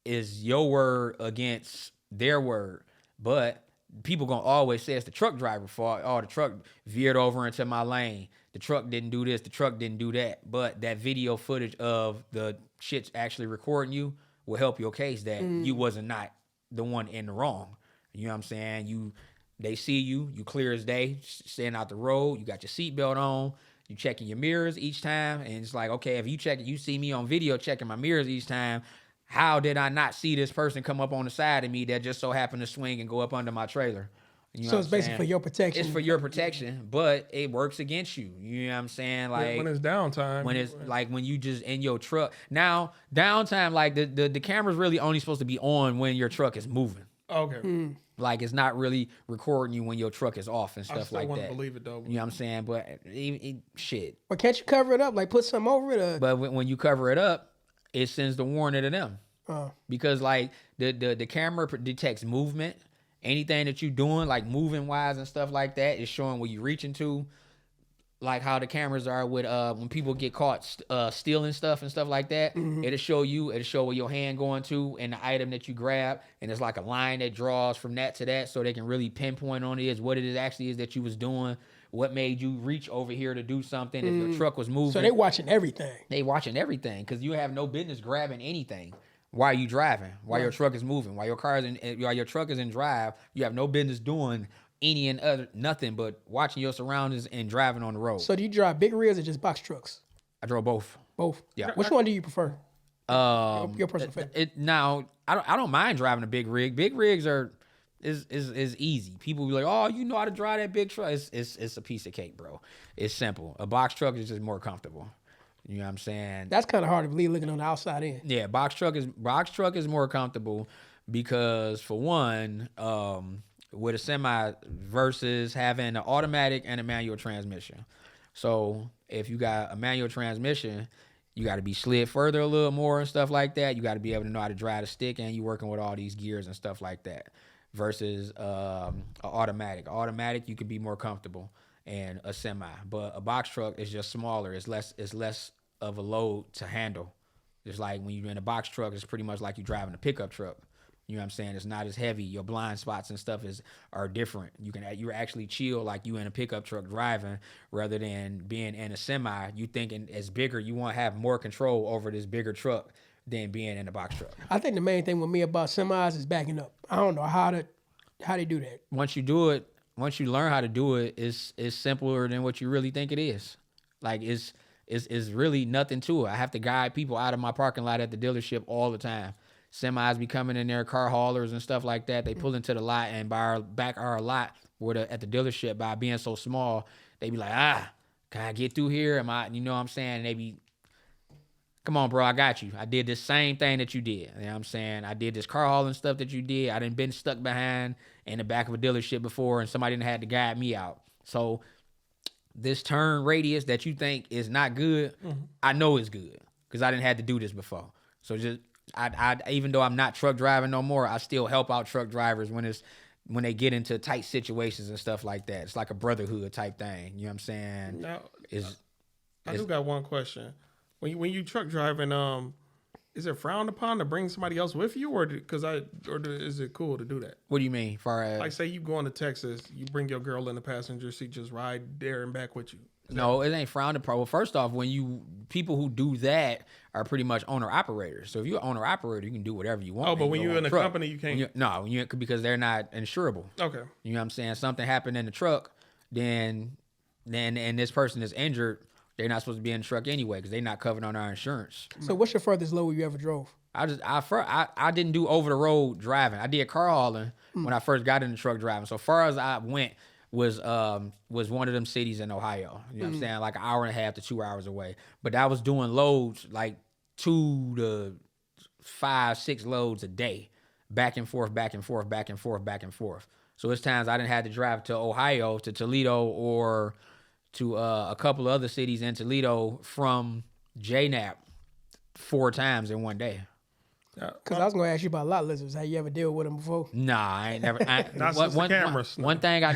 is your word against their word, but people gonna always say it's the truck driver's fault. Oh, the truck veered over into my lane. the truck didn't do this, the truck didn't do that. But that video footage of the shit's actually recording you will help your case that you wasn't not the one in the wrong. You know what I'm saying? They see you clear as day, staying out the road, you got your seatbelt on, you checking your mirrors each time, and it's like, okay, if you see me on video checking my mirrors each time, how did I not see this person come up on the side of me that just so happened to swing and go up under my trailer? You know So what it's I'm basically saying? for your protection. It's for your protection, but it works against you. You know what I'm saying? Like when it's downtime. when it's like when you just in your truck. Now, downtime, like the camera's really only supposed to be on when your truck is moving. Okay. Like it's not really recording you when your truck is off and I stuff still like want that. to believe it though. You know what I'm saying? But shit. But can't you cover it up? Like put something over it? Or? But when you cover it up, it sends the warning to them. Because like the camera detects movement. Anything that you doing, like moving wise and stuff like that, is showing where you reaching to. Like how the cameras are with when people get caught stealing stuff and stuff like that. It'll show where your hand going to and the item that you grab, and it's like a line that draws from that to that, so they can really pinpoint on what it actually is that you was doing, what made you reach over here to do something. If your truck was moving, So they watching everything. they watching everything because you have no business grabbing anything while you driving, while your truck is moving, while your truck is in drive. You have no business doing any and other nothing but watching your surroundings and driving on the road. So do you drive big rigs or just box trucks? I drove both. Both. Yeah. Which one do you prefer? Your personal favorite. Now I don't mind driving a big rig. Big rigs is easy. People be like, oh, you know how to drive that big truck. It's a piece of cake, bro. It's simple. A box truck is just more comfortable. You know what I'm saying? That's kind of hard to believe looking on the outside in. Yeah, box truck is more comfortable because for one, with a semi versus having an automatic and a manual transmission. So if you got a manual transmission, you got to be slid further a little more and stuff like that. You got to be able to know how to drive the stick, and you working with all these gears and stuff like that. Versus an automatic. Automatic, you could be more comfortable, and a semi. But a box truck is just smaller. It's less of a load to handle. It's like when you're in a box truck, it's pretty much like you're driving a pickup truck. You know what I'm saying? It's not as heavy. Your blind spots and stuff are different. You're actually chill like you in a pickup truck driving rather than being in a semi. You thinking as bigger, you want to have more control over this bigger truck than being in a box truck. I think the main thing with me about semis is backing up. I don't know how they do that. Once you do it, once you learn how to do it, it's simpler than what you really think it is. Like it's really nothing to it. I have to guide people out of my parking lot at the dealership all the time. Semis be coming in there, car haulers and stuff like that. They pull into the lot, and by our lot, at the dealership, by being so small, they be like, can I get through here? You know what I'm saying? And they be, come on, bro, I got you. I did the same thing that you did. You know what I'm saying? I did this car hauling stuff that you did. I done been stuck behind in the back of a dealership before, and somebody done had to guide me out. So this turn radius that you think is not good, I know it's good because I didn't have to do this before. So just, I even though I'm not truck driving no more, I still help out truck drivers when they get into tight situations and stuff like that. It's like a brotherhood type thing. You know what I'm saying? Now, I do got one question. When you truck driving, is it frowned upon to bring somebody else with you, or is it cool to do that? What do you mean? Far as Like, say you going to Texas, you bring your girl in the passenger seat, just ride there and back with you. No, it ain't frowned upon. Well, first off, people who do that are pretty much owner operators. So if you're an owner operator, you can do whatever you want. Oh, but when you're in a truck. company, you can't. Because they're not insurable. Okay. You know what I'm saying? Something happened in the truck, then and this person is injured, they're not supposed to be in the truck anyway because they're not covered on our insurance. So what's your furthest load you ever drove? I didn't do over the road driving. I did car hauling when I first got into truck driving. So far as I went was one of them cities in Ohio. You know what I'm saying? Like an hour and a half to 2 hours away. But I was doing loads like 2 to 5, 6 loads a day. Back and forth, back and forth, back and forth, back and forth. So it's times I didn't have to drive to Ohio, to Toledo, or to a couple of other cities in Toledo from JNAP 4 times in one day. Because I was going to ask you about lot lizards. Have you ever dealt with them before? Nah, I ain't never. Not since the cameras. One thing I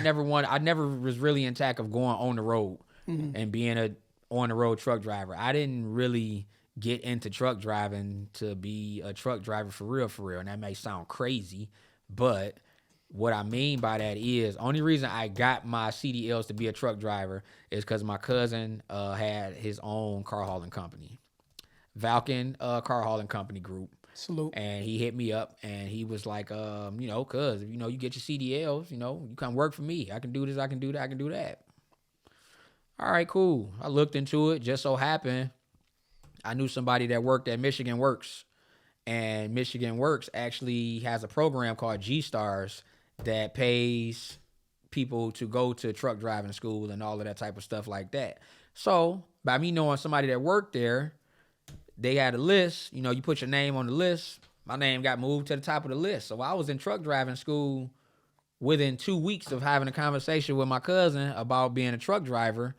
never was really in tack of going on the road and being a on the road truck driver. I didn't really get into truck driving to be a truck driver for real. And that may sound crazy, but What I mean by that is, only reason I got my CDLs to be a truck driver is because my cousin had his own car hauling company, Valken Car Hauling Company Group. Salute. And he hit me up and he was like, cuz, you get your CDLs, you come work for me. I can do this, I can do that, I can do that. All right, cool. I looked into it. Just so happened, I knew somebody that worked at Michigan Works. And Michigan Works actually has a program called G-Stars that pays people to go to truck driving school and all of that type of stuff like that. So by me knowing somebody that worked there, they had a list. You put your name on the list. My name got moved to the top of the list. So I was in truck driving school within 2 weeks of having a conversation with my cousin about being a truck driver,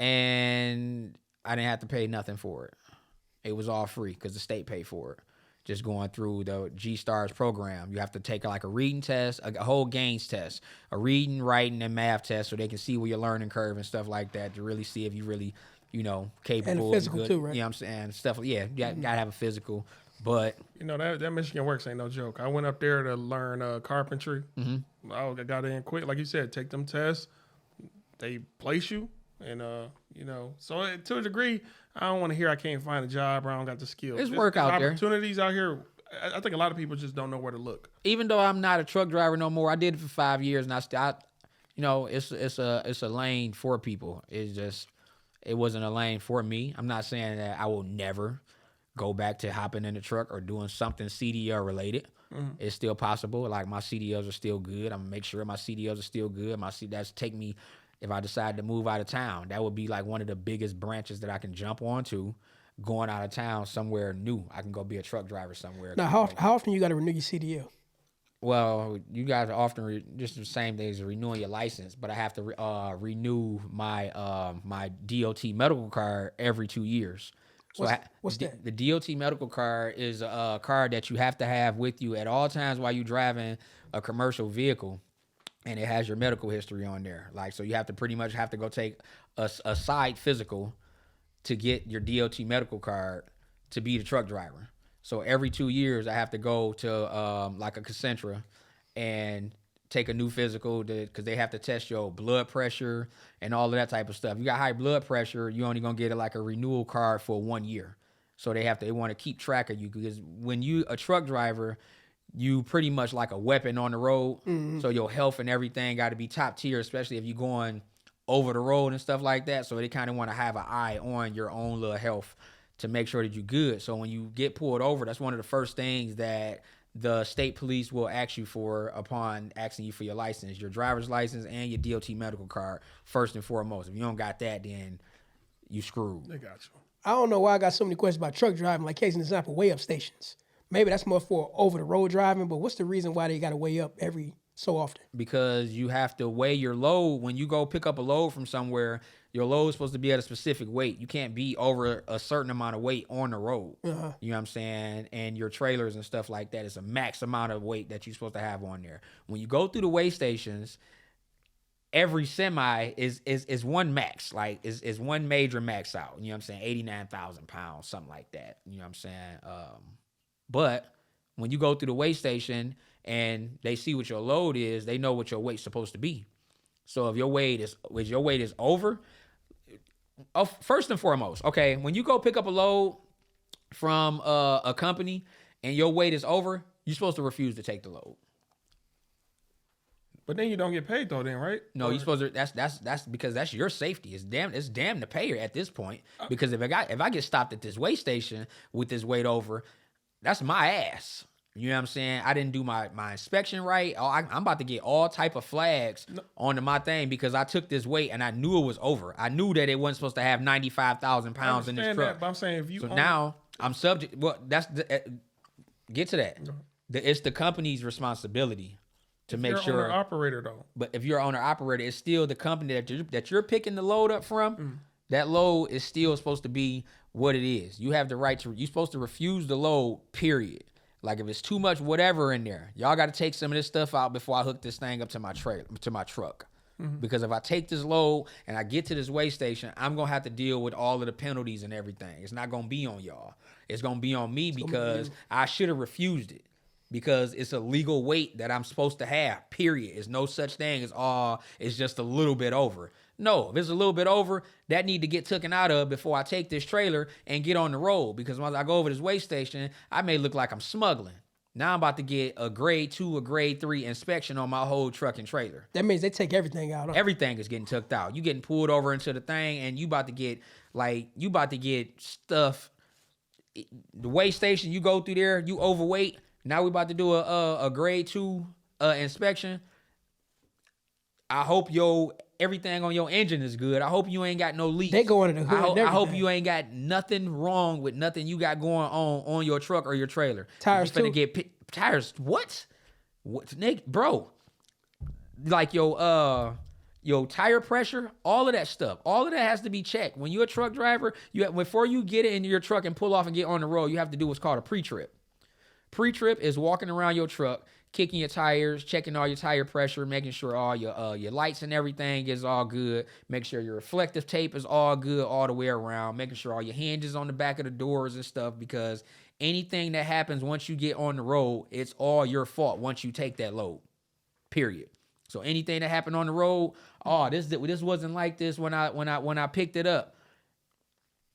and I didn't have to pay nothing for it. It was all free because the state paid for it. Just going through the G-Stars program. You have to take like a reading test, a whole gains test, a reading, writing, and math test so they can see where your learning curve and stuff like that to really see if you really, capable. And a physical good, too, right? You know what I'm saying? Stuff, yeah, you gotta have a physical. But that Michigan Works ain't no joke. I went up there to learn carpentry. Mm-hmm. I got in quick, like you said. Take them tests. They place you, and So to a degree, I don't want to hear I can't find a job or I don't got the skills. It's work out there. Opportunities out here. I think a lot of people just don't know where to look. Even though I'm not a truck driver no more, I did it for 5 years, and it's a lane for people. It wasn't a lane for me. I'm not saying that I will never go back to hopping in the truck or doing something CDL related. Mm-hmm. It's still possible. Like my CDLs are still good. I'm gonna make sure my CDLs are still good. That's take me. If I decide to move out of town, that would be like one of the biggest branches that I can jump onto, going out of town somewhere new. I can go be a truck driver somewhere. Now, how often you got to renew your CDL? Well, you guys often just the same day as renewing your license, but I have to renew my my DOT medical card every 2 years. So what's that? The DOT medical card is a card that you have to have with you at all times while you're driving a commercial vehicle. And it has your medical history on there. So you have to pretty much have to go take a side physical to get your DOT medical card to be the truck driver. So every 2 years, I have to go to like a Concentra and take a new physical because they have to test your blood pressure and all of that type of stuff. You got high blood pressure, you're only going to get like a renewal card for 1 year. So they want to keep track of you because when you a truck driver, you pretty much like a weapon on the road. Mm-hmm. So your health and everything got to be top tier, especially if you're going over the road and stuff like that. So they kind of want to have an eye on your own little health to make sure that you're good. So when you get pulled over, that's one of the first things that the state police will ask you for upon asking you for your license, your driver's license and your DOT medical card, first and foremost. If you don't got that, then you screwed. They got you. I don't know why I got so many questions about truck driving, like case in example, way up stations. Maybe that's more for over-the-road driving, but what's the reason why they got to weigh up every so often? Because you have to weigh your load. When you go pick up a load from somewhere, your load is supposed to be at a specific weight. You can't be over a certain amount of weight on the road. Uh-huh. You know what I'm saying? And your trailers and stuff like that is a max amount of weight that you're supposed to have on there. When you go through the weigh stations, every semi is one max, like is one major max out. You know what I'm saying? 89,000 pounds, something like that. You know what I'm saying? But when you go through the weigh station and they see what your load is, they know what your weight's supposed to be. So if your weight is over, first and foremost, okay, when you go pick up a load from a company and your weight is over, you're supposed to refuse to take the load. But then you don't get paid though, then, right? No, you're supposed to. That's because that's your safety. It's damn to pay her at this point. Because if I get stopped at this weigh station with this weight over, that's my ass. You know what I'm saying? I didn't do my inspection right. I'm about to get all type of flags onto my thing because I took this weight and I knew it was over. I knew that it wasn't supposed to have 95,000 pounds in this truck. That, but I'm saying if you now I'm subject. Well, that's get to that. It's the company's responsibility to make sure. You're an operator though. But if you're an owner operator, it's still the company that you're picking the load up from. Mm. That load is still supposed to be what it is. You have the right to. You're supposed to refuse the load. Period. Like if it's too much whatever in there, y'all got to take some of this stuff out before I hook this thing up to my truck. Mm-hmm. Because if I take this load and I get to this weigh station, I'm going to have to deal with all of the penalties and everything. It's not going to be on y'all. It's going to be on me because I should have refused it. because it's a legal weight that I'm supposed to have, period. It's no such thing as, it's just a little bit over. No, if it's a little bit over, that need to get taken out of before I take this trailer and get on the road, because once I go over this weigh station, I may look like I'm smuggling. Now I'm about to get a grade 2 or grade 3 inspection on my whole truck and trailer. That means they take everything out. Huh? Everything is getting tucked out. You getting pulled over into the thing, and you about to get stuff. The weigh station, you go through there, you overweight. Now we about to do a grade 2 inspection. I hope everything on your engine is good. I hope you ain't got no leaks. They go into the hood. I hope you ain't got nothing wrong with nothing you got going on your truck or your trailer. Tires you finna too? get tires. What, Nick, bro? Like your tire pressure, all of that stuff, all of that has to be checked. When you're a truck driver, before you get into your truck and pull off and get on the road, you have to do what's called a pre-trip. Pre-trip is walking around your truck, kicking your tires, checking all your tire pressure, making sure all your lights and everything is all good, make sure your reflective tape is all good all the way around, making sure all your hinges on the back of the doors and stuff, because anything that happens once you get on the road, it's all your fault once you take that load, period. So anything that happened on the road, this wasn't like this when I picked it up.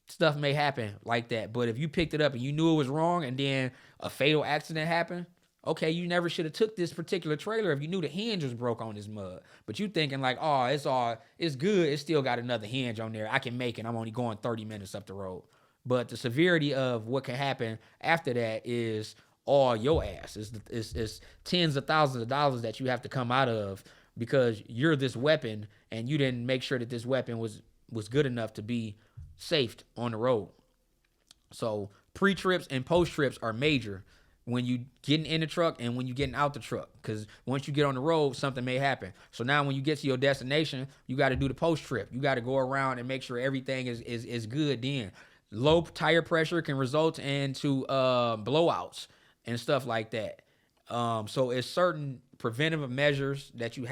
Stuff may happen like that, but if you picked it up and you knew it was wrong and then a fatal accident happened, okay, you never should have took this particular trailer if you knew the hinge was broke on this mud. But you thinking like, it's good, it's still got another hinge on there, I can make it, I'm only going 30 minutes up the road. But the severity of what can happen after that is all your ass. It's tens of thousands of dollars that you have to come out of because you're this weapon and you didn't make sure that this weapon was good enough to be safe on the road. So pre-trips and post-trips are major when you getting in the truck and when you getting out the truck, because once you get on the road, something may happen. So now when you get to your destination, you got to do the post-trip. You got to go around and make sure everything is good then. Low tire pressure can result into blowouts and stuff like that. So it's certain preventative measures that you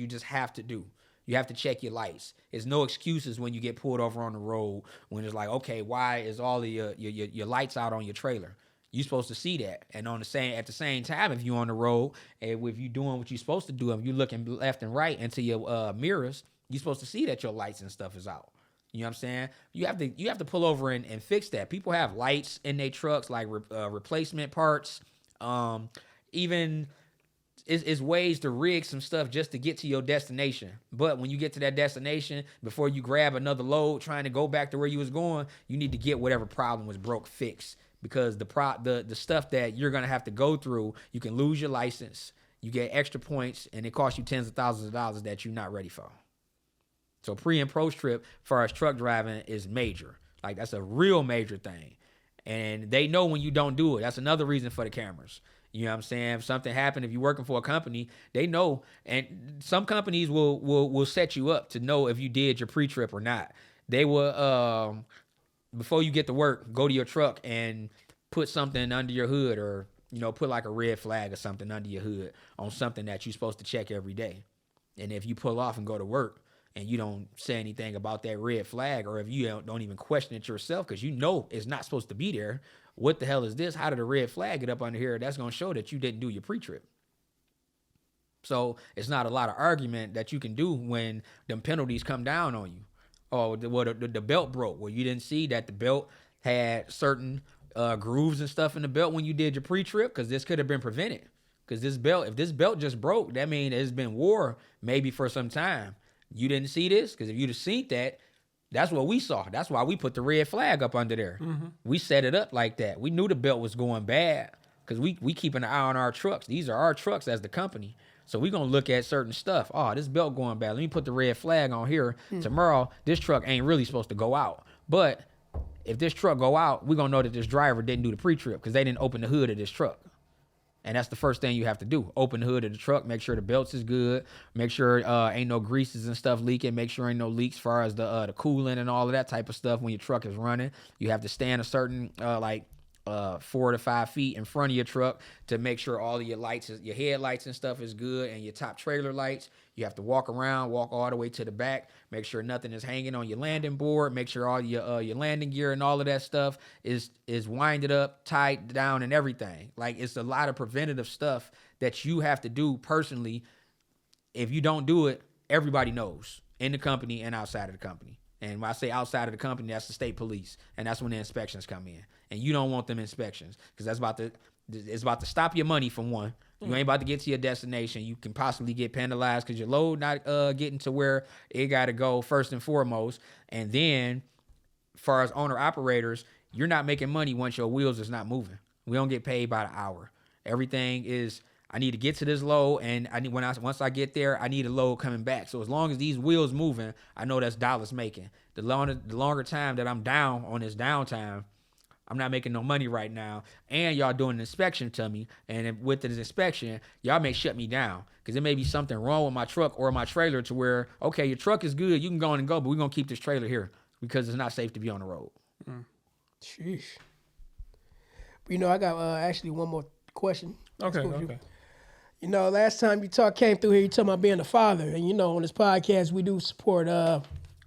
just have to do. You have to check your lights. It's no excuses when you get pulled over on the road when it's like, okay, why is all of your lights out on your trailer? You're supposed to see that. And at the same time, if you're on the road and if you're doing what you're supposed to do, and you're looking left and right into your mirrors, you're supposed to see that your lights and stuff is out. You know what I'm saying? You have to pull over and fix that. People have lights in their trucks, like replacement parts. Even is ways to rig some stuff just to get to your destination. But when you get to that destination, before you grab another load trying to go back to where you was going, you need to get whatever problem was broke fixed. Because the stuff that you're gonna have to go through, you can lose your license, you get extra points, and it costs you tens of thousands of dollars that you're not ready for. So pre and post trip for us truck driving is major. Like that's a real major thing. And they know when you don't do it. That's another reason for the cameras. You know what I'm saying? If something happened, if you're working for a company, they know. And some companies will set you up to know if you did your pre-trip or not. They will, before you get to work, go to your truck and put something under your hood, or, put like a red flag or something under your hood on something that you're supposed to check every day. And if you pull off and go to work and you don't say anything about that red flag, or if you don't even question it yourself because you know it's not supposed to be there, what the hell is this? How did a red flag get up under here? That's going to show that you didn't do your pre-trip. So it's not a lot of argument that you can do when them penalties come down on you. Or the belt broke. Well, you didn't see that the belt had certain grooves and stuff in the belt when you did your pre-trip, because this could have been prevented. Because if this belt just broke, that means it's been wore maybe for some time. You didn't see this, because if you'd have seen that, that's what we saw. That's why we put the red flag up under there. Mm-hmm. We set it up like that. We knew the belt was going bad because we keep an eye on our trucks. These are our trucks as the company. So we're going to look at certain stuff. Oh, this belt going bad. Let me put the red flag on here. Tomorrow, this truck ain't really supposed to go out. But if this truck go out, we're going to know that this driver didn't do the pre-trip because they didn't open the hood of this truck. And that's the first thing you have to do. Open the hood of the truck, make sure the belts is good, make sure ain't no greases and stuff leaking, make sure ain't no leaks as far as the coolant and all of that type of stuff when your truck is running. You have to stand a certain 4 to 5 feet in front of your truck to make sure all of your lights, your headlights and stuff is good, and your top trailer lights. You have to walk around, walk all the way to the back, make sure nothing is hanging on your landing board, make sure all your landing gear and all of that stuff is winded up, tied down, and everything. Like, it's a lot of preventative stuff that you have to do personally. If you don't do it, everybody knows in the company and outside of the company. And when I say outside of the company, that's the state police, and that's when the inspections come in. And you don't want them inspections because it's about to stop your money from one. You ain't about to get to your destination. You can possibly get penalized because your load not getting to where it got to go first and foremost. And then, as far as owner operators, you're not making money once your wheels is not moving. We don't get paid by the hour. Everything is, I need to get to this load, and once I get there, I need a load coming back. So as long as these wheels moving, I know that's dollars making. The longer time that I'm down on this downtime, I'm not making no money right now, and y'all doing an inspection to me, and with this inspection, y'all may shut me down because there may be something wrong with my truck or my trailer to where, okay, your truck is good, you can go on and go, but we're going to keep this trailer here because it's not safe to be on the road. Sheesh. You know, I got actually one more question. Okay. You know, last time you came through here, you talking about being a father. And, you know, on this podcast, we do support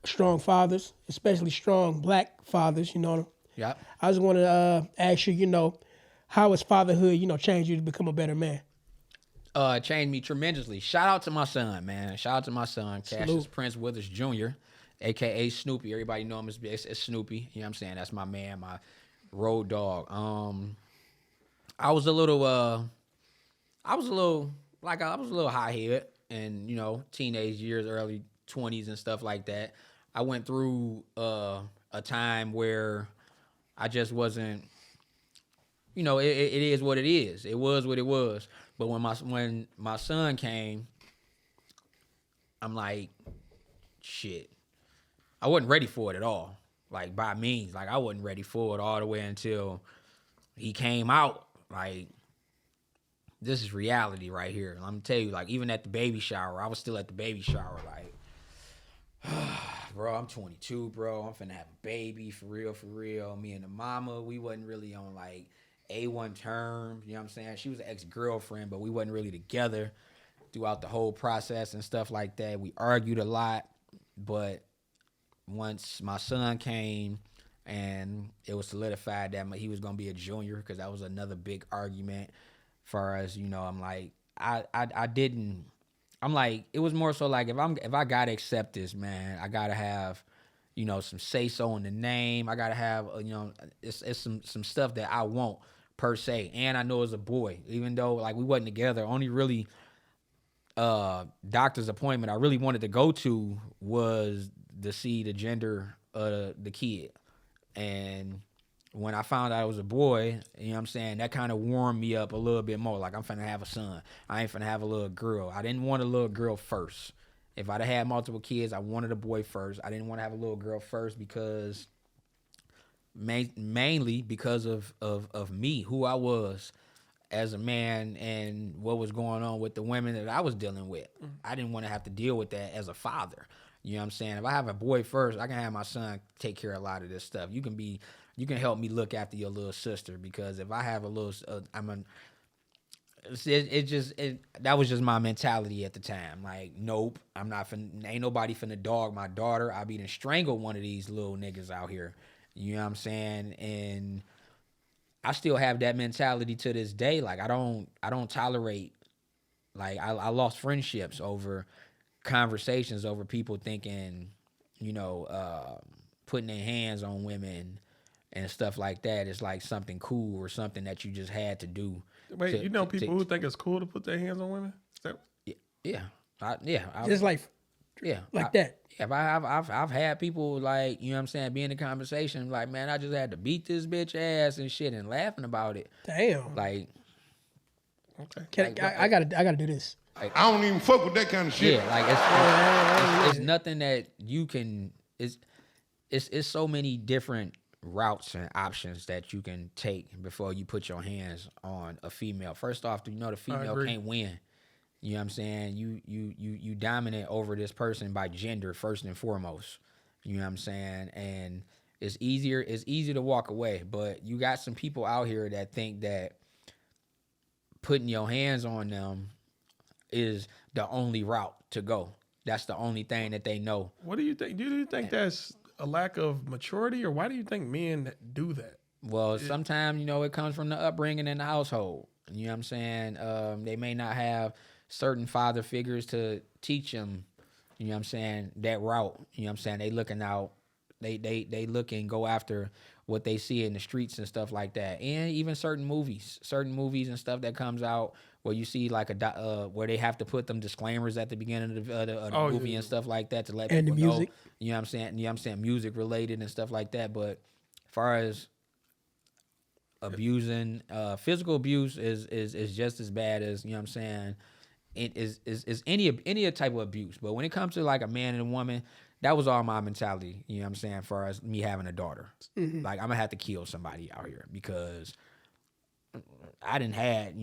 strong fathers, especially strong black fathers, you know. Yeah. I just want to ask you, you know, how has fatherhood, you know, changed you to become a better man? Changed me tremendously. Shout out to my son, man. Shout out to my son, Cassius Prince Withers Jr., a.k.a. Snoopy. Everybody know him as Snoopy. You know what I'm saying? That's my man, my road dog. I was a little high-headed and, you know, teenage years, early 20s and stuff like that. I went through a time where I just wasn't, you know, it is what it is. It was what it was. But when my son came, I'm like, shit. I wasn't ready for it at all. Like, by means. Like, I wasn't ready for it all the way until he came out. Like, this is reality right here. I'm gonna tell you, like, even at the baby shower, I was still at the baby shower, like, bro, I'm 22, bro. I'm finna have a baby, for real. Me and the mama, we wasn't really on, like, A1 terms, you know what I'm saying? She was an ex-girlfriend, but we wasn't really together throughout the whole process and stuff like that. We argued a lot, but once my son came and it was solidified that he was gonna be a junior, because that was another big argument. Far as, you know, I'm like, I'm like, it was more so like, if I gotta accept this, man, I gotta have, you know, some say so in the name. I gotta have, you know, it's some stuff that I want per se. And I know as a boy, even though like we wasn't together, only really doctor's appointment I really wanted to go to was to see the gender of the kid. And when I found out I was a boy, you know what I'm saying, that kind of warmed me up a little bit more. Like, I'm finna have a son. I ain't finna have a little girl. I didn't want a little girl first. If I'd have had multiple kids, I wanted a boy first. I didn't want to have a little girl first because mainly because of me, who I was as a man and what was going on with the women that I was dealing with. I didn't want to have to deal with that as a father. You know what I'm saying? If I have a boy first, I can have my son take care of a lot of this stuff. You can help me look after your little sister, because if I have a little, that was just my mentality at the time. Like, nope, ain't nobody finna dog my daughter. I be to strangle one of these little niggas out here. You know what I'm saying? And I still have that mentality to this day. Like, I don't tolerate, like, I lost friendships over conversations over people thinking, you know, putting their hands on women and stuff like that is like something cool or something that you just had to do. Wait, you know people who think it's cool to put their hands on women? Just like that. Yeah, I've had people, like, you know what I'm saying, be in the conversation like, man, I just had to beat this bitch ass and shit and laughing about it. Damn. Like, okay. I gotta do this. Like, I don't even fuck with that kind of shit. Yeah, like it's nothing that you can. It's so many different routes and options that you can take before you put your hands on a female. First off, you know the female can't win. You know what I'm saying? You dominate over this person by gender first and foremost. You know what I'm saying? And It's easier to walk away, but you got some people out here that think that putting your hands on them is the only route to go. That's the only thing that they know. What do you think? Do you think that's a lack of maturity, or why do you think men do that? Well, sometimes, it comes from the upbringing in the household. You know what I'm saying? They may not have certain father figures to teach them, you know what I'm saying, that route. You know what I'm saying? They looking out. They look and go after what they see in the streets and stuff like that. And even certain movies and stuff that comes out where you see like where they have to put them disclaimers at the beginning of the movie and stuff like that to let And people the music. know. You know what I'm saying? You know what I'm saying? Music related and stuff like that. But as far as abusing, physical abuse is just as bad as, you know what I'm saying, it is any type of abuse. But when it comes to like a man and a woman, that was all my mentality, you know what I'm saying, as far as me having a daughter. Like, I'm gonna have to kill somebody out here because I didn't had,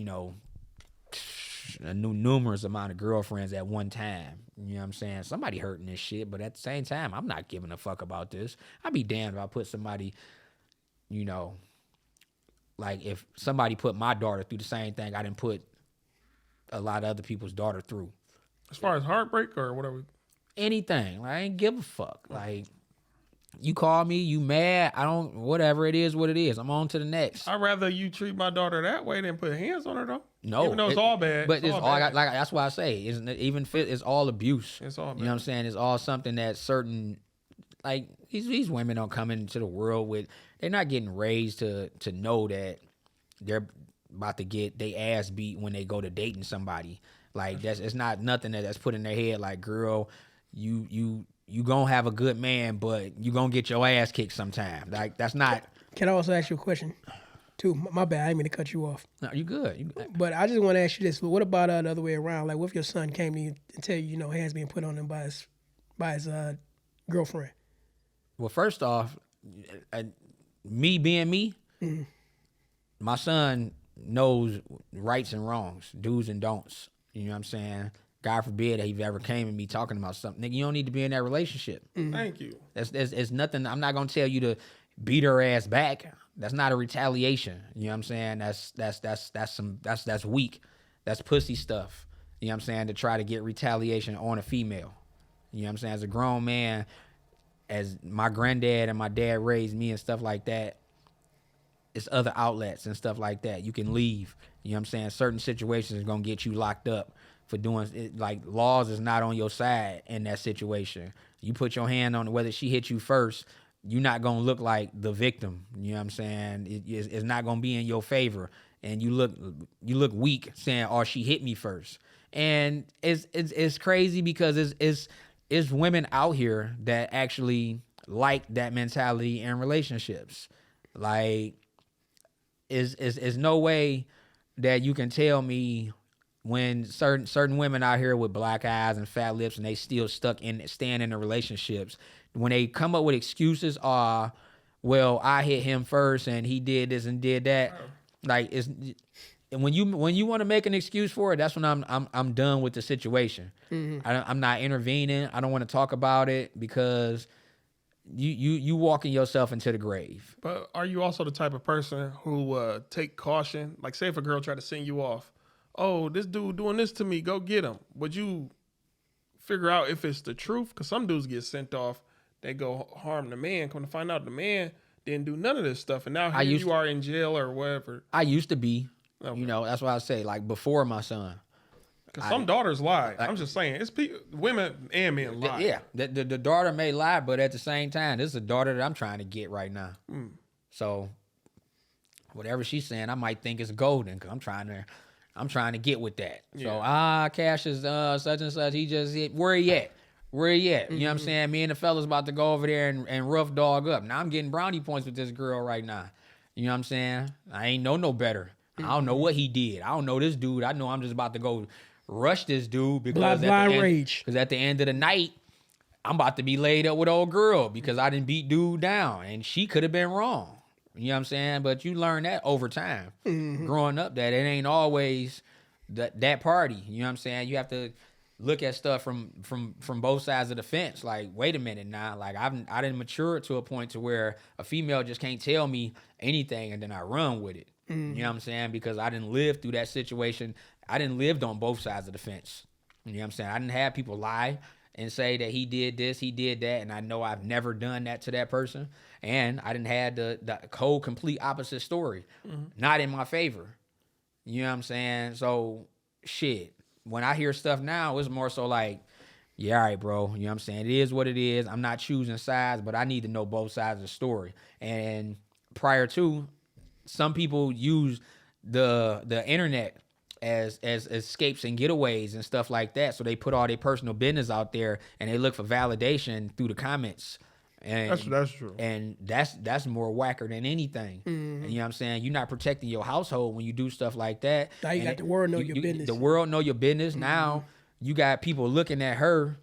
a numerous amount of girlfriends at one time. You know what I'm saying? Somebody hurting this shit, but at the same time, I'm not giving a fuck about this. I'd be damned if I put somebody, like if somebody put my daughter through the same thing I didn't put a lot of other people's daughter through. As far as heartbreak or whatever. Anything. Like, I ain't give a fuck. Like, you call me, you mad, whatever it is, what it is. I'm on to the next. I'd rather you treat my daughter that way than put hands on her, though. No. Even though it's all bad. But it's all bad. like that's why I say, it's all abuse. It's all bad. You know what I'm saying? It's all something that certain, like, these women don't come into the world with, they're not getting raised to know that they're about to get their ass beat when they go to dating somebody. Like, it's not nothing that's put in their head like, girl, you gonna have a good man, but you gonna get your ass kicked sometime. Like, that's not. Can I also ask you a question? Too, my bad. I didn't mean to cut you off. No, you good. But I just want to ask you this: what about the other way around? Like, what if your son came to you and tell you, hands being put on him by his girlfriend? Well, first off, me being me, my son knows rights and wrongs, do's and don'ts. You know what I'm saying? God forbid that he ever came at me talking about something. Nigga, you don't need to be in that relationship. Thank you. It's nothing. I'm not gonna tell you to beat her ass back. That's not a retaliation. You know what I'm saying? That's weak. That's pussy stuff. You know what I'm saying? To try to get retaliation on a female. You know what I'm saying? As a grown man, as my granddad and my dad raised me and stuff like that, it's other outlets and stuff like that. You can leave. You know what I'm saying? Certain situations is gonna get you locked up for doing it. Like, laws is not on your side in that situation. You put your hand on it, whether she hit you first, you're not gonna look like the victim. You know what I'm saying? It's not gonna be in your favor, and you look weak saying, "Oh, she hit me first." And it's crazy because it's women out here that actually like that mentality in relationships. Like, is no way that you can tell me when certain women out here with black eyes and fat lips and they still staying in the relationships, when they come up with excuses, well, I hit him first and he did this and did that. Like, and when you want to make an excuse for it, that's when I'm done with the situation. I'm not intervening. I don't want to talk about it because you walking yourself into the grave. But are you also the type of person who take caution? Like, say if a girl tried to send you off, oh, this dude doing this to me, go get him. Would you figure out if it's the truth? Because some dudes get sent off, they go harm the man. Come to find out the man didn't do none of this stuff. And now here you are in jail or whatever. I used to be. Okay. That's why I say, like, before my son. Because some daughters lie. I'm just saying. It's women and men lie. Yeah, the daughter may lie, but at the same time, this is a daughter that I'm trying to get right now. So whatever she's saying, I might think it's golden because I'm trying to get with that. Yeah. So Cash is such and such. He just hit. Where he at? You know what I'm saying? Me and the fellas about to go over there and rough dog up. Now I'm getting brownie points with this girl right now. You know what I'm saying? I ain't know no better. I don't know what he did. I don't know this dude. I know I'm just about to go rush this dude because rage. Because at the end of the night, I'm about to be laid up with old girl because I didn't beat dude down and she could have been wrong. You know what I'm saying? But you learn that over time. Growing up, that it ain't always that party. You know what I'm saying? You have to look at stuff from both sides of the fence. Like, wait a minute now. Like, I didn't mature to a point to where a female just can't tell me anything and then I run with it. You know what I'm saying? Because I didn't live through that situation. I didn't live on both sides of the fence. You know what I'm saying? I didn't have people lie and say that he did this, he did that, and I know I've never done that to that person. And I didn't have the whole complete opposite story. Not in my favor. You know what I'm saying? So, shit. When I hear stuff now, it's more so like, yeah, all right, bro. You know what I'm saying? It is what it is. I'm not choosing sides, but I need to know both sides of the story. And prior to, some people use the internet as escapes and getaways and stuff like that. So they put all their personal business out there and they look for validation through the comments. And That's true. And that's more whacker than anything. And you know what I'm saying? You're not protecting your household when you do stuff like that. Now you got the world know your business. The world know your business. Now you got people looking at her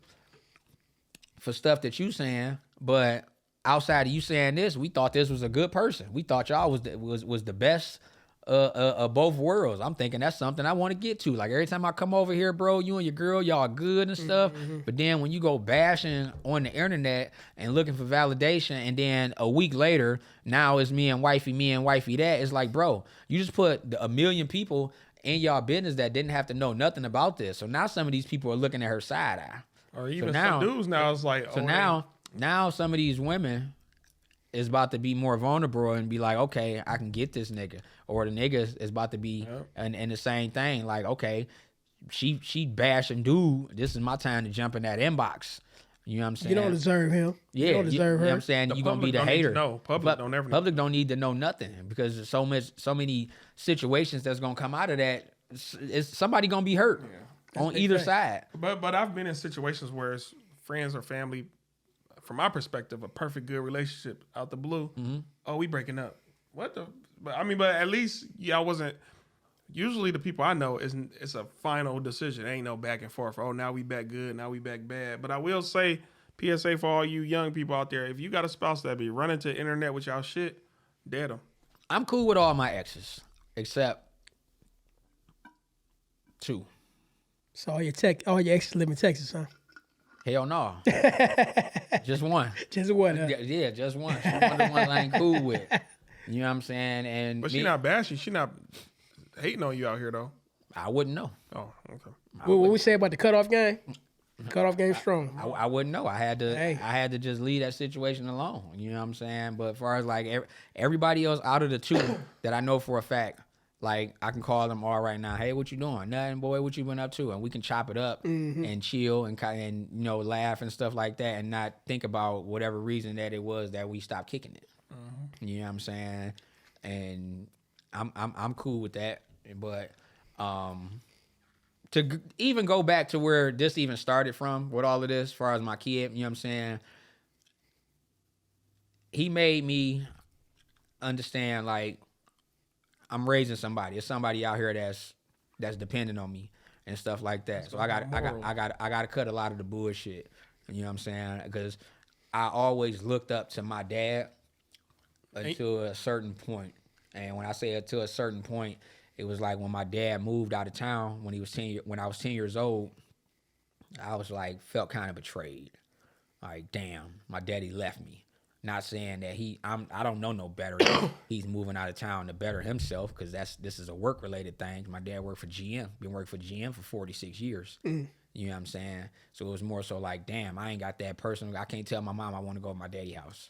for stuff that you saying, but outside of you saying this, we thought this was a good person. We thought y'all was the best of both worlds. I'm thinking that's something I want to get to. Like, every time I come over here, bro, you and your girl, y'all good and stuff. But then when you go bashing on the internet and looking for validation, and then a week later, now it's me and wifey that, it's like, bro, you just put a million people in y'all business that didn't have to know nothing about this. So now some of these people are looking at her side eye. Or even some dudes now, it's like, So now some of these women is about to be more vulnerable and be like, okay, I can get this nigga. Or the nigga is about to be in the same thing. Like, okay, she bashing dude. This is my time to jump in that inbox. You know what I'm saying? You don't deserve him. Yeah, you don't deserve you know her. what I'm saying? You're going to be the hater. No, public don't ever know. Public don't need to know nothing because there's so many situations that's going to come out of that. It's somebody going to be hurt on either side. But I've been in situations where it's friends or family, from my perspective, a perfect good relationship out the blue. Oh, we breaking up. What the? But at least I wasn't. Usually the people I know it's a final decision. Ain't no back and forth. Oh, now we back good. Now we back bad. But I will say, PSA for all you young people out there: if you got a spouse that be running to the internet with y'all shit, dead them. I'm cool with all my exes except 2. So all your exes live in Texas, huh? Hell no. Just one. Just one, huh? Yeah, just one. She's one of the ones I ain't cool with. You know what I'm saying? But she not bashing. She not hating on you out here though. I wouldn't know. Oh, okay. What we say about the cutoff game? Cutoff game strong. I wouldn't know. I had to just leave that situation alone. You know what I'm saying? But as far as like everybody else out of the 2 that I know for a fact, like, I can call them all right now. Hey, what you doing? Nothing, boy. What you been up to? And we can chop it up and chill and laugh and stuff like that, and not think about whatever reason that it was that we stopped kicking it. You know what I'm saying? And I'm cool with that. But even go back to where this even started from with all of this, as far as my kid, you know what I'm saying? He made me understand, like, I'm raising somebody. It's somebody out here that's dependent on me and stuff like that. So I got to cut a lot of the bullshit. You know what I'm saying? Because I always looked up to my dad until a certain point. And when I say until a certain point, it was like when my dad moved out of town when I was 10 years old. I was like, felt kind of betrayed. Like, damn, my daddy left me. Not saying that I don't know no better. He's moving out of town to better himself, because this is a work related thing. My dad worked for GM. Been working for GM for 46 years. You know what I'm saying? So it was more so like, damn, I ain't got that person. I can't tell my mom I want to go to my daddy's house.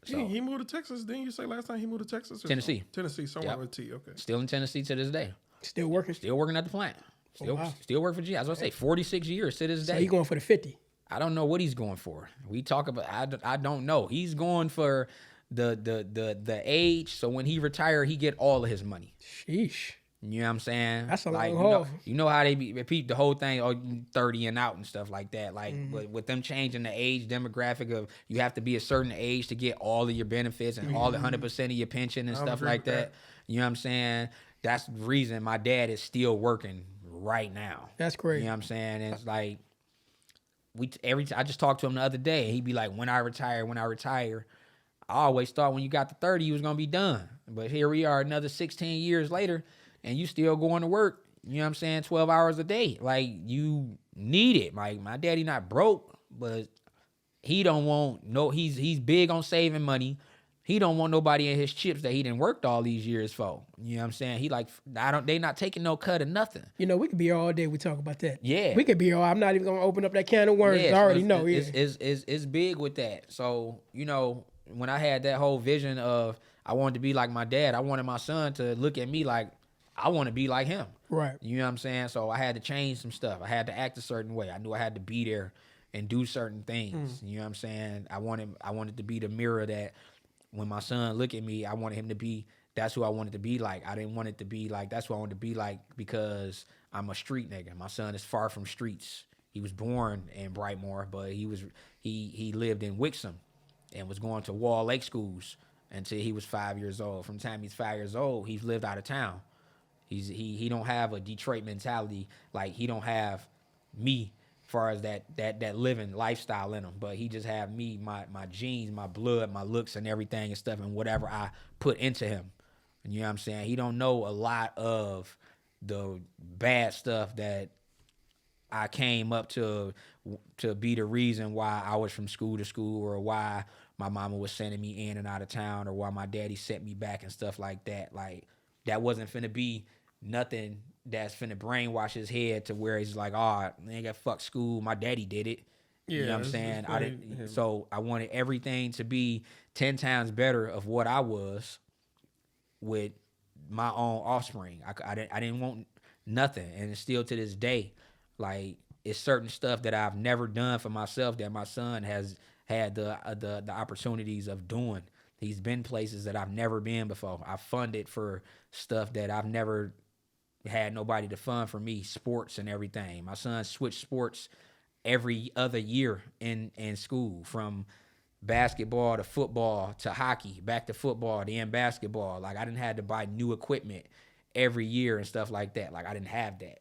So, he moved to Texas. Didn't you say last time he moved to Texas? Tennessee. Tennessee, somewhere with T. Okay. Still in Tennessee to this day. Still working. Still working at the plant. Still work for GM. I was gonna say 46 years to this day. So he going for the 50. I don't know what he's going for. We talk about. I don't know. He's going for the age. So when he retire, he get all of his money. Sheesh. You know what I'm saying? That's a long haul. haul. You know how they repeat the whole thing, 30 and out and stuff like that. Like, with them changing the age demographic of you have to be a certain age to get all of your benefits and all the 100% of your pension and stuff like that. You know what I'm saying? That's the reason my dad is still working right now. That's crazy. You know what I'm saying? And it's like, I just talked to him the other day. He'd be like, when I retire. I always thought when you got to 30, you was going to be done. But here we are another 16 years later, and you still going to work. You know what I'm saying? 12 hours a day. Like, you need it. Like, my daddy not broke, but he don't want he's big on saving money. He don't want nobody in his chips that he done worked all these years for. You know what I'm saying? He like, they not taking no cut of nothing. You know, we could be here all day. We talk about that. Yeah. We could be here. I'm not even gonna open up that can of worms. I already know. It's big with that. So, you know, when I had that whole vision of I wanted to be like my dad, I wanted my son to look at me like I want to be like him. Right. You know what I'm saying? So I had to change some stuff. I had to act a certain way. I knew I had to be there and do certain things. You know what I'm saying? I wanted to be the mirror that when my son look at me, I wanted him to be, that's who I wanted to be like. I didn't want it to be like, that's who I wanted to be like because I'm a street nigga. My son is far from streets. He was born in Brightmoor, but he lived in Wixom and was going to Wall Lake schools until he was 5 years old. From the time he's 5 years old, he's lived out of town. He don't have a Detroit mentality. Like, he don't have me as far as that living lifestyle in him, but he just have me, my genes, my blood, my looks and everything and stuff, and whatever I put into him. You know what I'm saying? He don't know a lot of the bad stuff that I came up to be the reason why I was from school to school, or why my mama was sending me in and out of town, or why my daddy sent me back and stuff like that. Like, that wasn't finna be nothing that's finna brainwash his head to where he's like, oh, nigga, fuck school. My daddy did it. Yeah, you know what I'm saying? So I wanted everything to be 10 times better of what I was with my own offspring. I didn't want nothing. And it's still to this day, like, it's certain stuff that I've never done for myself that my son has had the opportunities of doing. He's been places that I've never been before. I funded for stuff that I've never had nobody to fund for me, sports and everything. My son switched sports every other year in school, from basketball to football to hockey, back to football, then basketball. Like, I didn't have to buy new equipment every year and stuff like that. Like, I didn't have that.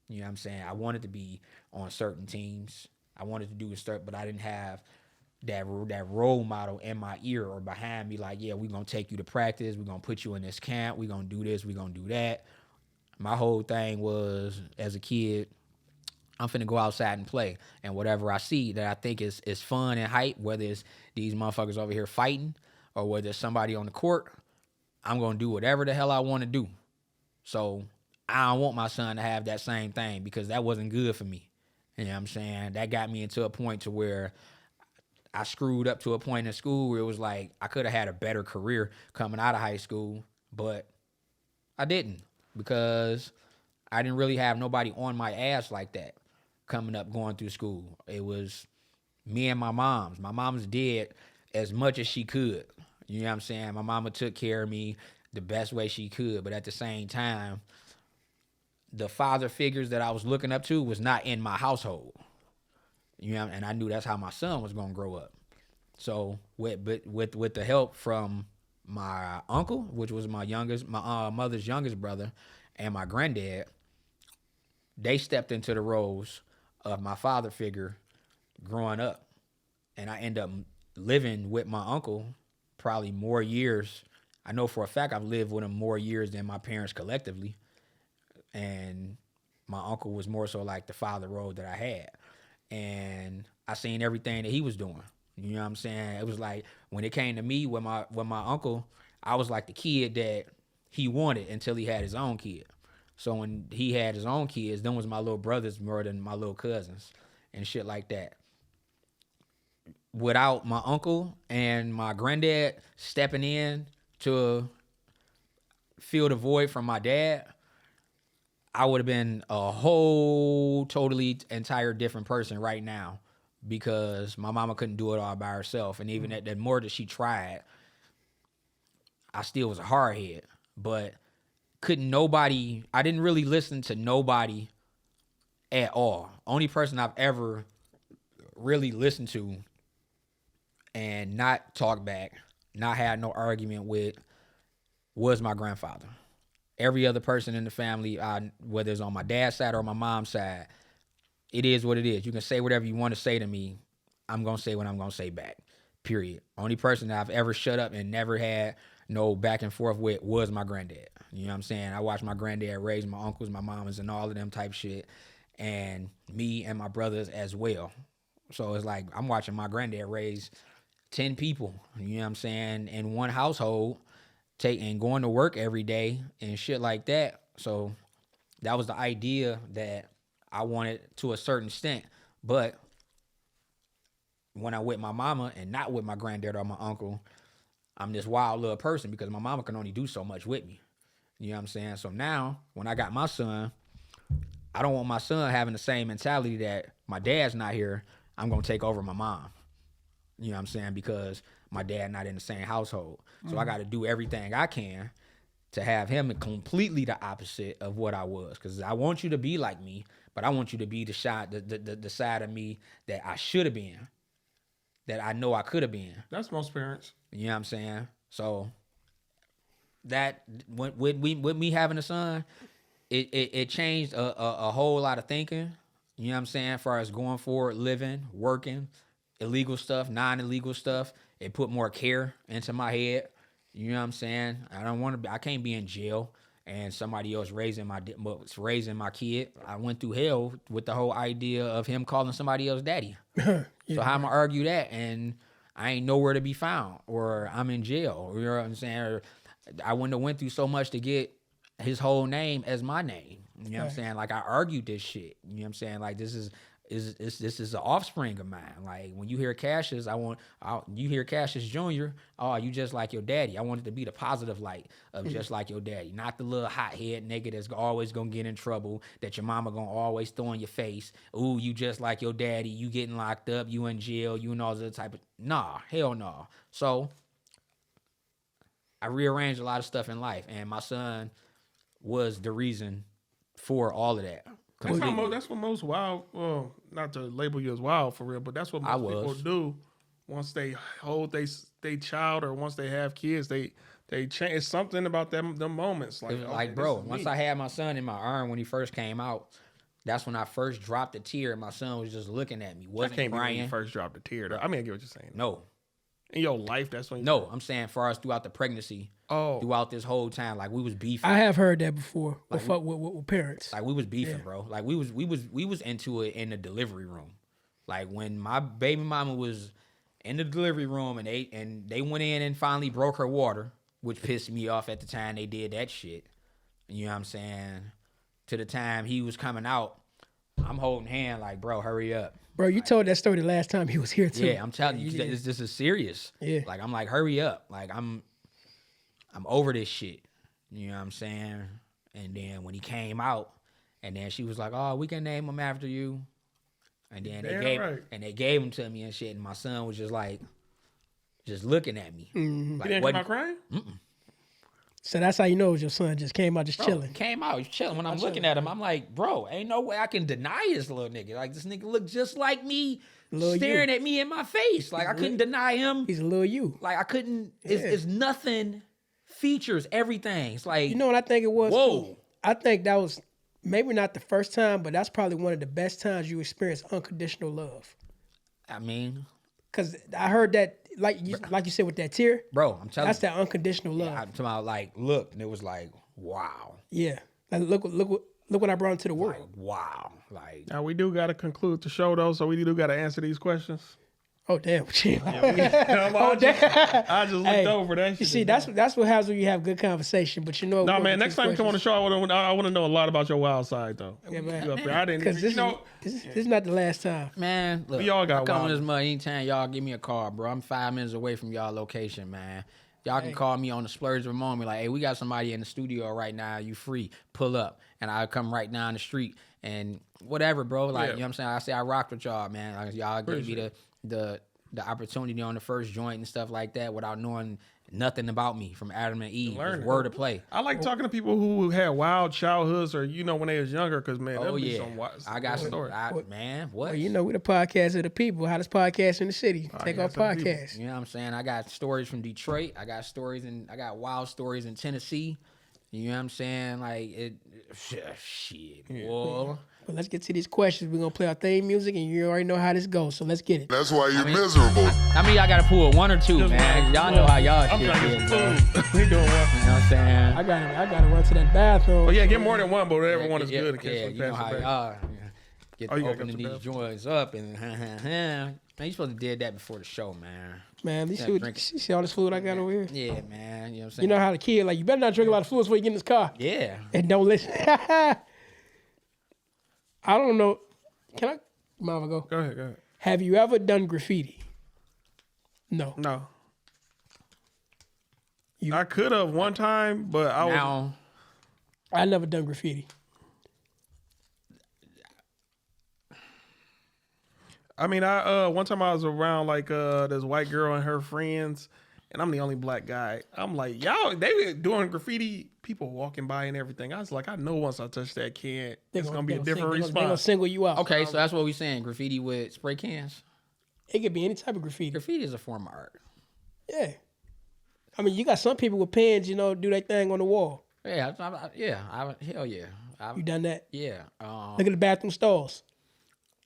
You know what I'm saying? I wanted to be on certain teams. I wanted to do stuff, but I didn't have that role model in my ear or behind me, like, yeah, we're going to take you to practice. We're going to put you in this camp. We're going to do this. We're going to do that. My whole thing was, as a kid, I'm finna go outside and play. And whatever I see that I think is fun and hype, whether it's these motherfuckers over here fighting or whether it's somebody on the court, I'm going to do whatever the hell I want to do. So I don't want my son to have that same thing, because that wasn't good for me. You know what I'm saying? That got me into a point to where I screwed up to a point in school where it was like I could have had a better career coming out of high school, but I didn't, because I didn't really have nobody on my ass like that coming up going through school. It was me and my mom's. My mom's did as much as she could. You know what I'm saying? My mama took care of me the best way she could, but at the same time, the father figures that I was looking up to was not in my household. You know, and I knew that's how my son was gonna grow up. So with the help from my uncle, which was my mother's youngest brother, and my granddad, they stepped into the roles of my father figure growing up, and I end up living with my uncle probably more years. I know for a fact I've lived with him more years than my parents collectively, and my uncle was more so like the father role that I had. And I seen everything that he was doing. You know what I'm saying? It was like when it came to me with my uncle, I was like the kid that he wanted until he had his own kid. So when he had his own kids, them was my little brothers more than my little cousins and shit like that. Without my uncle and my granddad stepping in to fill the void from my dad, I would have been a whole totally entire different person right now, because my mama couldn't do it all by herself. And even at the more that she tried, I still was a hardhead. But I didn't really listen to nobody at all. Only person I've ever really listened to and not talked back, not had no argument with, was my grandfather. Every other person in the family, whether it's on my dad's side or my mom's side, it is what it is. You can say whatever you want to say to me. I'm going to say what I'm going to say back, period. Only person that I've ever shut up and never had no back and forth with was my granddad. You know what I'm saying? I watched my granddad raise my uncles, my mamas, and all of them type shit, and me and my brothers as well. So it's like I'm watching my granddad raise 10 people, you know what I'm saying, in one household, and going to work every day and shit like that. So that was the idea that I wanted to a certain extent. But when I'm with my mama and not with my granddad or my uncle, I'm this wild little person because my mama can only do so much with me. You know what I'm saying? So now, when I got my son, I don't want my son having the same mentality that my dad's not here, I'm going to take over my mom. You know what I'm saying? Because my dad not in the same household. So I got to do everything I can to have him completely the opposite of what I was. Because I want you to be like me, but I want you to be the side of me that I should have been, that I know I could have been. That's most parents. You know what I'm saying? So that with me having a son, it changed a whole lot of thinking. You know what I'm saying? As far as going forward, living, working, illegal stuff, non-illegal stuff. It put more care into my head. You know what I'm saying? I can't be in jail and somebody else raising my kid. I went through hell with the whole idea of him calling somebody else daddy. Yeah. So how am I argue that? And I ain't nowhere to be found, or I'm in jail. You know what I'm saying? Or I wouldn't have went through so much to get his whole name as my name. You know what I'm saying? Like, I argued this shit. You know what I'm saying? Like, this is an offspring of mine. Like, when you hear Cassius, you hear Cassius Jr., oh, you just like your daddy. I want it to be the positive light of just like your daddy, not the little hothead nigga that's always gonna get in trouble, that your mama gonna always throw in your face. Ooh, you just like your daddy, you getting locked up, you in jail, you and all that type of, nah, hell no. So I rearranged a lot of stuff in life, and my son was the reason for all of that. That's what most wild, well, not to label you as wild for real, but that's what most people do once they hold they child, or once they have kids, they change. It's something about them moments. Like, like, bro, once I had my son in my arm when he first came out, that's when I first dropped a tear, and my son was just looking at me, wasn't crying. When you first dropped a tear, though. I mean, I get what you're saying. No. In your life, that's when No, I'm saying for us throughout the pregnancy. Throughout this whole time, like, we was beefing. I have heard that before, like, with parents. Like, we was beefing, bro. Like, we was into it in the delivery room. Like, when my baby mama was in the delivery room and they went in and finally broke her water, which pissed me off at the time they did that shit. You know what I'm saying? To the time he was coming out, I'm holding hand like, bro, hurry up. Bro, you told that story the last time he was here too. Yeah, I'm telling you, this is serious. Yeah. Like, I'm like, hurry up. Like, I'm over this shit. You know what I'm saying? And then when he came out, and then she was like, oh, we can name him after you. And then they gave him to me and shit. And my son was just like, just looking at me. Mm-hmm. Like, he didn't come out crying? Mm-mm. So that's how you know your son just came out chilling. Came out, he's chilling. When I'm looking at him, I'm like, bro, ain't no way I can deny this little nigga. Like, this nigga look just like me, staring at me in my face. Like, I couldn't deny him. He's a little you. Like, I couldn't. It's nothing. Features everything. It's like, you know what I think it was? Whoa. Too? I think that was maybe not the first time, but that's probably one of the best times you experienced unconditional love. I mean, because I heard that, like you said with that tear, bro. I'm telling you, that's that unconditional love. I'm talking about, like, look, and it was like, wow. Yeah, like look what I brought into the world. Like, wow. Like, now we do got to conclude the show though, so we do got to answer these questions. Oh damn! I just looked over that. You see, that's what happens when you have good conversation. But you know, no man. Next time you come on the show, I want to know a lot about your wild side though. Yeah, man. I didn't. Because this is not the last time. Man, look, we all got I come on wild. this mud anytime y'all give me a call, bro. I'm 5 minutes away from y'all location, man. Y'all can call me on the splurge of a moment, like, hey, we got somebody in the studio right now. You free? Pull up, and I'll come right down the street and whatever, bro. Like, you know what I'm saying? I say I rocked with y'all, man. Like, y'all gave me the opportunity on the first joint and stuff like that without knowing nothing about me from Adam and Eve. Just word of play. I like talking to people who had wild childhoods, or when they was younger, because man, that'd be some wild. I got some story. Man, what? Well, we the podcast of the people. Hottest podcast in the city. Take our podcast. You know what I'm saying? I got stories from Detroit. I got wild stories in Tennessee. You know what I'm saying? Like it. Shit, boy. But let's get to these questions. We're gonna play our theme music, and you already know how this goes. So let's get it. That's why you're miserable. I mean, y'all gotta pull one or two, man. Y'all know how y'all I'm shit trying to is, get bro. some food. We doing one. You know what I'm saying? I gotta run to that bathroom. Oh yeah, get more than one, but whatever one is good in case Yeah, we you know pass how it back. y'all get Oh, you gotta opening go to the these joints up and man, you supposed to did that before the show, man. Man, these Yeah, food, drink it. see all this food I got over here? Yeah, man. You know what I'm saying? You know how the kid, like, you better not drink a lot of fluids before you get in this car. Yeah. And don't listen. I don't know. Can I? Mama, go. Go ahead. Have you ever done graffiti? No. No. You- I could have one time, but I was. Now, I never done graffiti. I mean, I one time I was around like this white girl and her friends, and I'm the only black guy. I'm like, y'all, they were doing graffiti, people walking by and everything. I was like, I know once I touch that can, it's gonna be a different They're gonna response. single you out. okay, so that's what we saying. Graffiti with spray cans. It could be any type of graffiti. Graffiti is a form of art. Yeah. I mean, you got some people with pens, you know, do their thing on the wall. Yeah, hell yeah. You done that? Yeah. Look at the bathroom stalls.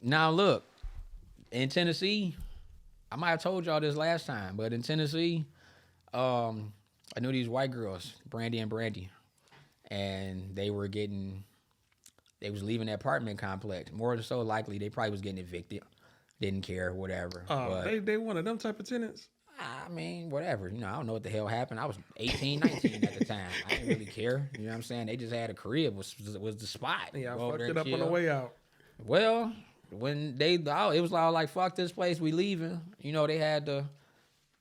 Now look, in Tennessee, I might have told y'all this last time, but in Tennessee, I knew these white girls, Brandy and Brandy, and they was leaving the apartment complex. More than so likely, they probably was getting evicted. Didn't care, whatever. But, They one of them type of tenants. I mean, whatever. You know, I don't know what the hell happened. I was 18, 19 at the time. I didn't really care. You know what I'm saying? They just had a crib was the spot. Yeah, I Go over fucked there it up and on the chill. way out. Well, when it was all like, fuck this place, we leaving. You know, they had the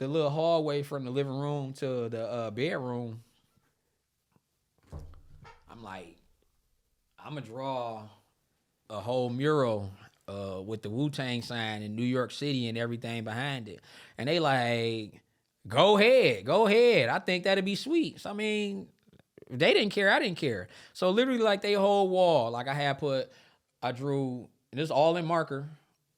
little hallway from the living room to the bedroom. I'm like, I'm going to draw a whole mural with the Wu-Tang sign in New York City and everything behind it. And they like, go ahead. I think that'd be sweet. So, I mean, they didn't care. I didn't care. So literally like they whole wall, like I drew, and this all in marker,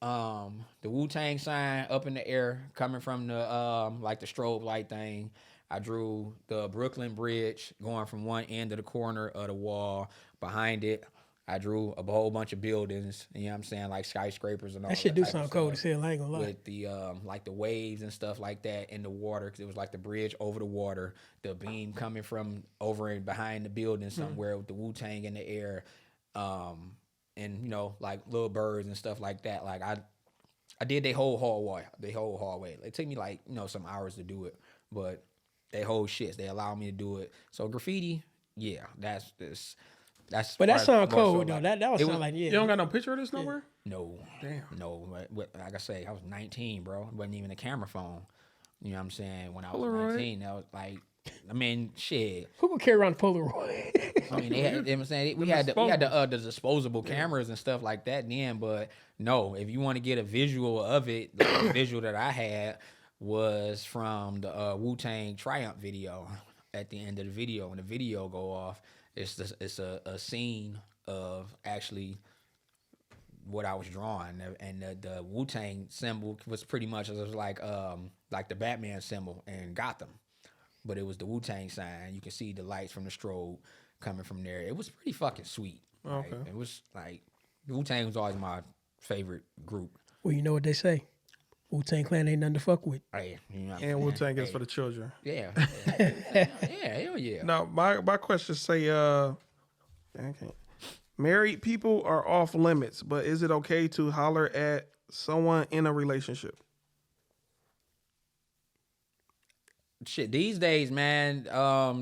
the Wu-Tang sign up in the air coming from the like the strobe light thing. I drew the Brooklyn Bridge going from one end of the corner of the wall. Behind it, I drew a whole bunch of buildings, you know what I'm saying, like skyscrapers and all That shit do type of sound cold as stuff. hell, I ain't gonna lie. With the like the waves and stuff like that in the water, because it was like the bridge over the water, the beam coming from over and behind the building somewhere with the Wu-Tang in the air, and you know, like little birds and stuff like that. Like I did the whole hallway. It took me like, you know, some hours to do it, but they whole shits, they allow me to do it. So graffiti, yeah, that's. But that sound more so cold, though. like- That would it sound was- like, yeah. You don't got no picture of this nowhere? No. Damn. No. Like I say, I was 19, bro. It wasn't even a camera phone. You know what I'm saying? When I was Polaroid? 19, that was like, I mean, shit. Who can carry around a Polaroid? I mean, they had, you know what I'm saying? We had the disposable cameras and stuff like that then, but no, if you want to get a visual of it, the visual that I had was from the Wu-Tang Triumph video. At the end of the video, when the video go off, it's a scene of actually what I was drawing, and the Wu-Tang symbol was pretty much, it was like the Batman symbol in Gotham, but it was the Wu-Tang sign. You can see the lights from the strobe coming from there. It was pretty fucking sweet. Okay. It was like, Wu-Tang was always my favorite group. Well, you know what they say. Wu-Tang Clan ain't nothing to fuck with. Hey, you know what I'm And saying? Wu-Tang is Hey, for the children. yeah, yeah, hell yeah. Now, my questions say, okay. Married people are off limits, but is it okay to holler at someone in a relationship? Shit, these days, man,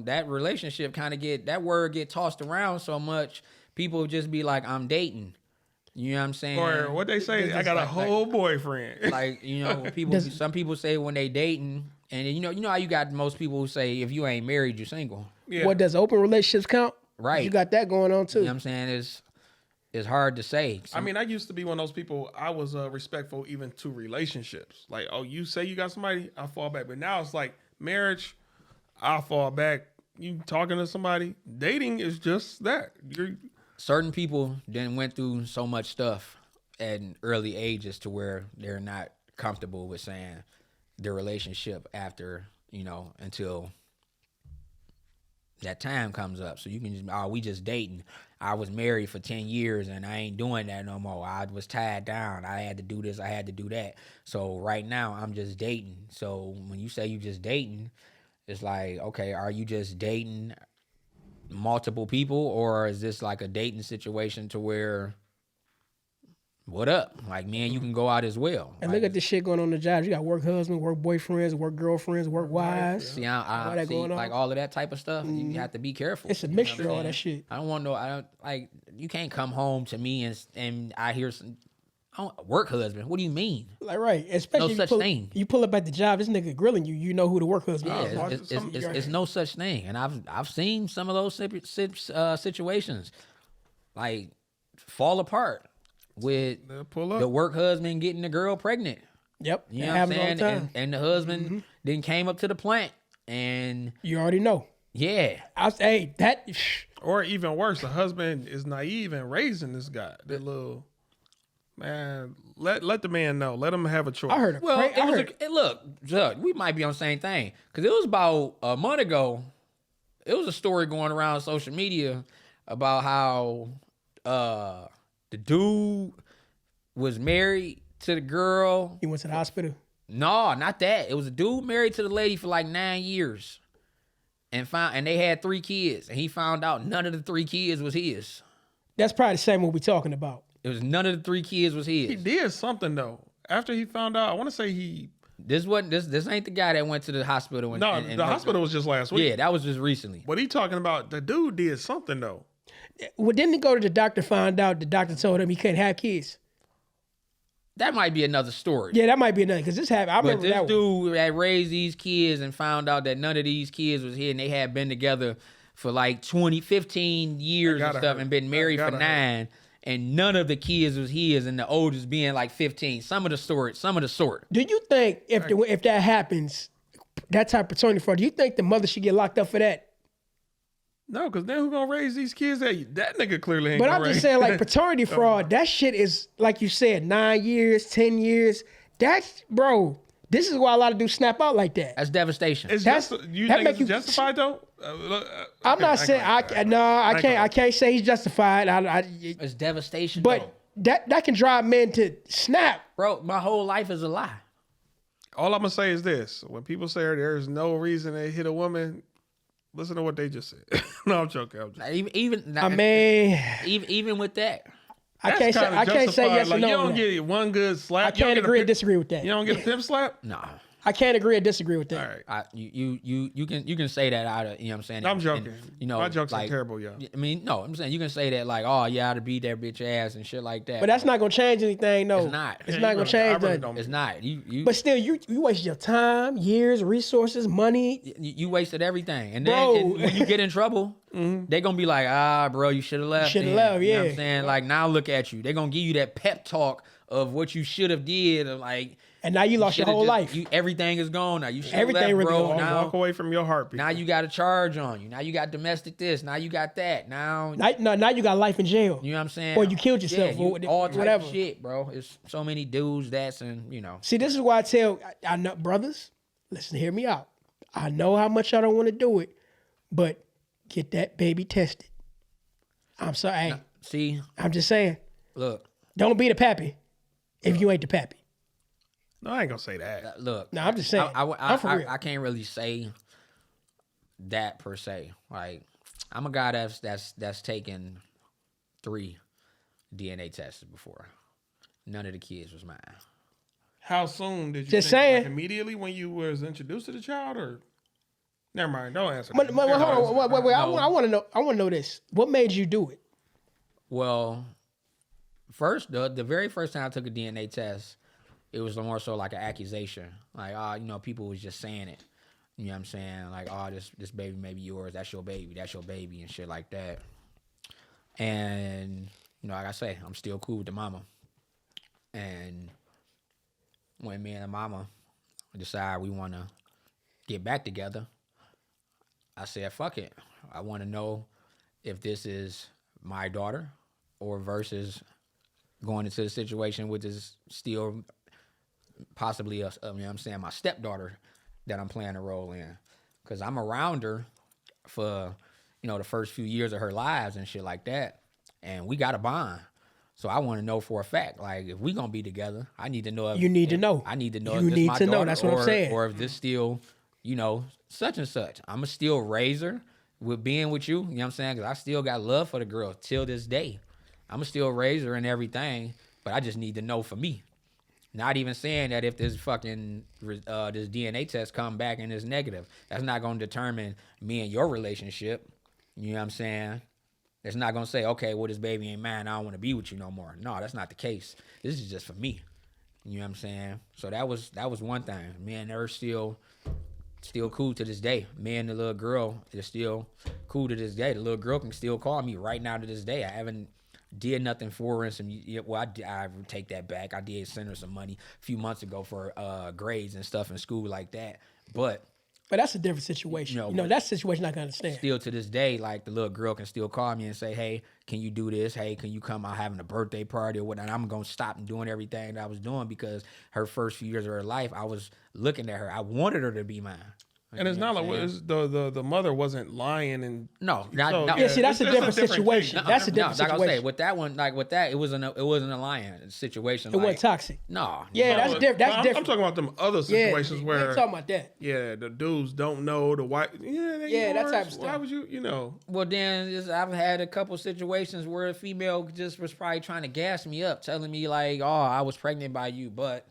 that relationship that word get tossed around so much, people just be like, I'm dating. You know what I'm saying? Or what they say, I got a whole boyfriend. Like, you know, some people say when they dating, and you know how you got most people who say if you ain't married, you're single. Yeah. What, does open relationships count? Right. You got that going on, too. You know what I'm saying? It's hard to say. I mean, I used to be one of those people, I was respectful even to relationships. Like, oh, you say you got somebody, I fall back. But now it's like marriage, I fall back. You talking to somebody, dating is just that. Certain people then went through so much stuff at early ages to where they're not comfortable with saying their relationship after, you know, until that time comes up. So you can just, oh, we just dating. I was married for 10 years and I ain't doing that no more. I was tied down. I had to do this. I had to do that. So right now I'm just dating. So when you say you just dating, it's like, okay, are you just dating multiple people, or is this like a dating situation to where, what up? Like, man, you can go out as well. And like, look at this shit going on in the jobs. You got work husbands, work boyfriends, work girlfriends, work wives. See, All I that see, going on. like all of that type of stuff. You have to be careful. It's a You know mixture what of I'm all that saying? shit. I don't want no. I don't like. You can't come home to me and I hear some work husband. What do you mean? Like, right. Especially if such thing. You pull up at the job, this nigga grilling you. You know who the work husband is. Yeah, it's no such thing. And I've seen some of those situations like fall apart with They'll pull up. the work husband getting the girl pregnant. Yep. You It know what I'm happens all the saying? time. And the husband then came up to the plant and You already know. yeah. Hey, that. Or even worse, the husband is naive and raising this guy. That little man. Let the man know. Let him have a choice. I heard a Well, cra- I heard, look, Jug, we might be on the same thing. Because it was about a month ago, it was a story going around social media about how the dude was married to the girl. he went to the hospital. No, not that. It was a dude married to the lady for like 9 years. And they had 3 kids. And he found out none of the 3 kids was his. That's probably the same one we talking about. It was none of the 3 kids was his. He did something though. After he found out, I want to say he. This ain't the guy that went to the hospital. The hospital was just last week. Yeah, that was just recently. What he talking about? The dude did something though. Well, didn't he go to the doctor, find out the doctor told him he couldn't have kids? That might be another story. Yeah, that might be another, because this happened. I But remember this that one. dude had raised these kids and found out that none of these kids was here, and they had been together for like 15 years and gotta stuff, hurt. and been married That for gotta hurt. 9, and none of the kids was his, and the oldest being like 15. Some of the sort. Do you think if that happens, that type of paternity fraud, do you think the mother should get locked up for that? No, because then who gonna raise these kids? That nigga clearly ain't. But gonna I'm just raise- saying, like, paternity fraud, that shit is, like you said, 9 years, 10 years. That's, bro, this is why a lot of dudes snap out like that. That's devastation. It's That's- you that think make it's you- justified though? I'm not saying, I can't say he's justified. It's devastation, But though. that can drive men to snap. Bro, my whole life is a lie. All I'm gonna say is this: when people say there's no reason they hit a woman, listen to what they just said. No, I'm joking. Even with that, I can't say yes or like, no. You on don't that. get one good slap. I can't agree or disagree with that. You don't get a pimp slap. no. I can't agree or disagree with that. All right. You can say that out of, you know what I'm saying? I'm joking. You know, My jokes like, are terrible, y'all. I mean, no, I'm saying you can say that like, oh yeah, I'd beat that bitch ass and shit like that. But that's not gonna change anything, no. It's not. It's Yeah, not you gonna really- change I really nothing. don't- It's not. You But still, you waste your time, years, resources, money. you wasted everything, and Bro. then when you get in trouble, they gonna be like, bro, you should have left. Shoulda then." left, You know what yeah. I'm saying? Like, now look at you. They're gonna give you that pep talk of what you should have did, of like, And now you lost your shoulda whole just- life. everything is gone now. You should have Everything left, really bro. gone. Now, Walk away from your heartbeat. now you got a charge on you. Now you got domestic this. Now you got that. Now Now you got life in jail. you know what I'm saying? Or you killed yourself, Yeah, or all type whatever. of shit, bro. It's so many dudes that's and you know. See, this is why I tell I know, brothers, listen, hear me out. I know how much I don't want to do it, but get that baby tested. I'm sorry. Hey, See, I'm just saying, look, don't be the pappy if you ain't the pappy. No, I ain't gonna say that. look. No, I'm just saying. I'm for real. I can't really say that per se. Like, I'm a guy that's taken 3 DNA tests before. None of the kids was mine. How soon did you? Just think, saying. Like, immediately when you was introduced to the child, or never mind. Don't answer. But, that. hold on, wait. No. I want to know. I want to know this. What made you do it? Well, first, the very first time I took a DNA test, it was more so like an accusation. Like, you know, people was just saying it. You know what I'm saying? Like, oh, this baby may be yours. That's your baby, and shit like that. And, you know, like I say, I'm still cool with the mama. And when me and the mama decide we want to get back together, I said, fuck it. I want to know if this is my daughter or versus going into the situation with this still possibly, you know what I'm saying, my stepdaughter that I'm playing a role in. Because I'm around her for the first few years of her lives and shit like that. And we got a bond. So I want to know for a fact, like, if we gonna be together, I need to know. You need to know. I need to know. You if this need my to know. daughter That's what I'm saying. Or if this still, such and such. I'ma still raise her with being with you. You know what I'm saying? Because I still got love for the girl till this day. I'ma still raise her and everything, but I just need to know for me. Not even saying that if this fucking this DNA test come back and it's negative, that's not gonna determine me and your relationship. You know what I'm saying? It's not gonna say, okay, well, this baby ain't mine, I don't want to be with you no more. No, that's not the case. This is just for me. You know what I'm saying? So that was one thing. Me and her still cool to this day. Me and the little girl is still cool to this day. The little girl can still call me right now to this day. I haven't did nothing for her. I take that back. I did send her some money a few months ago for grades and stuff in school like that. But that's a different situation. That situation I can understand. Still to this day, like, the little girl can still call me and say, hey, can you do this? Hey, can you come out having a birthday party or whatnot? I'm going to stop doing everything that I was doing because her first few years of her life, I was looking at her. I wanted her to be mine. And it's not like the mother wasn't lying and no. Yeah, see, that's a different situation. That's a different situation. Like I say, with that one, it wasn't a lying situation. It wasn't toxic. No. Yeah, that's different. That's different. I'm talking about them other situations where we're talking about that. Yeah, the dudes don't know the wife. Yeah, that type of stuff. Why would you? Well, then I've had a couple situations where a female just was probably trying to gas me up, telling me like, "Oh, I was pregnant by you," but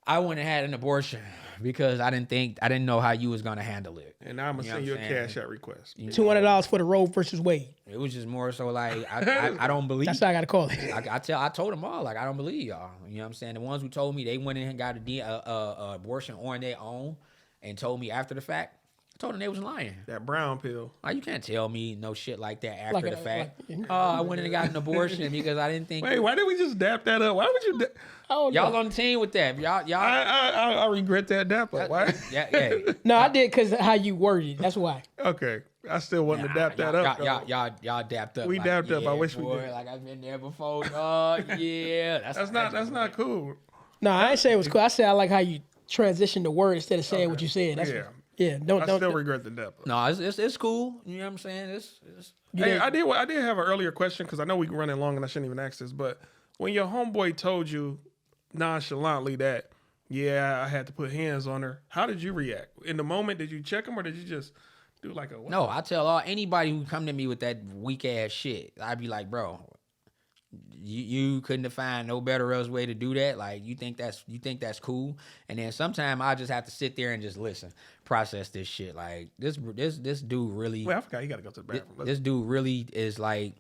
I went and had an abortion because I didn't know how you was gonna handle it. And now I'm gonna send you a cash out request. $200 for the Roe versus Wade. It was just more so like I don't believe. That's how I gotta call it. I told them all, like, I don't believe y'all. You know what I'm saying? The ones who told me they went in and got a abortion on their own and told me after the fact, I told them they was lying. That brown pill. Like, you can't tell me no shit like that after the fact. I went in and got an abortion because I didn't think. Wait, why did we just dap that up? Why would you? Y'all on the team with that? Y'all. I regret that dap up. Why? Yeah. No, I did because how you worded. That's why. Okay, I still want to dap that up. Y'all dapped up. We dapped up. I wish boy, we did. Like, I've been there before. Yeah. That's not cool. No, I ain't say it was cool. I said I like how you transitioned the word instead of saying what you said. That's yeah. Don't. I still regret the dap up. No, it's cool. You know what I'm saying? It's Hey, I did have an earlier question because I know we're running long and I shouldn't even ask this, but when your homeboy told you nonchalantly that, I had to put hands on her, how did you react? In the moment, did you check him or did you just do like a what? No, I tell anybody who come to me with that weak ass shit, I'd be like, bro, you couldn't have found no better else way to do that. Like, you think that's cool? And then sometimes I just have to sit there and just listen, process this shit. Like, this dude really. Wait, I forgot you got to go to the bathroom. This dude really is like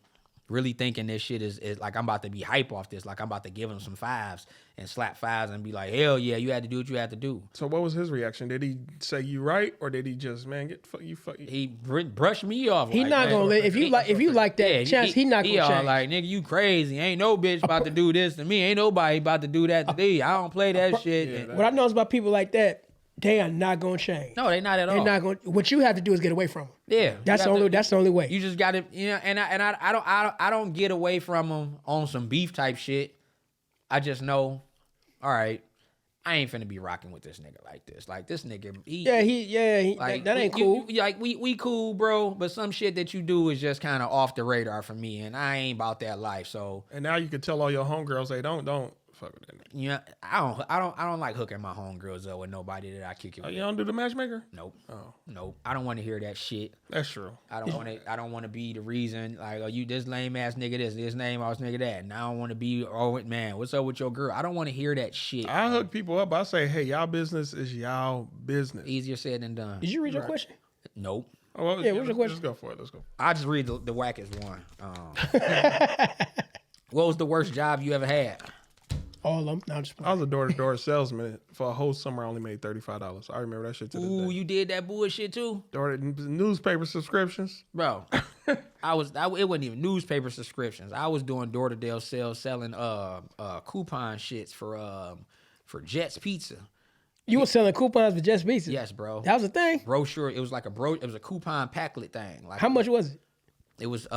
really thinking this shit is like I'm about to be hype off this. Like, I'm about to give him some fives and slap fives and be like, hell yeah, you had to do what you had to do. So what was his reaction? Did he say you right or did he just fuck you? He brushed me off. He like, not gonna let if you like that chance. He not gonna change. Like, nigga, you crazy? Ain't no bitch about to do this to me. Ain't nobody about to do that to me. I don't play that shit. Yeah, what I know is about people like that. They are not gonna change. No, they not at all. They're not going. What you have to do is get away from them. Yeah, that's the only way. You just got to, And I don't get away from them on some beef type shit. I just know, all right, I ain't finna be rocking with this nigga like this. Like, this nigga, like, that ain't cool. We cool, bro. But some shit that you do is just kind of off the radar for me, and I ain't about that life. So, and now you can tell all your homegirls, hey, don't fuck with that nigga. Yeah, I don't like hooking my homegirls up with nobody that I kick it with. You don't do the matchmaker? Nope. Nope. I don't want to hear that shit. That's true. I don't want to be the reason, like, you this lame ass nigga this name ass nigga that. And I don't want to be, man, what's up with your girl? I don't want to hear that shit. I hook people up. I say, hey, y'all business is y'all business. Easier said than done. Did you read your question? Nope. Oh, well, what's your question? Let's go for it. Let's go. I just read the wackest one. What was the worst job you ever had? All of them. No, I was a door-to-door salesman. For a whole summer, I only made $35. I remember that shit to this day. Ooh, you did that bullshit too? Newspaper subscriptions. Bro, it wasn't even newspaper subscriptions. I was doing door-to-door sales, selling coupon shits for Jets Pizza. You were selling coupons for Jets Pizza? Yes, bro. That was a thing? Brochure. It was like it was a coupon packlet thing. Like, how much was it? It was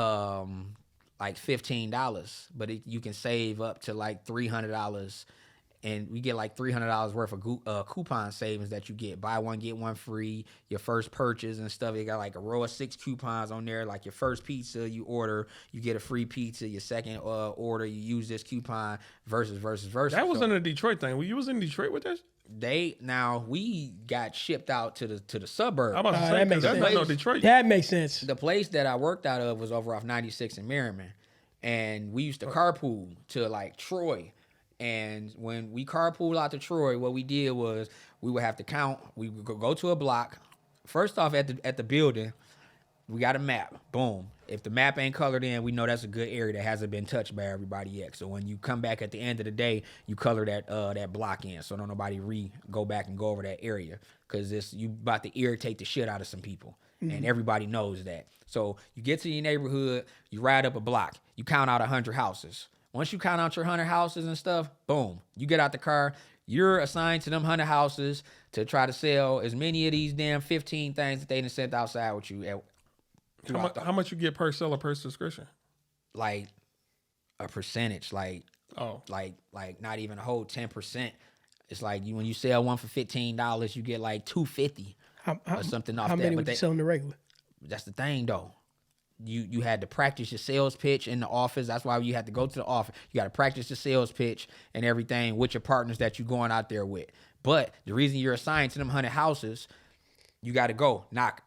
like $15, but you can save up to like $300 and we get like $300 worth of coupon savings that you get. Buy one, get one free. Your first purchase and stuff. They got like a row of 6 coupons on there. Like your first pizza you order, you get a free pizza. Your second order, you use this coupon versus. That wasn't a Detroit thing. You was in Detroit with this? We got shipped out to the suburb. I'm about to say, that makes that's sense. not no Detroit. That makes sense. The place that I worked out of was over off 96 in Merriman. And we used to carpool to like Troy. And when we carpooled out to Troy, what we did was we would have to count. We would go to a block. First off, at the building, we got a map. Boom. If the map ain't colored in, we know that's a good area that hasn't been touched by everybody yet. So when you come back at the end of the day, you color that block in, so don't nobody go back and go over that area, because you about to irritate the shit out of some people, and everybody knows that. So you get to your neighborhood, you ride up a block, you count out 100 houses. Once you count out your 100 houses and stuff, boom, you get out the car. You're assigned to them 100 houses to try to sell as many of these damn 15 things that they done sent outside with you. How much you get per seller per subscription? Like a percentage, like not even a whole 10%. It's like when you sell one for $15, you get like $2.50 or something off that. How many But would you sell in the regular? That's the thing though. You had to practice your sales pitch in the office. That's why you had to go to the office. You got to practice your sales pitch and everything with your partners that you're going out there with. But the reason you're assigned to them 100 houses, you got to go knock,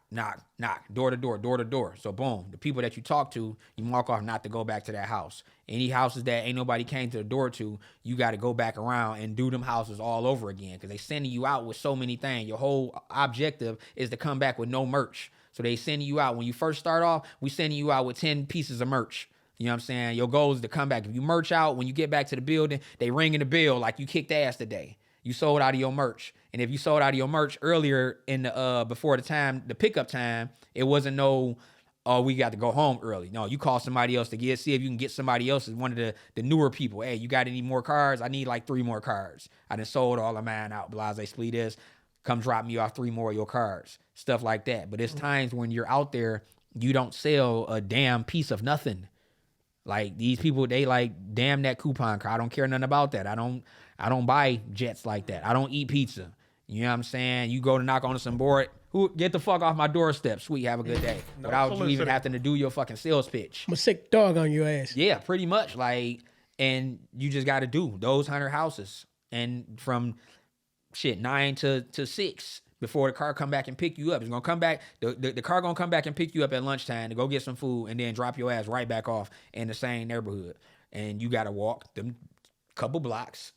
door to door. So boom, the people that you talk to, you mark off not to go back to that house. Any houses that ain't nobody came to the door to, you got to go back around and do them houses all over again, because they sending you out with so many things. Your whole objective is to come back with no merch. So they sending you out. When you first start off, we sending you out with 10 pieces of merch. You know what I'm saying? Your goal is to come back. If you merch out, when you get back to the building, they ringing the bell like you kicked ass today. You sold out of your merch. And if you sold out of your merch earlier in the before the pickup time, it wasn't we got to go home early. No, you call somebody else to see if you can get somebody else as one of the newer people. Hey, you got any more cards? I need like 3 more cards. I done sold all of mine out. Blase split this. Come drop me off 3 more of your cards. Stuff like that. But it's times when you're out there, you don't sell a damn piece of nothing. Like these people, they like, damn that coupon card. I don't care nothing about that. I don't buy jets like that. I don't eat pizza. You know what I'm saying? You go to knock on some board. Get the fuck off my doorstep. Sweet, have a good day. Without you even having to do your fucking sales pitch. I'm a sick dog on your ass. Yeah, pretty much. Like, and you just got to do those 100 houses. And from 9 to 6 before the car come back and pick you up. It's gonna come back. The car gonna come back and pick you up at lunchtime to go get some food and then drop your ass right back off in the same neighborhood. And you gotta walk them couple blocks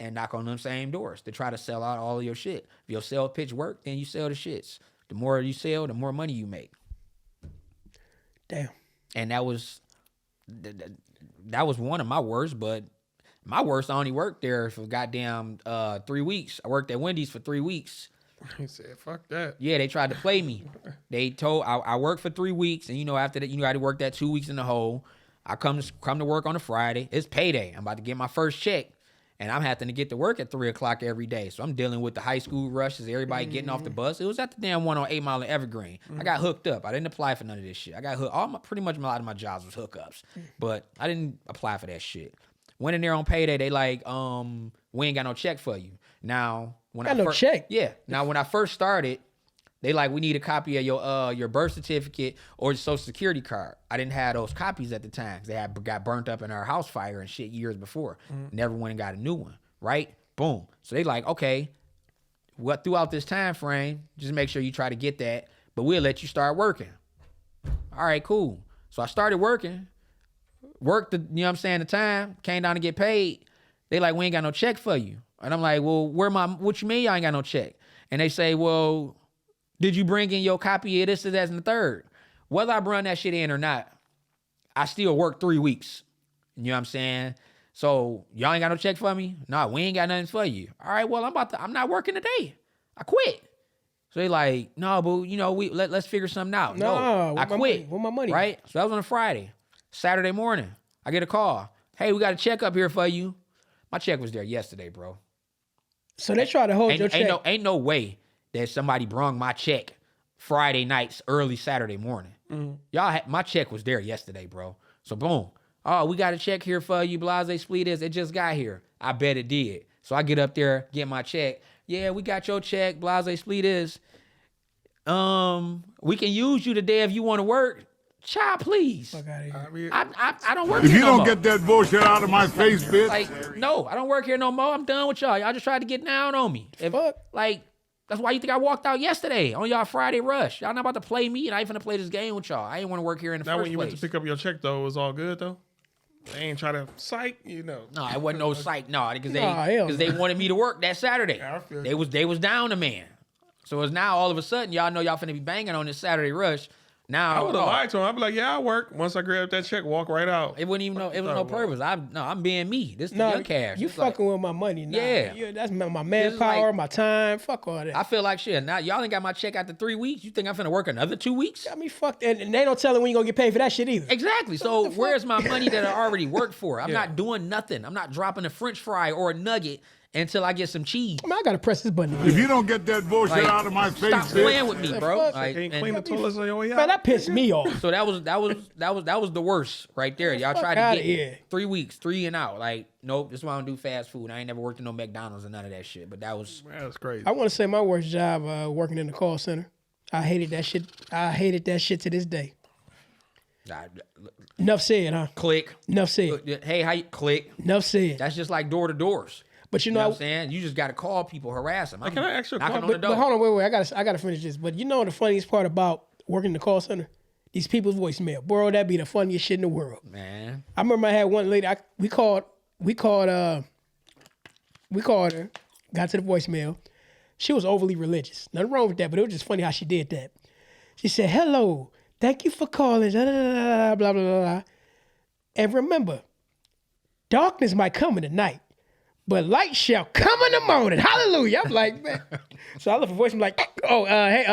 and knock on them same doors to try to sell out all of your shit. If your sales pitch work, then you sell the shits. The more you sell, the more money you make. Damn. And that was one of my worst, but my worst, I only worked there for goddamn 3 weeks. I worked at Wendy's for 3 weeks. He said, fuck that. Yeah, they tried to play me. They told I worked for 3 weeks, and after that, I had to work that 2 weeks in the hole. I come to work on a Friday. It's payday. I'm about to get my first check, and I'm having to get to work at 3:00 every day. So I'm dealing with the high school rushes, everybody getting off the bus. It was at the damn one on 8 Mile and Evergreen. I got hooked up. I didn't apply for none of this shit. I got hooked. Pretty much a lot of my jobs was hookups, but I didn't apply for that shit. Went in there on payday. They like, we ain't got no check for you. Now, when check. Yeah. Now, when I first started, they like, we need a copy of your birth certificate or your social security card. I didn't have those copies at the time because they got burnt up in our house fire and shit years before. Never went and got a new one. Right? Boom. So they like, okay, throughout this time frame, just make sure you try to get that, but we'll let you start working. All right, cool. So I started working. Worked the time, came down to get paid. They like, we ain't got no check for you. And I'm like, well, what you mean y'all ain't got no check? And they say, well, did you bring in your copy of this, that, and the third? Whether I brought that shit in or not, I still worked 3 weeks. You know what I'm saying? So y'all ain't got no check for me? No, we ain't got nothing for you. All right, well, I'm not working today. I quit. So they like, no, but let's figure something out. No, I quit. Where my money? Right? So that was on a Friday. Saturday morning, I get a call. Hey, we got a check up here for you. My check was there yesterday, bro. So they try to hold your check. Ain't no way that somebody brung my check Friday nights, early Saturday morning. My check was there yesterday, bro. So boom. Oh, we got a check here for you, Blase split this. It just got here. I bet it did. So I get up there, get my check. Yeah, we got your check. Blase split is. We can use you today if you want to work. Child, please. Fuck out of here. I mean, I don't work If here you no don't more. get that bullshit out of my face, bitch. Like, no, I don't work here no more. I'm done with y'all. Y'all just tried to get down on me. Fuck. Like, that's why you think I walked out yesterday on y'all Friday rush. Y'all not about to play me, and I ain't finna play this game with y'all. I ain't want to work here in the now first when you place. went to pick up your check though, it was all good though. They ain't try to psych, No, it wasn't no psych. No, because Nah, hell they wanted me to work that Saturday. Yeah, I feel They was down a man. So it's now all of a sudden y'all know y'all finna be banging on this Saturday rush. Now I would have lied to him. I'd be like, yeah, I work. Once I grab that check, walk right out. it wouldn't even know. It was no purpose. I'm being me. This is No, your cash. you It's like- fucking with my money now. Yeah. That's my is manpower, like- my time. Fuck all that. I feel like shit. Now y'all ain't got my check after 3 weeks. You think I'm finna work another 2 weeks? I mean, fuck that. And they don't tell them when you gonna get paid for that shit either. Exactly. So where's my money that I already worked for? I'm not doing nothing. I'm not dropping a French fry or a nugget until I get some cheese. I mean, I gotta press this button If again. you don't get that bullshit Like, out of my face, stop playing bitch. with me, bro. fuck? Like, Can't and- clean the toilets on your way out. Man, that pissed me off. So that was the worst right there. Y'all fuck tried to outta get here. 3 weeks, 3 and out. Like, nope, this is why I don't do fast food. I ain't never worked in no McDonald's or none of that shit. But that was That's crazy. I want to say my worst job working in the call center. I hated that shit. I hated that shit to this day. nah, Enough said, huh? click. Enough said. Hey, how you click? Enough said. That's just like door to doors. But you You know know, what I'm saying? You just got to call people, harass them. Can I ask you a knocking question? on the but door. hold on, wait. I gotta finish this. But you know the funniest part about working in the call center? These people's voicemail. Bro, that'd be the funniest shit in the world. Man, I remember I had one lady. We called her. Got to the voicemail. She was overly religious. Nothing wrong with that, but it was just funny how she did that. She said, "Hello, thank you for calling." Blah blah blah blah blah. And remember, darkness might come in the night, but light shall come in the morning. Hallelujah! I'm like, man. So I left a voicemail like, "Oh, hey,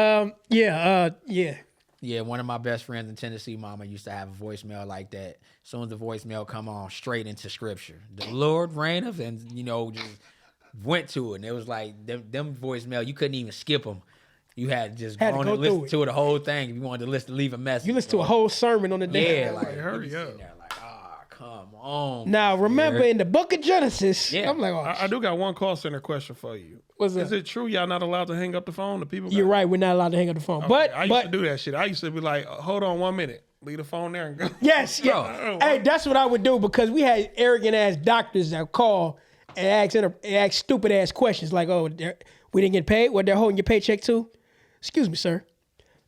yeah." yeah, one of my best friends in Tennessee, mama, used to have a voicemail like that. As soon as the voicemail come on, straight into scripture. The Lord reigneth, and just went to it. And it was like them voicemail, you couldn't even skip them. You had to just Had to go on go and listen through it. to it the whole thing if you wanted to leave a message. You listen to a whole sermon on the day. Yeah, like hurry you just up. sitting there like, come on. Now remember in the book of Genesis, Yeah. I'm like, oh, I do got one call center question for you. What's that? Is it true y'all not allowed to hang up the phone? The people. You're right. We're not allowed to hang up the phone. But I used to do that shit. I used to be like, hold on 1 minute, leave the phone there and go. yes, yeah. Bro. Hey, that's what I would do because we had arrogant ass doctors that call and ask stupid ass questions like, "Oh, we didn't get paid. What they're holding your paycheck to?" Excuse me, sir.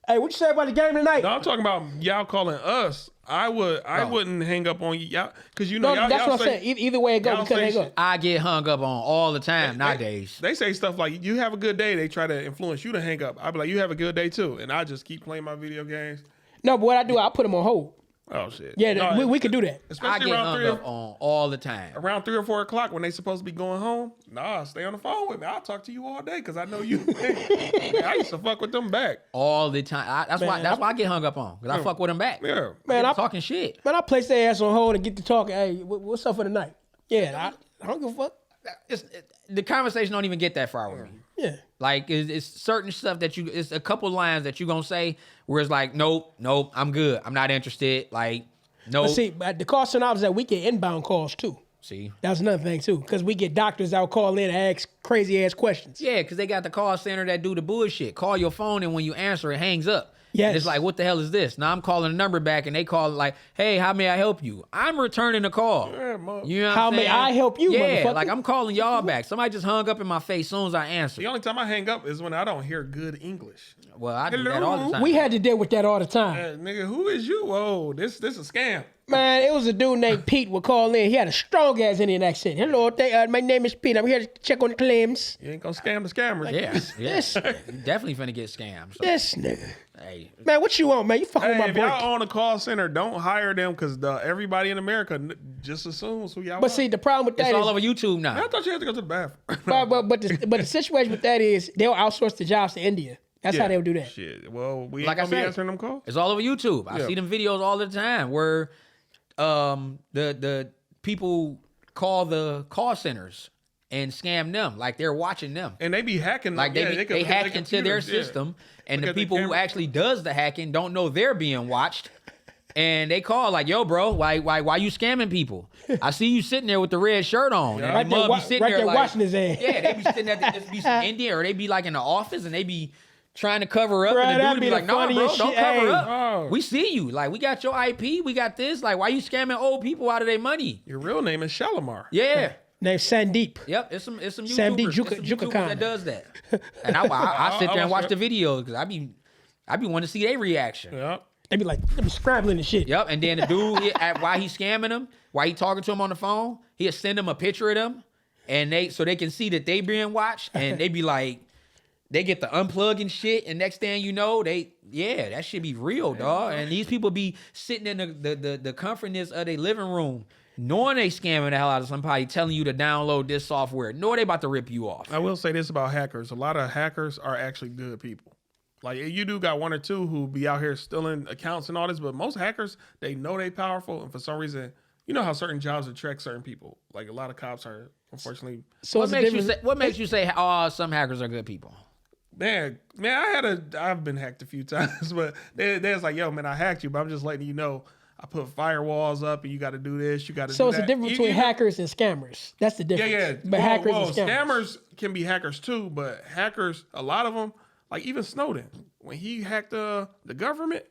Hey, what you say about the game tonight? No, I'm talking about y'all calling us. I wouldn't hang up on y'all because No, y'all. that's y'all what I'm saying. Either way it goes, y'all we couldn't say hang shit. up. I get hung up on all the time nowadays. They say stuff like, you have a good day. They try to influence you to hang up. I'd be like, you have a good day too. And I just keep playing my video games. No, but what I do, I put them on hold. Oh, shit. Yeah, No, we could do that. I Especially get around hung 3 up on all the time. around 3 or 4 o'clock when they supposed to be going home. Nah, stay on the phone with me. I'll talk to you all day because I know you. Man, I used to fuck with them back. All the time. That's why I get hung up on. Because I fuck with them back. Yeah. Man, I'm talking shit. Man, I place their ass on hold and get to talking. Hey, what's up for the night? Yeah, I don't give a fuck. The conversation don't even get that far with me. Yeah. Like it's certain stuff that it's a couple lines that you gonna say where it's like, nope, I'm good. I'm not interested. Like, nope. But see, but the call center is that we get inbound calls too. See? That's another thing too, because we get doctors that will call in and ask crazy ass questions. Yeah, because they got the call center that do the bullshit. Call your phone and when you answer, it hangs up. Yes. And it's like, what the hell is this? Now I'm calling the number back and they call it like, hey, how may I help you? I'm returning the call. Yeah, mother- You know what How I'm may saying? I help you, Yeah, motherfucker? like I'm calling y'all back. Somebody just hung up in my face as soon as I answered. The only time I hang up is when I don't hear good English. Well, I do that all the time. We had to deal with that all the time. Nigga, who is you? Whoa, this a scam. Man, it was a dude named Pete would call in. He had a strong ass Indian accent. Hello, my name is Pete. I'm here to check on the claims. You ain't gonna scam the scammers. Yeah, This, you definitely finna get scammed. So, this nigga. hey, Man, what you want, man? You fucking with Hey, my if boy. y'all own a call center, don't hire them because everybody in America just assumes who y'all But want. see, the problem with it's that all is, over YouTube now. I thought you had to go to the bathroom. but the situation with that is they'll outsource the jobs to India. That's how they'll do that. Shit. Well, we ain't Like I gonna be said, answering them calls. It's all over YouTube. I Yeah. see them videos all the time where the people call the call centers and scam them like they're watching them. And they be hacking. Like yeah, they can look at hack into their computers, yeah. system, and Look the at the people who camera. actually does the hacking don't know they're being watched. And they call like, yo, bro, why you scamming people? I see you sitting there with the red shirt on. Yeah. And Right the there, mug be sitting right there there like, washing his ass. Yeah, they be sitting at just be some Indian, or they be like in the office and they be trying to cover up. Bruh, And the that'd dude be be the like, no, bro, funniest don't shit. cover Hey. up. Oh. We see you. Like, we got your IP, we got this. Like, why you scamming old people out of their money? Your real name is Shalimar. Yeah. Named Sandeep. Yep, it's some YouTubers, Sam D. it's some Juka YouTubers Khan. that does that. And I sit there and watch the videos because I be wanting to see their reaction. Yep. They be like, they be scrambling and shit. Yep, and then the dude, while he scamming them, while he talking to him on the phone, he'll send them a picture of them, and so they can see that they being watched, and they be like, they get the unplug and shit, and next thing you know, that shit be real, dog. And these people be sitting in the comfortness of their living room, knowing they scamming the hell out of somebody, telling you to download this software, knowing they about to rip you off. I will say this about hackers. A lot of hackers are actually good people. Like, you do got one or two who be out here stealing accounts and all this, but most hackers, they know they powerful, and for some reason, you know how certain jobs attract certain people. Like, a lot of cops are, unfortunately... So What it's a makes you difference. say, some hackers are good people? Man, I've been hacked a few times, but there's like, yo, man, I hacked you, but I'm just letting you know, I put firewalls up, and you got to do this, you got to do that. So it's the difference between hackers and scammers. That's the difference. Yeah. But hackers and scammers. Scammers can be hackers too, but hackers, a lot of them, like even Snowden, when he hacked the government,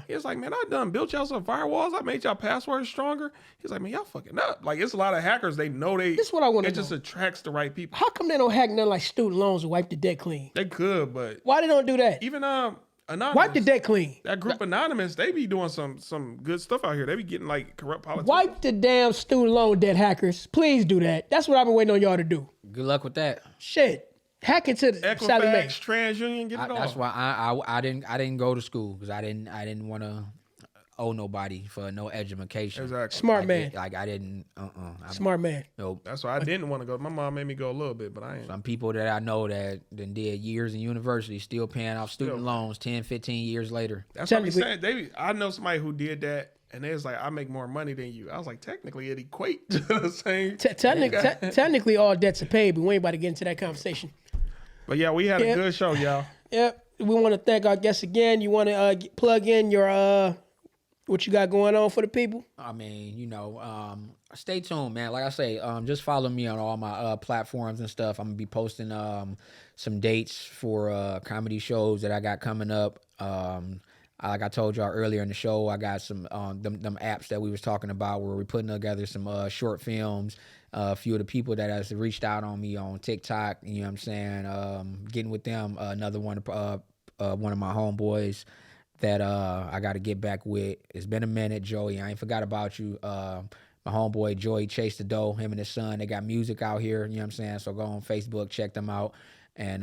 he was like, man, I done built y'all some firewalls. I made y'all passwords stronger. He's like, man, y'all fucking up. Like, it's a lot of hackers. They know they. This is what I want to It know. just attracts the right people. How come they don't hack nothing like student loans and wipe the debt clean? They could, but Why they don't do that? even Anonymous. Wipe the debt clean. That group Anonymous, they be doing some good stuff out here. They be getting like corrupt politics. Wipe the damn student loan debt, hackers. Please do that. That's what I've been waiting on y'all to do. Good luck with that. Shit. Hack into the Sally Mae. Equifax, TransUnion, get it all. That's why I didn't go to school because I didn't want to owe nobody for no education. Exactly. Smart man. I didn't. Smart man. Nope. That's why I didn't want to go. My mom made me go a little bit, but I ain't. Some people that I know that did years in university still paying off student loans 10, 15 years later. That's what I'm Technically- saying. I know somebody who did that, and they was like, I make more money than you. I was like, technically, it equate to the same. Technically, all debts are paid, but we ain't about to get into that conversation. But yeah, we had Yeah. a good show, y'all. Yep. We want to thank our guests again. You want to plug in your what you got going on for the people? I mean, stay tuned, man. Like I say, just follow me on all my platforms and stuff. I'm gonna be posting some dates for comedy shows that I got coming up. Like I told y'all earlier in the show, I got some them apps that we was talking about where we're putting together some short films. A few of the people that has reached out on me on TikTok, you know what I'm saying, getting with them. Another one of my homeboys that I got to get back with. It's been a minute, Joey. I ain't forgot about you. My homeboy Joey Chase the Dough, him and his son, they got music out here, you know what I'm saying? So go on Facebook, check them out. And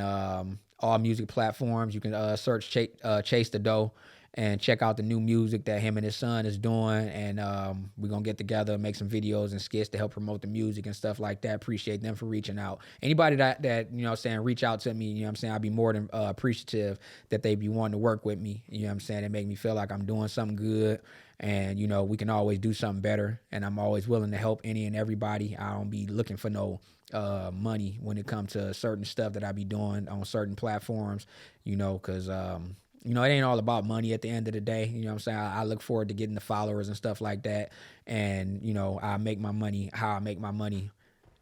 all music platforms, you can search Chase the Dough and check out the new music that him and his son is doing. And we're going to get together, make some videos and skits to help promote the music and stuff like that. Appreciate them for reaching out. Anybody that you know what I'm saying, reach out to me, you know what I'm saying, I'll be more than appreciative that they be wanting to work with me. You know what I'm saying? It make me feel like I'm doing something good. And, you know, we can always do something better. And I'm always willing to help any and everybody. I don't be looking for no money when it comes to certain stuff that I be doing on certain platforms, you know, because you know, it ain't all about money at the end of the day. You know what I'm saying? I look forward to getting the followers and stuff like that. And, you know, I make my money how I make my money,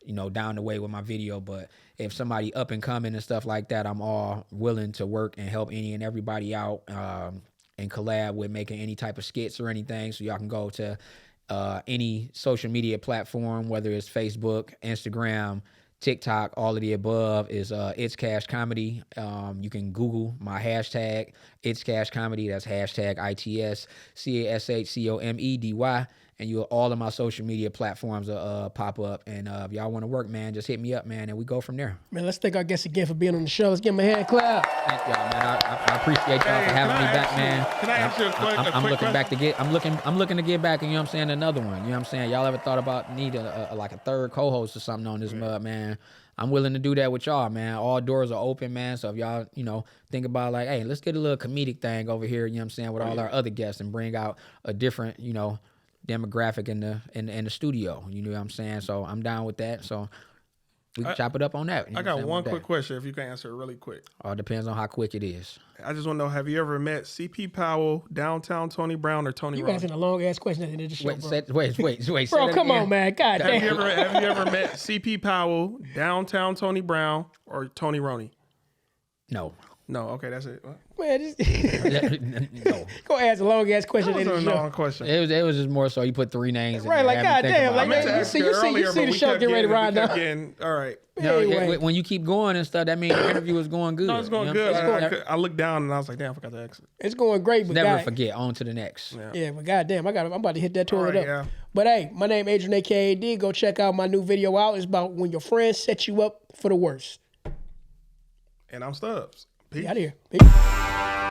you know, down the way with my video. But if somebody up and coming and stuff like that, I'm all willing to work and help any and everybody out and collab with making any type of skits or anything. So y'all can go to any social media platform, whether it's Facebook, Instagram, TikTok, all of the above is It's Cash Comedy. You can Google my hashtag It's Cash Comedy. That's hashtag ITSCASHCOMEDY. And all of my social media platforms will pop up. And if y'all want to work, man, just hit me up, man, and we go from there. Man, let's thank our guests again for being on the show. Let's give them a hand clap. Thank y'all, man. I appreciate y'all for having me back, man. Can I ask you a quick I'm looking question? back to get. I'm looking to get back, and you know what I'm saying, another one. You know what I'm saying. Y'all ever thought about need like a third co-host or something on this mud, man? I'm willing to do that with y'all, man. All doors are open, man. So if y'all, you know, think about like, hey, let's get a little comedic thing over here. You know what I'm saying, with all our other guests and bring out a different, you know, demographic in the studio. You know what I'm saying? So I'm down with that. So We can chop it up on that. I got one quick question. If you can answer it really quick. All depends on how quick it is. I just want to know: have you ever met CP Powell, Downtown Tony Brown, or Tony? You Ronnie? asking a long ass question at the end of the show, Wait, bro. wait. Bro, come on, man. God Have you damn. ever met CP Powell, Downtown Tony Brown, or Tony Ronnie? No. No. Okay, that's it. What? Man, No. go ask a long ass question That at the was end a of the long show. question. It was just more so you put 3 names in Right, there, like, have me think goddamn, about like, it. I meant to you ask see- you you see- earlier, you but see the we show kept get ready to getting- ride we kept now. getting- All right. No, Anyway. when you keep going and stuff, that means the interview is going good. No, it's going You know good. what I'm saying? I looked down and I was like, damn, I forgot to exit. It's going great, but Never God, forget. On to the next. yeah, but goddamn, I'm about to hit that toilet right, up. yeah. But hey, my name Adrian AKAD. Go check out my new video out. It's about when your friends set you up for the worst. And I'm Stubbs. Peace. Out of here. Peace.